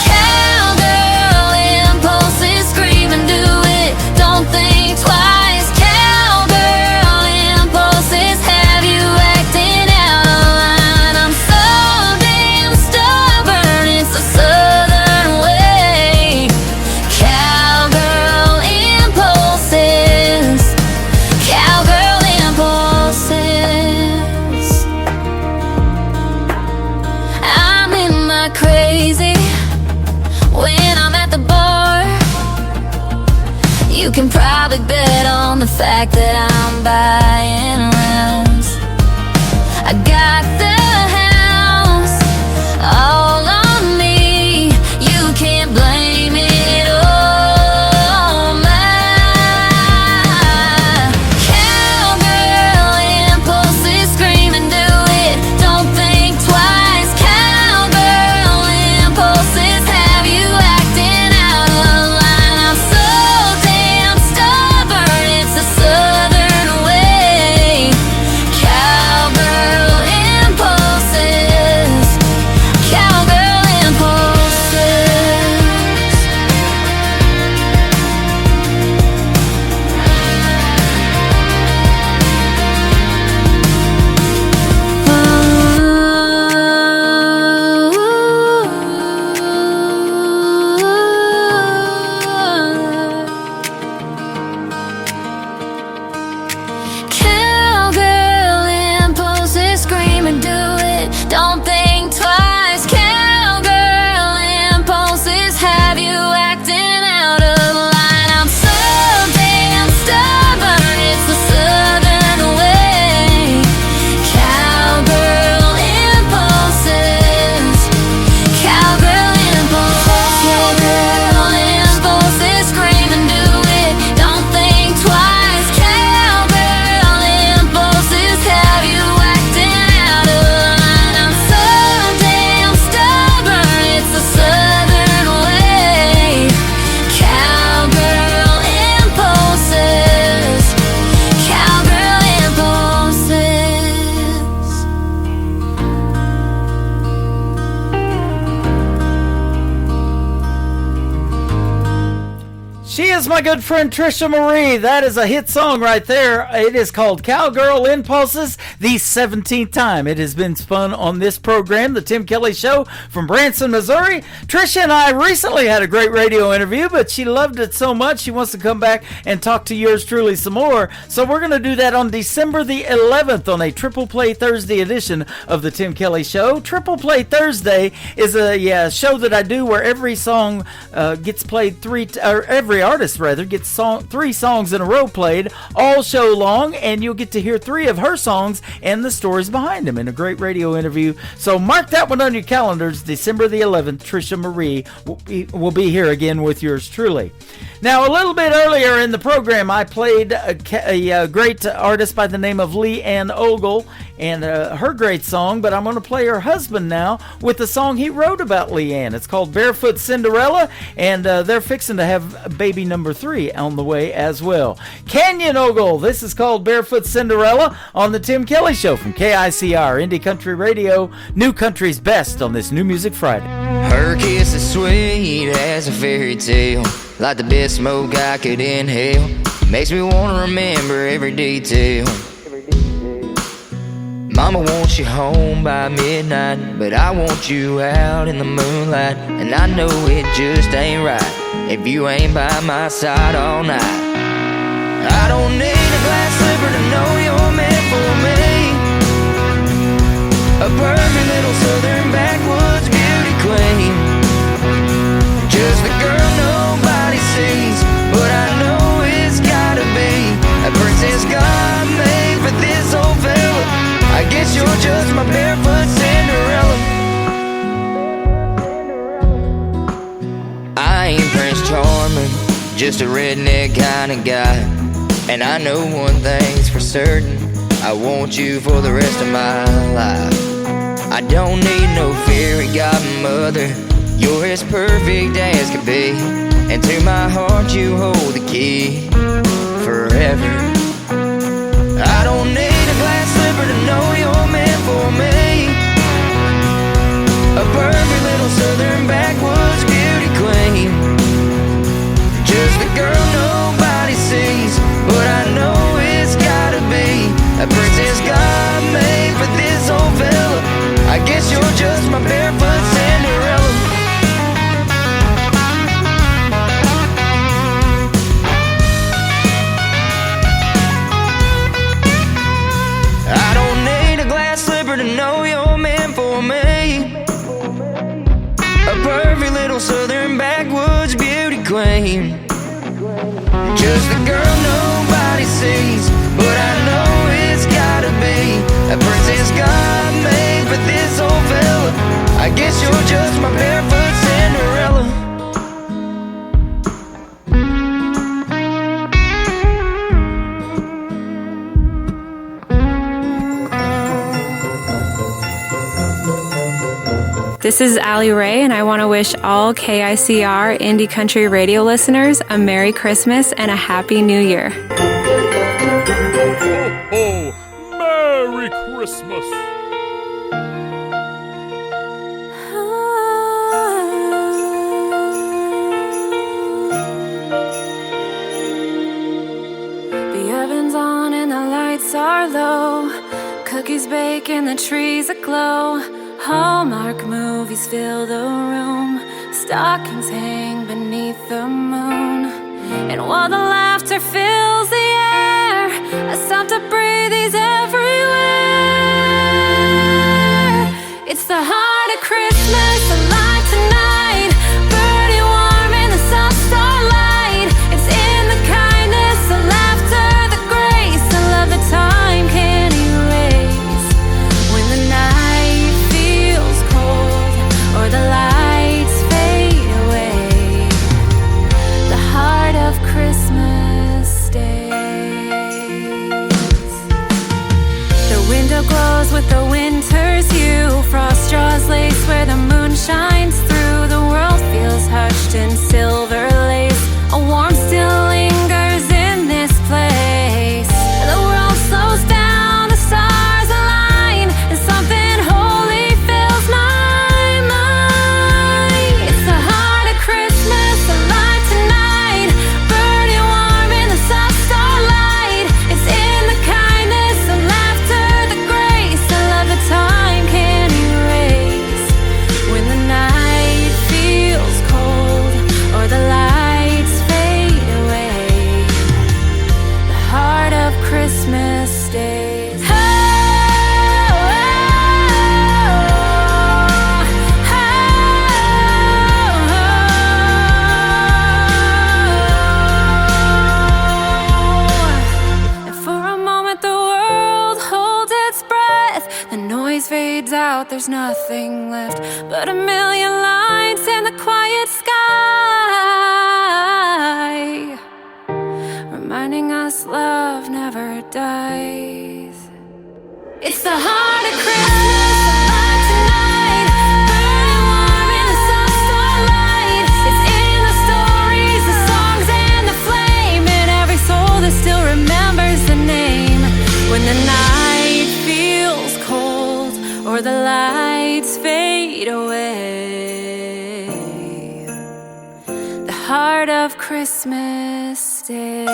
cowgirl impulses. Scream and do it, don't think twice. Cowgirl impulses have you acting out of line. I'm so damn stubborn, it's a southern way. Cowgirl impulses, cowgirl impulses. big bet on the fact that I'm buying rounds. I got the house all on me. You can't blame it on my cowgirl impulses. Scream and do it, don't think twice. Cowgirl impulses have you acting out of line. I'm so damn stubborn, it's a southern way. Cowgirl impulses, cowgirl impulses. Cowgirl impulses, scream and do it, don't think twice. Cowgirl impulses have you acting out of line. I'm so damn stubborn, it's the southern way. Cowgirl impulses, cowgirl impulses. Cowgirl impulses, scream and do it, don't think twice. Cowgirl impulses have you acting out of line. I'm so damn stubborn, it's the southern way. Cowgirl impulses, cowgirl impulses. She is my good friend Trisha Marie. That is a hit song right there. It is called Cowgirl Impulses, the 17th time it has been spun on this program, The Tim Kelly Show from Branson, Missouri. Trisha and I recently had a great radio interview, but she loved it so much she wants to come back and talk to yours truly some more. So we're going to do that on December the 11th on a Triple Play Thursday edition of The Tim Kelly Show. Triple Play Thursday is a show that I do where every song gets played every artist rather gets three songs in a row played all show long, and you'll get to hear three of her songs and the stories behind them in a great radio interview. So mark that one on your calendars. December the 11th, Trisha Marie will be here again with yours truly. Now, a little bit earlier in the program, I played a great artist by the name of Lee Ann Ogle and her great song, but I'm going to play her husband now with the song he wrote about Lee Ann. It's called Barefoot Cinderella, and they're fixing to have baby number 3 on the way as well. Canyon Ogle, this is called Barefoot Cinderella on the Tim Kelly Show from KICR, Indie Country Radio, New Country's Best on this New Music Friday. Her kiss is sweet as a fairy tale, like the best smoke I could inhale. Makes me want to remember every detail. Mama wants you home by midnight, but I want you out in the moonlight. And I know it just ain't right if you ain't by my side all night. I don't need a glass slipper to know you're meant for me, a perfect little southern backwoods beauty queen. Just the girl nobody sees, but I know it's gotta be a princess God made for this old fella. I guess you're just my barefoot Cinderella. I ain't Prince Charming, just a redneck kind of guy. And I know one thing's for certain, I want you for the rest of my life. I don't need no fairy godmother, you're as perfect as could be. And to my heart you hold the key forever. I don't need a glass slipper to know you're meant for me, a perfect little southern backwoods beauty queen. Just the girl nobody sees, but I know it's gotta be a princess God made for this old fella. I guess you're just my barefoot Cinderella. I don't need a glass slipper to know you're meant for me, a perfect little southern backwoods beauty queen. Just the girl nobody sees, but I know it's gotta be a princess God made for this old fella. I guess you're just my barefoot Cinderella. This is Allie Ray, and I want to wish all KICR Indie Country Radio listeners a Merry Christmas and a Happy New Year. Oh, Merry Christmas! The oven's on and the lights are low. Cookies bake and the trees aglow. Hallmark movies fill the room. Stockings hang beneath the moon. And while the laughter fills the air, I stop to breathe, he's everywhere. It's the heart of Christmas, alive tonight. Birdie warm in the soft starlight. It's in the kindness, the laughter, the grace, the love that time can't erase. When the night feels cold or the lights fade away, the heart of Christmas stays. The window glows with the winter's hue. Frost draws lace where the moon shines through. The world feels hushed in silver lace. A warmth still lingers in this place. The world slows down, the stars align, and something holy fills my mind. It's the heart of Christmas, alive tonight. Burning warm in the soft starlight. It's in the kindness, the laughter, the grace, the love that time can't erase. When the night feels cold or the lights fade away, the heart of Christmas stays. Oh, and for a moment the world holds its breath. The noise fades out, there's nothing left but a million lights in the quiet sky, reminding us love never dies. It's the heart of Christmas, alive tonight. Burning warm in the soft starlight. It's in the stories, the songs, and the flame, in every soul that still remembers the name. When the night feels cold or the lights fade away, the heart of Christmas stays.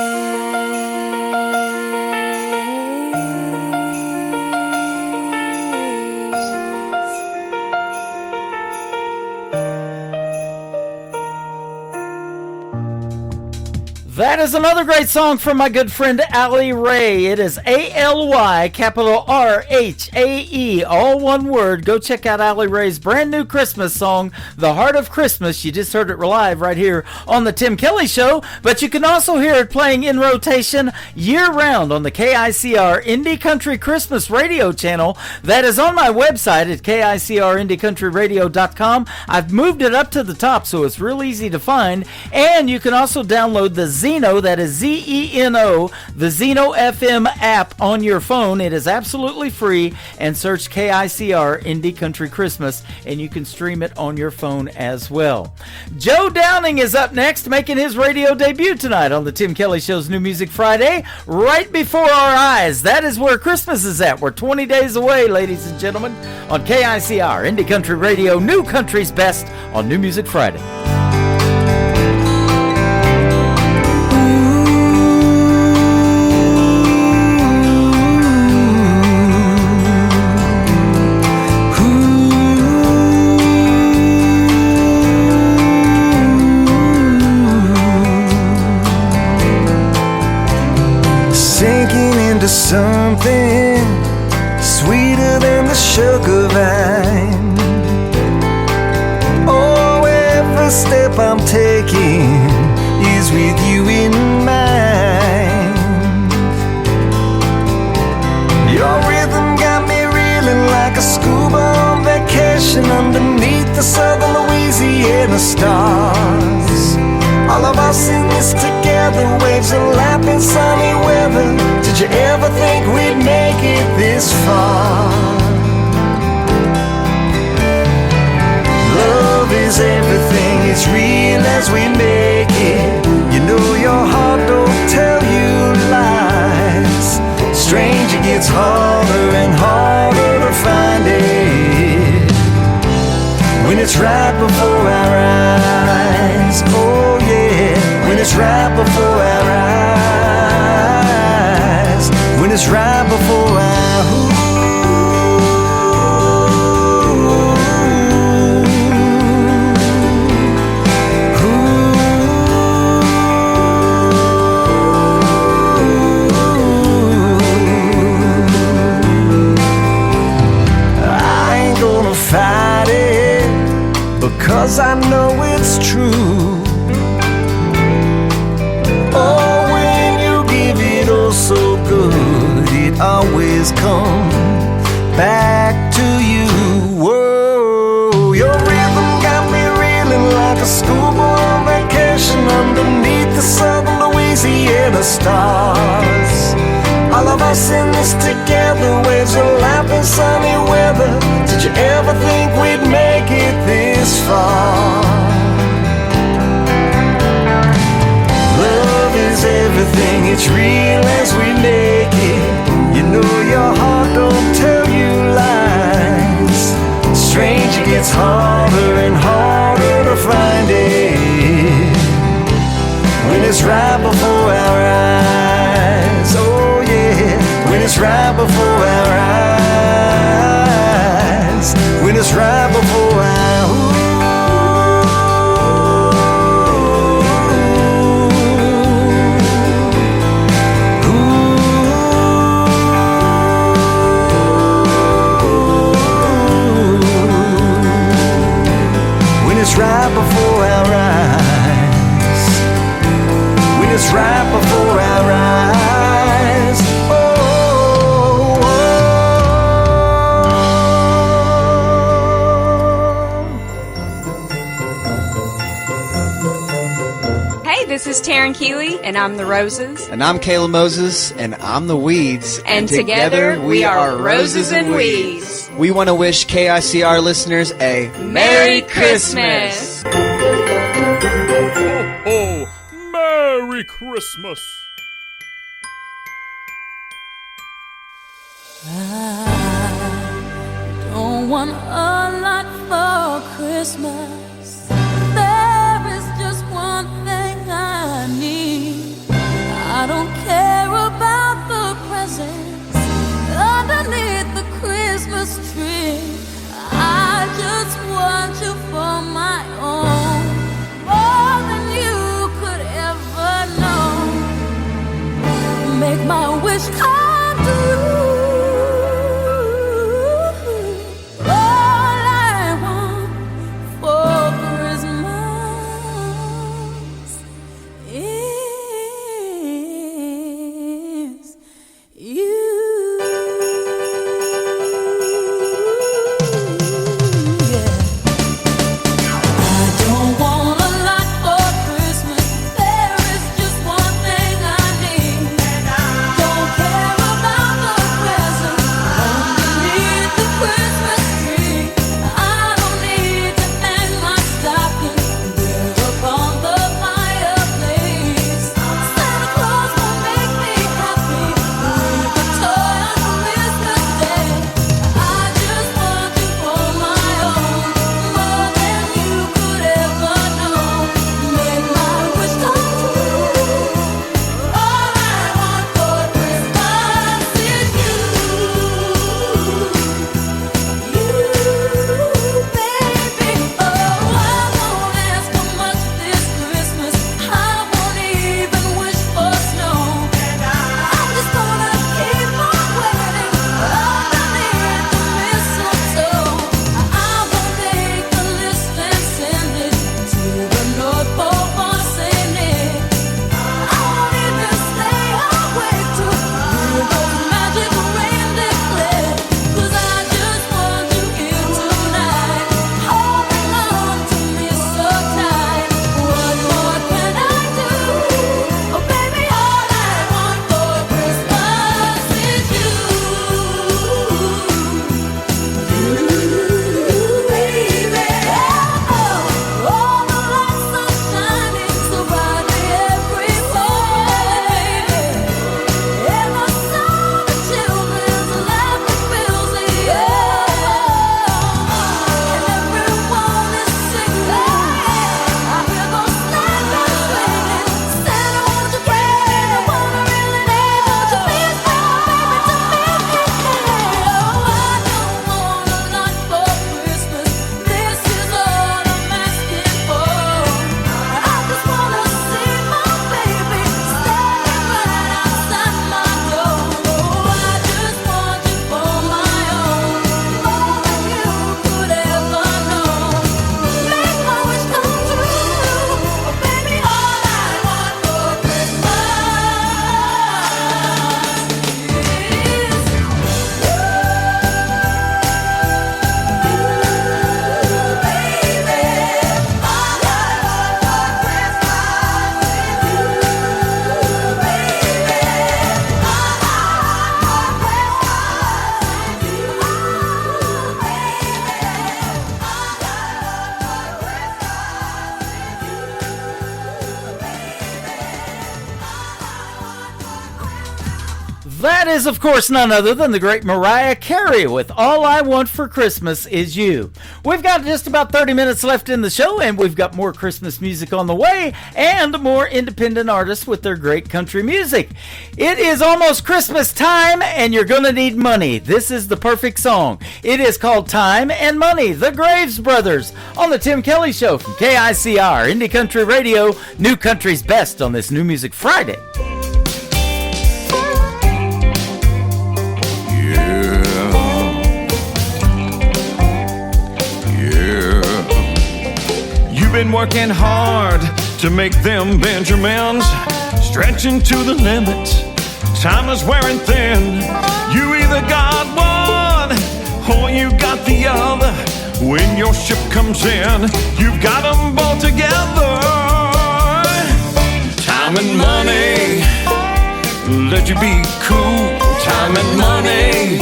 That is another great song from my good friend Allie Ray. It is A-L-Y, capital R-H-A-E, all one word. Go check out Allie Ray's brand new Christmas song, The Heart of Christmas. You just heard it live right here on the Tim Kelly Show, but you can also hear it playing in rotation year-round on the KICR Indie Country Christmas radio channel. That is on my website at KICRIndieCountryRadio.com. I've moved it up to the top so it's real easy to find, and you can also download the Zeno, that is Z-E-N-O, the Zeno FM app on your phone. It is absolutely free, and search KICR Indie Country Christmas, and you can stream it on your phone as well. Joe Downing is up next, making his radio debut tonight on the Tim Kelly Show's New Music Friday, right before our eyes. That is where Christmas is at. We're 20 days away, ladies and gentlemen, on KICR Indie Country Radio, New Country's Best on New Music Friday. Something sweeter than the sugar vine. Oh, every step I'm taking is with you in like a scuba on vacation underneath the southern Louisiana stars. All of us in this together, waves are lapping sunny weather. Did you ever think we'd make it this far? Love is everything, it's real as we make it. You know your heart don't tell you lies. Stranger gets harder and harder to find it when it's right before our eyes. Oh yeah, when it's right before our eyes. When it's right before our because I know it's true. Oh, when you give it all so good, it always comes back to you. Whoa, your rhythm got me reeling like a schoolboy on vacation underneath the southern Louisiana stars. All of us in this together, waves are lapping sunny weather. Did you ever think we'd make it this far? Love is everything, it's real as we make it. You know your heart don't tell you lies. Stranger gets harder and harder to find it when it's right before our eyes. Oh yeah, when it's right before our eyes. When it's right before our when it's right before our eyes. When it's right before our eyes. This is Taryn Keeley, and I'm the Roses. And I'm Kayla Moses, and I'm the Weeds. And together we are Roses and Weeds. We want to wish KICR listeners a Merry Christmas! Ho, ho! Merry Christmas! I don't want a lot for Christmas. There is just one thing I need. I don't care about the presents underneath the Christmas tree. I just want you for my own, more than you could ever know. Make my wish come true. There is just one thing I need. Don't care about the That is, of course, none other than the great Mariah Carey with All I Want for Christmas Is You. We've got just about 30 minutes left in the show, and we've got more Christmas music on the way and more independent artists with their great country music. It is almost Christmas time, and you're going to need money. This is the perfect song. It is called Time and Money, the Graves Brothers, on the Tim Kelly Show from KICR, Indie Country Radio, New Country's Best on this New Music Friday. You've been working hard to make them Benjamins, stretching to the limit. Time is wearing thin. You either got one or you got the other. When your ship comes in, you've got them both together. Time and money, let you be cool. Time and money,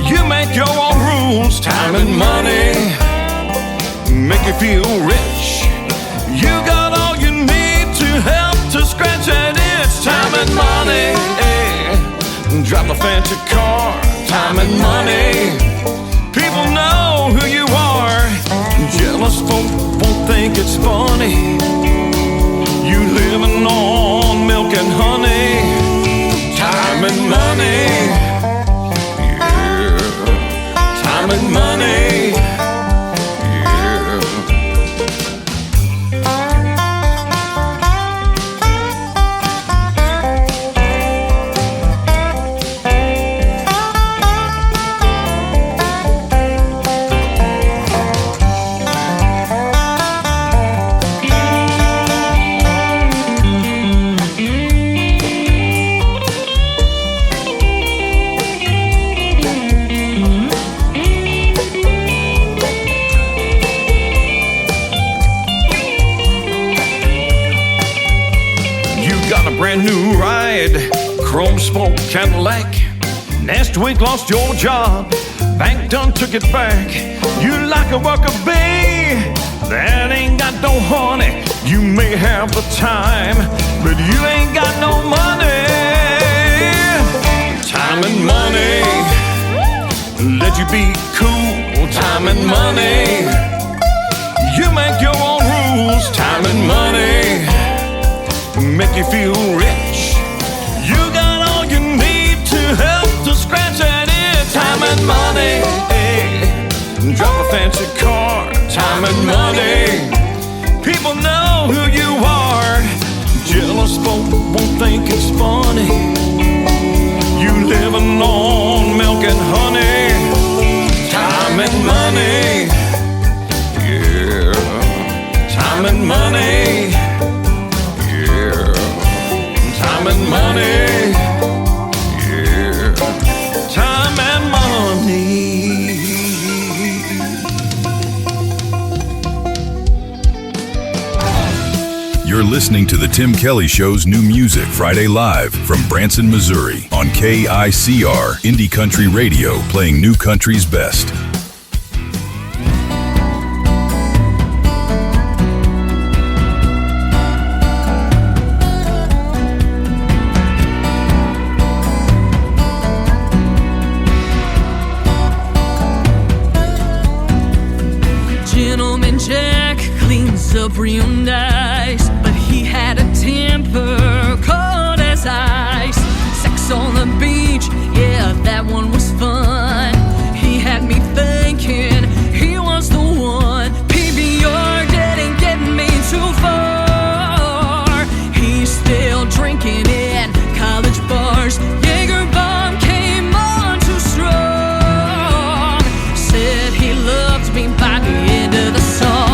you make your own rules. Time and money, make you feel rich. You got all you need to help to scratch that itch. Time and money, drive a fancy car. Time and money, people know who you are. Jealous folk won't think it's funny, you living on milk and honey. Time and money, yeah. Time and money. Brand new ride, chrome spoke Cadillac. Last week lost your job, bank done took it back. You like a worker bee that ain't got no honey. You may have the time, but you ain't got no money. Time and money, let you be cool. Time and money, you make your own rules. Time and money, make you feel rich. You got all you need to help to scratch that itch. Time and money, drive a fancy car. Time and money, people know who you are. Jealous folk won't think it's funny, you living on milk and honey. Time and money, yeah. Time and money, time and money, yeah. Time and money. You're listening to the Tim Kelly Show's New Music Friday live from Branson, Missouri on KICR, Indie Country Radio, playing New Country's best. Up real nice, but he had a temper cold as ice. Sex on the beach, yeah, that one was fun. He had me thinking he was the one. PBR didn't get me too far. He's still drinking in college bars. Jaeger bomb came on too strong. Said he loved me by the end of the song.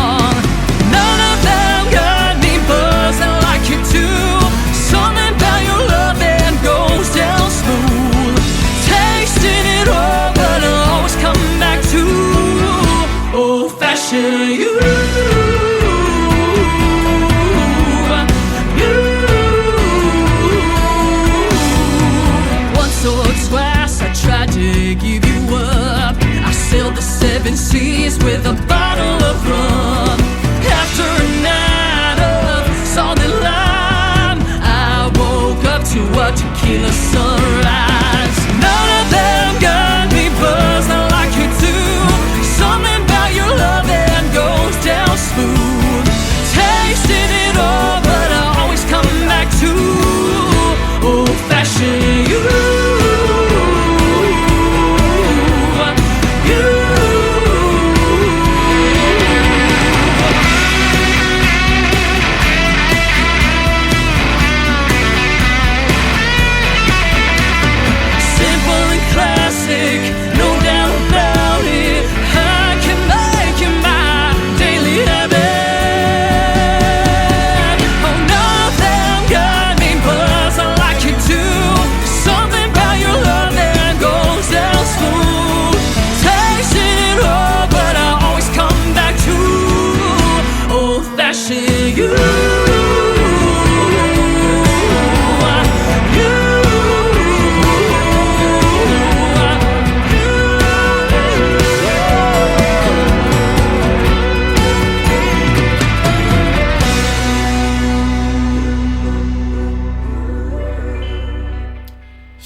You, once or twice I tried to give you up. I sailed the 7 seas with a bottle of rum. After a night of solid lime, I woke up to a tequila sunrise.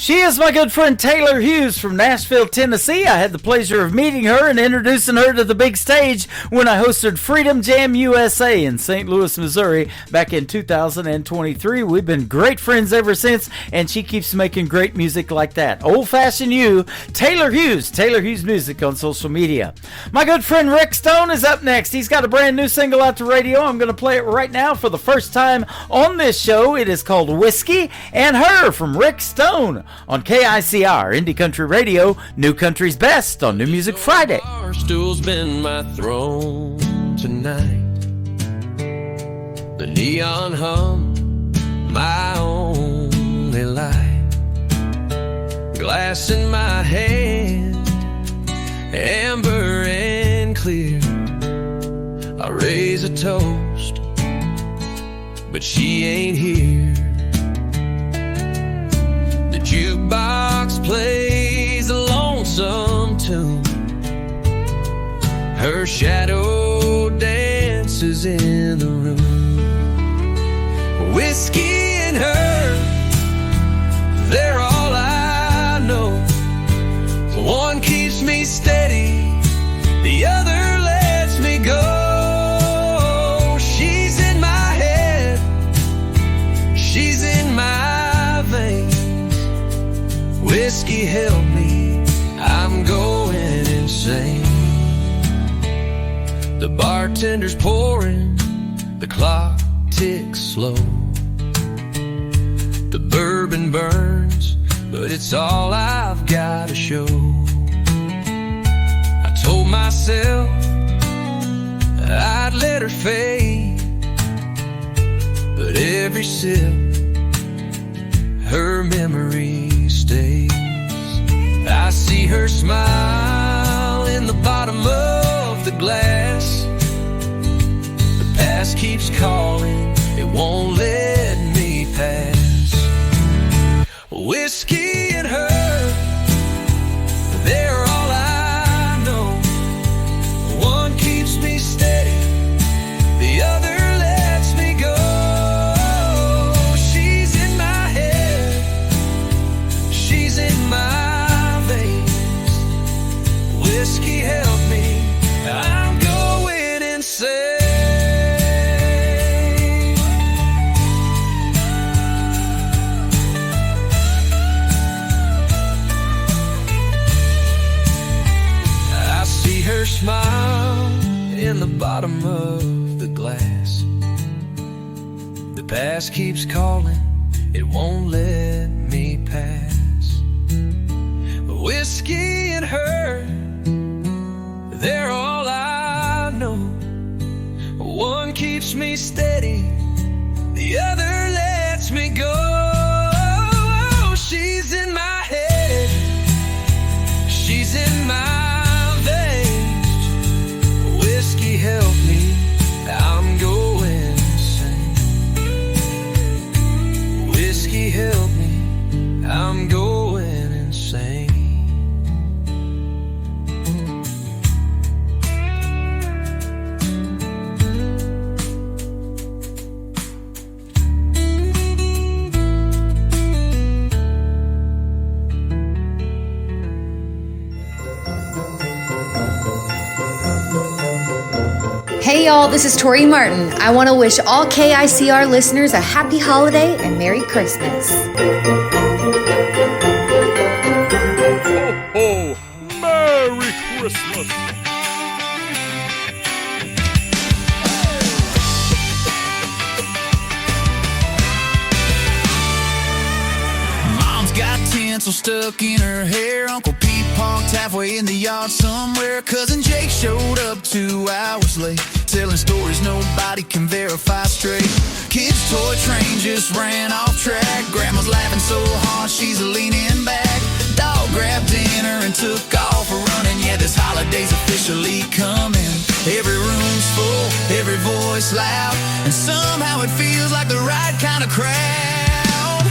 She is my good friend Taylor Hughes from Nashville, Tennessee. I had the pleasure of meeting her and introducing her to the big stage when I hosted Freedom Jam USA in St. Louis, Missouri back in 2023. We've been great friends ever since, and she keeps making great music like that. Old Fashioned You, Taylor Hughes Music on social media. My good friend Rick Stone is up next. He's got a brand new single out to radio. I'm going to play it right now for the first time on this show. It is called Whiskey and Her from Rick Stone on KICR, Indie Country Radio, New Country's Best on New Music Friday. Our stool's been my throne tonight. The neon hum, my only light. Glass in my hand, amber and clear. I raise a toast, but she ain't here. The jukebox plays a lonesome tune. Her shadow dances in the room. Whiskey and her, they're all I know. One keeps me steady, the other lets me go. She's in my head, she's in my veins. Whiskey help me, I'm going insane. The bartender's pouring, the clock ticks slow. The bourbon burns, but it's all I've got to show. I told myself I'd let her fade, but every sip, her memory stays. I see her smile in the bottom of the glass. The past keeps calling, it won't let me pass. Whiskey and her, they're all I know. One keeps me steady, the other lets me go. She's in my head, she's in my veins. Whiskey help me, I'm going insane. Her smile in the bottom of the glass. The past keeps calling, it won't let me pass. Whiskey and her, they're all I know. One keeps me steady, the other lets me go. She's in my head, she's in my whiskey help me, I'm going insane. Whiskey help me, I'm going insane. Hey y'all, this is Tori Martin. I want to wish all KICR listeners a happy holiday and Merry Christmas. Oh, Merry Christmas! Mom's got tinsel stuck in her hair. Uncle Pete parked halfway in the yard somewhere. Cousin Jake showed up 2 hours late, telling stories nobody can verify straight. Kids' toy train just ran off track. Grandma's laughing so hard she's leaning back. Dog grabbed dinner and took off running. Yeah, this holiday's officially coming. Every room's full, every voice loud, and somehow it feels like the right kind of crowd.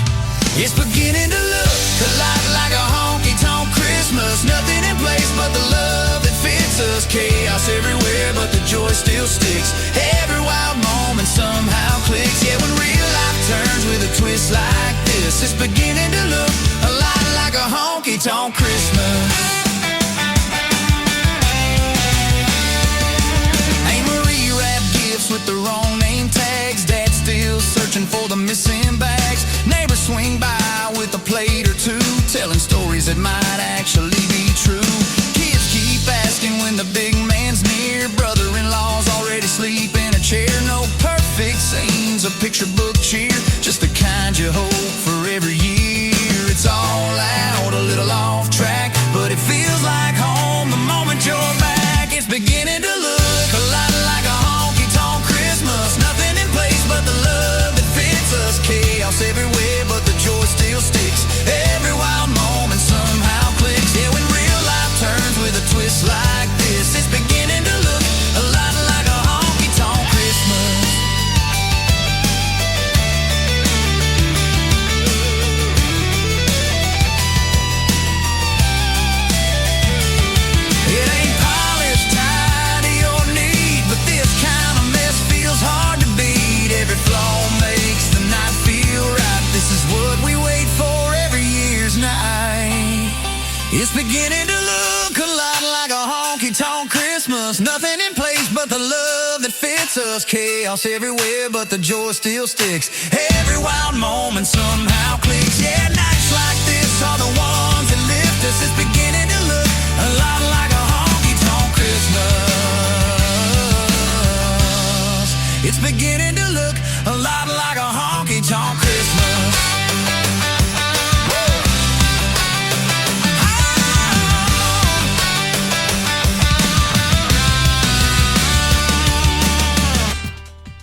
It's beginning to look a lot like a honky-tonk Christmas. Nothing in place but the love that fits us. Chaos everywhere, but the joy still sticks. Every wild moment somehow clicks. Yeah, when real life turns with a twist like this, it's beginning to look a lot honky-tonk Christmas. Aunt Marie wrapped gifts with the wrong name tags. Dad's still searching for the missing bags. Neighbors swing by with a plate or two, telling stories that might actually be true. Kids keep asking when the big man's near. Brother-in-law's already asleep in a chair. No perfect scenes, a picture book cheer, just the kind you hope for every year. It's all out, a little off track, but it feels like home the moment you're back. It's beginning to look a lot like a honky-tonk Christmas. Nothing in place but the love that fits us. Chaos everywhere, but the joy still sticks. Every wild moment somehow clicks. Yeah, when real life turns with a twist like this, it's beginning to look a lot like a honky-tonk Christmas. It ain't polished, tidy, or neat, but this kind of mess feels hard to beat. Every flaw makes the night feel right. This is what we wait for every year's night. It's beginning to look a lot like a honky-tonk Christmas. Nothing in place but the love that fits us. Chaos everywhere, but the joy still sticks. Every wild moment somehow clicks. Yeah, nights like this are the ones that lift us. It's beginning to look a lot like a honky-tonk Christmas. It's beginning to look a lot like a honky-tonk Christmas.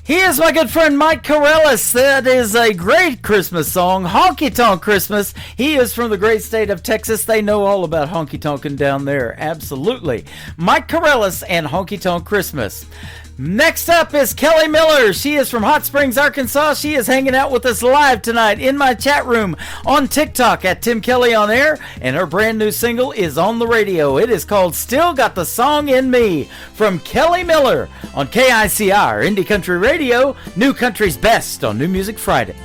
He is my good friend Mike Corellis. That is a great Christmas song, Honky Tonk Christmas. He is from the great state of Texas. They know all about honky tonkin' down there. Absolutely. Mike Corellis and Honky Tonk Christmas. Next up is Kelly Miller. She is from Hot Springs, Arkansas. She is hanging out with us live tonight in my chat room on TikTok at Tim Kelly On Air, and her brand new single is on the radio. It is called Still Got the Song in Me from Kelly Miller on KICR, Indie Country Radio, New Country's Best on New Music Friday.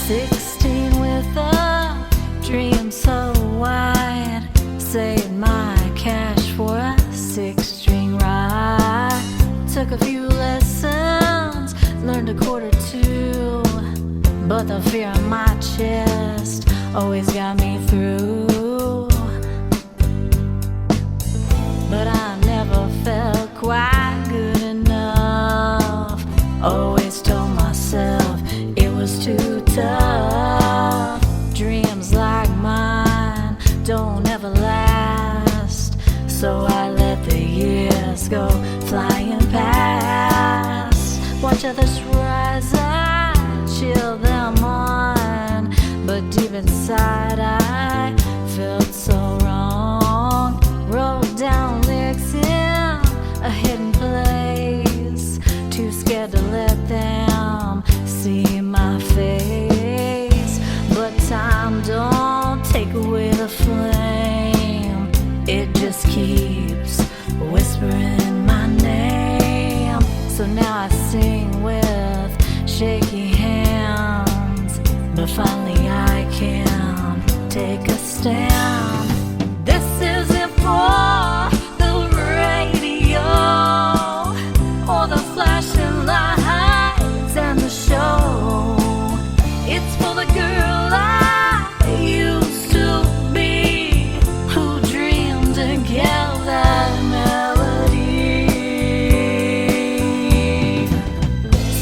16 with a dream so wide, saved my cash for a 6-string ride. Took a few lessons, learned a chord or two, but the fear in my chest always got me through. But I never felt quite good enough. Always told myself it was too tough. Dreams like mine don't ever last, so I let the years go flying past. Watch others rise, I chill them on, but deep inside I felt so wrong. Wrote down lyrics in a hidden place, too scared to let them see my face. But time don't take away the flame, it just keeps whispering my name. So now I sing with shaky hands, but finally I can take a stand. This isn't for the radio or the flashing lights and the show. It's for the girl I used to be, who dreamed and kept that melody.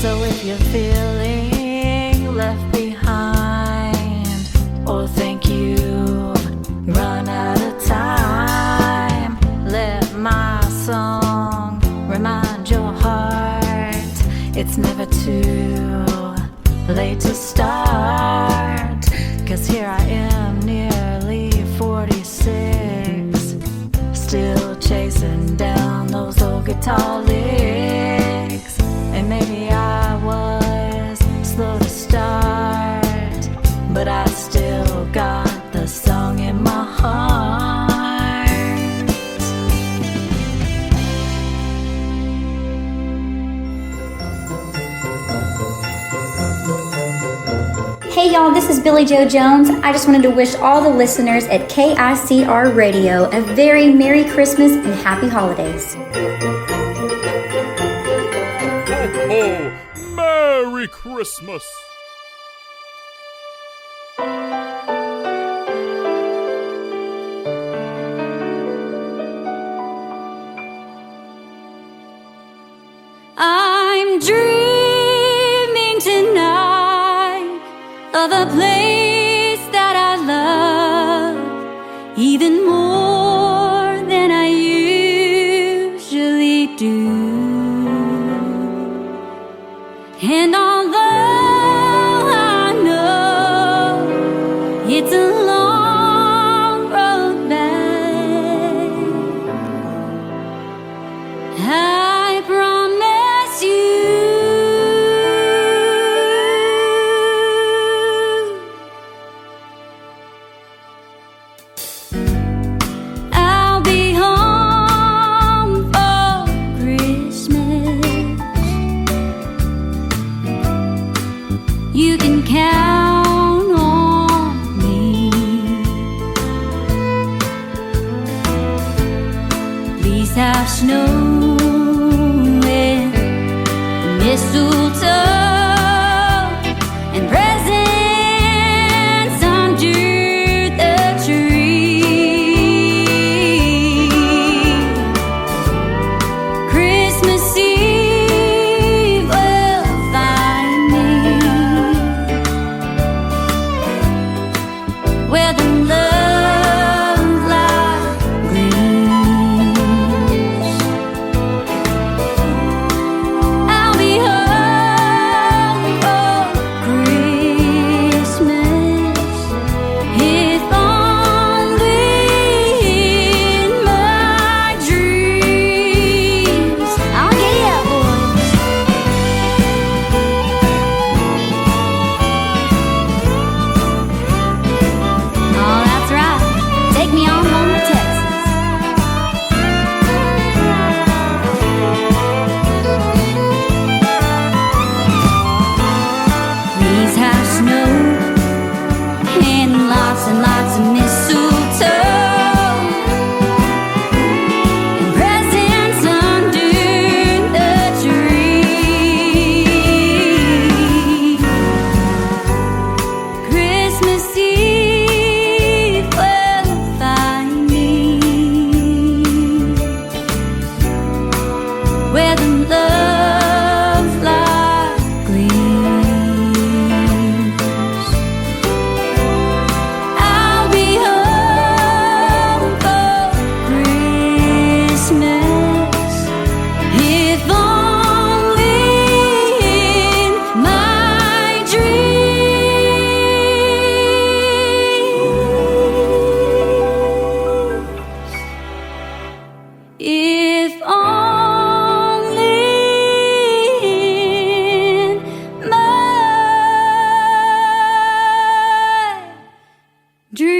So if you're feeling left behind, or think you've run out of time, let my song remind your heart it's never too late to start. 'Cause here I am, nearly 46, still chasing down those old guitar licks. And maybe I was slow to start, but I still got the song in my heart. Hey y'all, this is Billy Joe Jones. I just wanted to wish all the listeners at KICR Radio a very Merry Christmas and Happy Holidays. Ho, ho! Merry Christmas! I'm dreaming tonight of a place that I love even more than I usually do. And although I know it's a long road back, I promise you I'll be home for Christmas. You can count on me. Please have snow and mistletoe and presents under the tree. Christmas Eve will find me where the love light gleams. I'll be home for Christmas, if only in my dreams. I'll get it, boys. Oh, that's right. Take me on home to Texas. Please have snow and lots of mistletoe and presents under the tree. Christmas Eve will find me where the love light gleams. I'll be home for Christmas, if only in my dreams. If only in my dreams.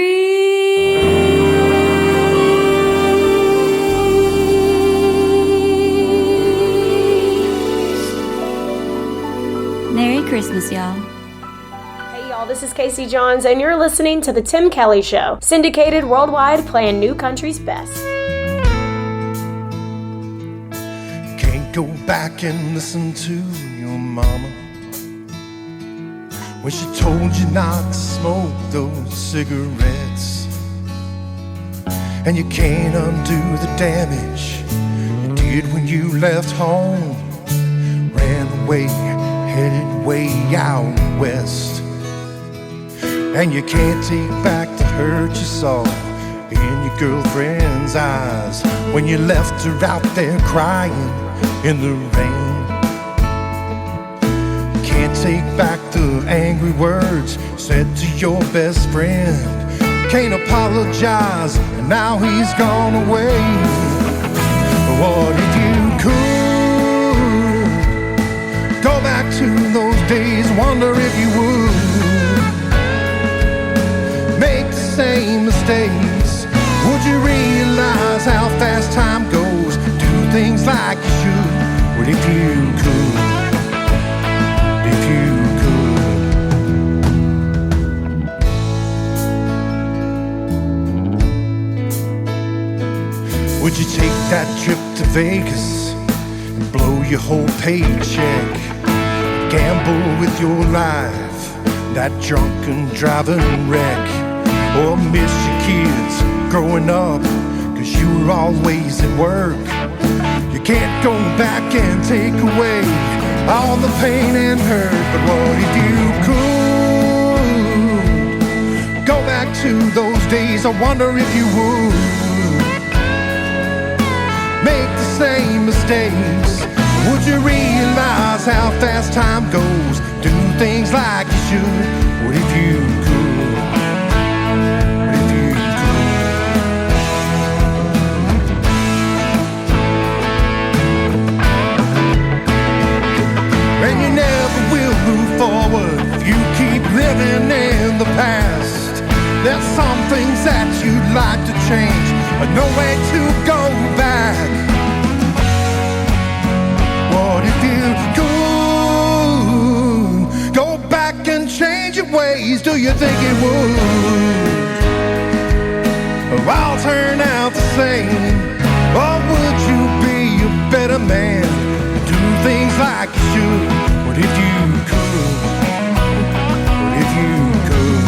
Merry Christmas, y'all. Hey y'all, this is Casey Johns, and you're listening to The Tim Kelly Show, syndicated worldwide, playing new country's best. Can't go back and listen to your mama when she told you not to smoke those cigarettes. And you can't undo the damage you did when you left home, ran away, headed way out west. And you can't take back the hurt you saw in your girlfriend's eyes when you left her out there crying in the rain. Can't take back the angry words said to your best friend. Can't apologize, and now he's gone away. But what if you could go back to those days? Wonder if you would make the same mistakes. Would you realize how fast time goes? Do things like you should. What if you could? If you could. that trip to Vegas and blow your whole paycheck. Gamble with your life, that drunken driving wreck. Or miss your kids growing up, cause you were always at work. You can't go back and take away all the pain and hurt. But what if you could go back to those days? I wonder if you would make the same mistakes. Would you realize how fast time goes? Do things like you should. What if you could? What if you could? And you never will move forward if you keep living in the past. There's some things that you'd like to change, but no way to go back. What if you could go back and change your ways? Do you think it would? Or all turn out the same? Or would you be a better man? Do things like you should? What if you could? What if you could?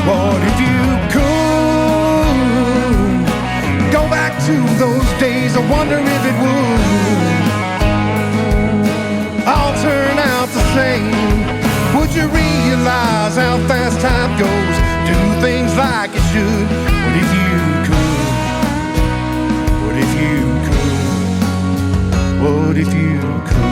What if you could go back to those days? I wonder if it would all turn out the same. Would you realize how fast time goes? Do things like you should. What if you could? What if you could? What if you could?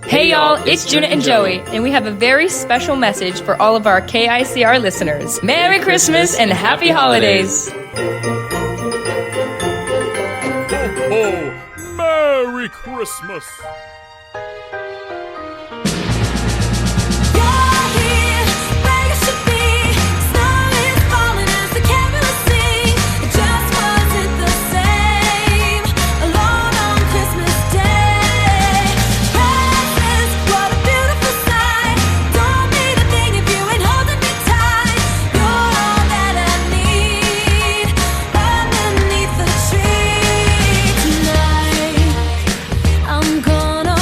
Hey y'all, it's Juna and Joey, and we have a very special message for all of our KICR listeners. Merry Christmas and Happy Holidays! Oh, Merry Christmas! I'm gonna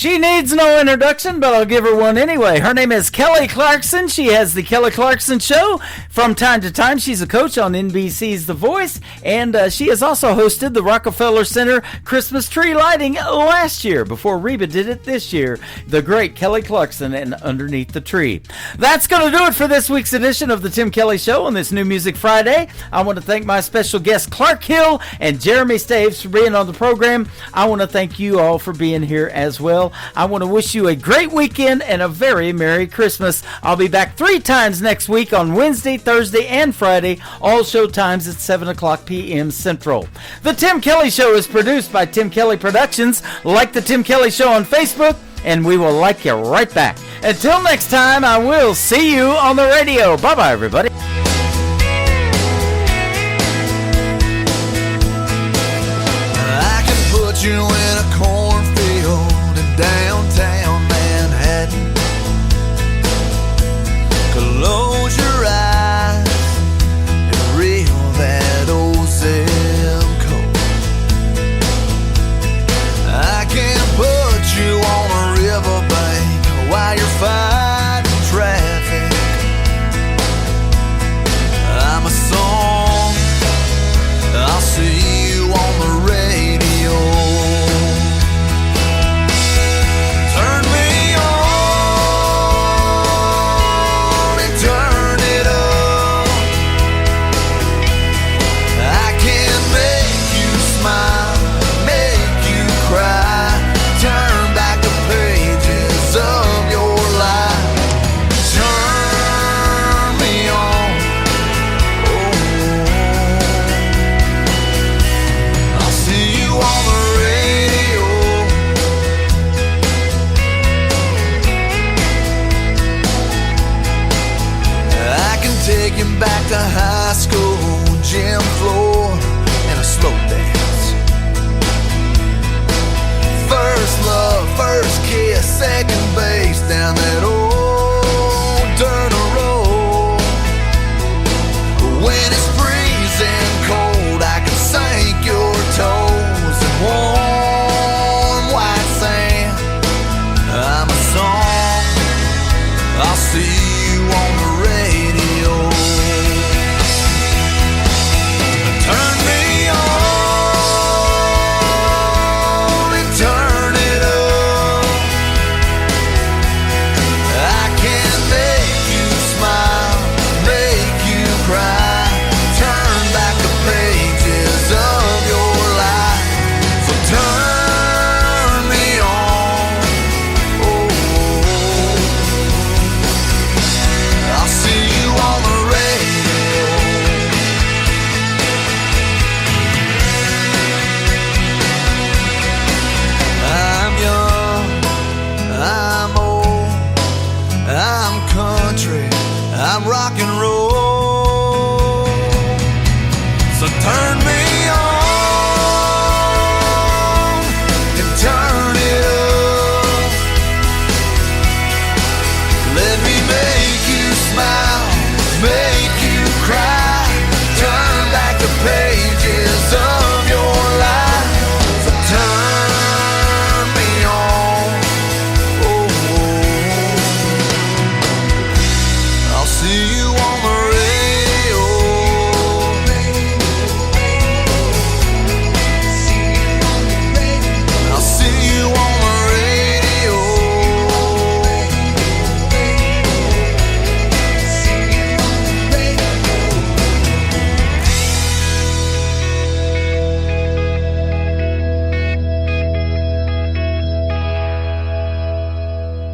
She needs no introduction, but I'll give her one anyway. Her name is Kelly Clarkson. She has the Kelly Clarkson Show. From time to time, she's a coach on NBC's The Voice, and she has also hosted the Rockefeller Center Christmas tree lighting last year before Reba did it this year. The great Kelly Clarkson and Underneath the Tree. That's going to do it for this week's edition of the Tim Kelly Show on this New Music Friday. I want to thank my special guests Clark Hill and Jeremy Staves for being on the program. I want to thank you all for being here as well. I want to wish you a great weekend and a very Merry Christmas. I'll be back 3 times next week on Wednesday, Thursday, and Friday. All show times at 7 o'clock p.m. Central. The Tim Kelly Show is produced by Tim Kelly Productions. Like the Tim Kelly Show on Facebook, and we will like you right back. Until next time, I will see you on the radio. Bye-bye, everybody. I can put you in a cornfield in downtown Manhattan. Close your eyes and reel that old zip code. I can put you on a riverbank while you're fighting traffic. I'm a song, I'll see you on the radio. Turn me on and turn it up. I can make you smile, make you cry, turn back the pages of your life. Turn me on, oh, I'll see you on the radio. I can take you back to high school, gym floor, and a slow dance. First love, first kiss, second base down that old dirt road. When it's freezing cold, I can sink your toes in warm white sand. I'm a song, I'll see you on the radio. Turn me on and turn it up. I can make you smile, make you cry, turn back the pages of your life. So turn me on, oh, I'll see you on the radio. I'm young, I'm old, I'm country, I'm rock and roll. So turn me on and turn it up. Let me make you smile.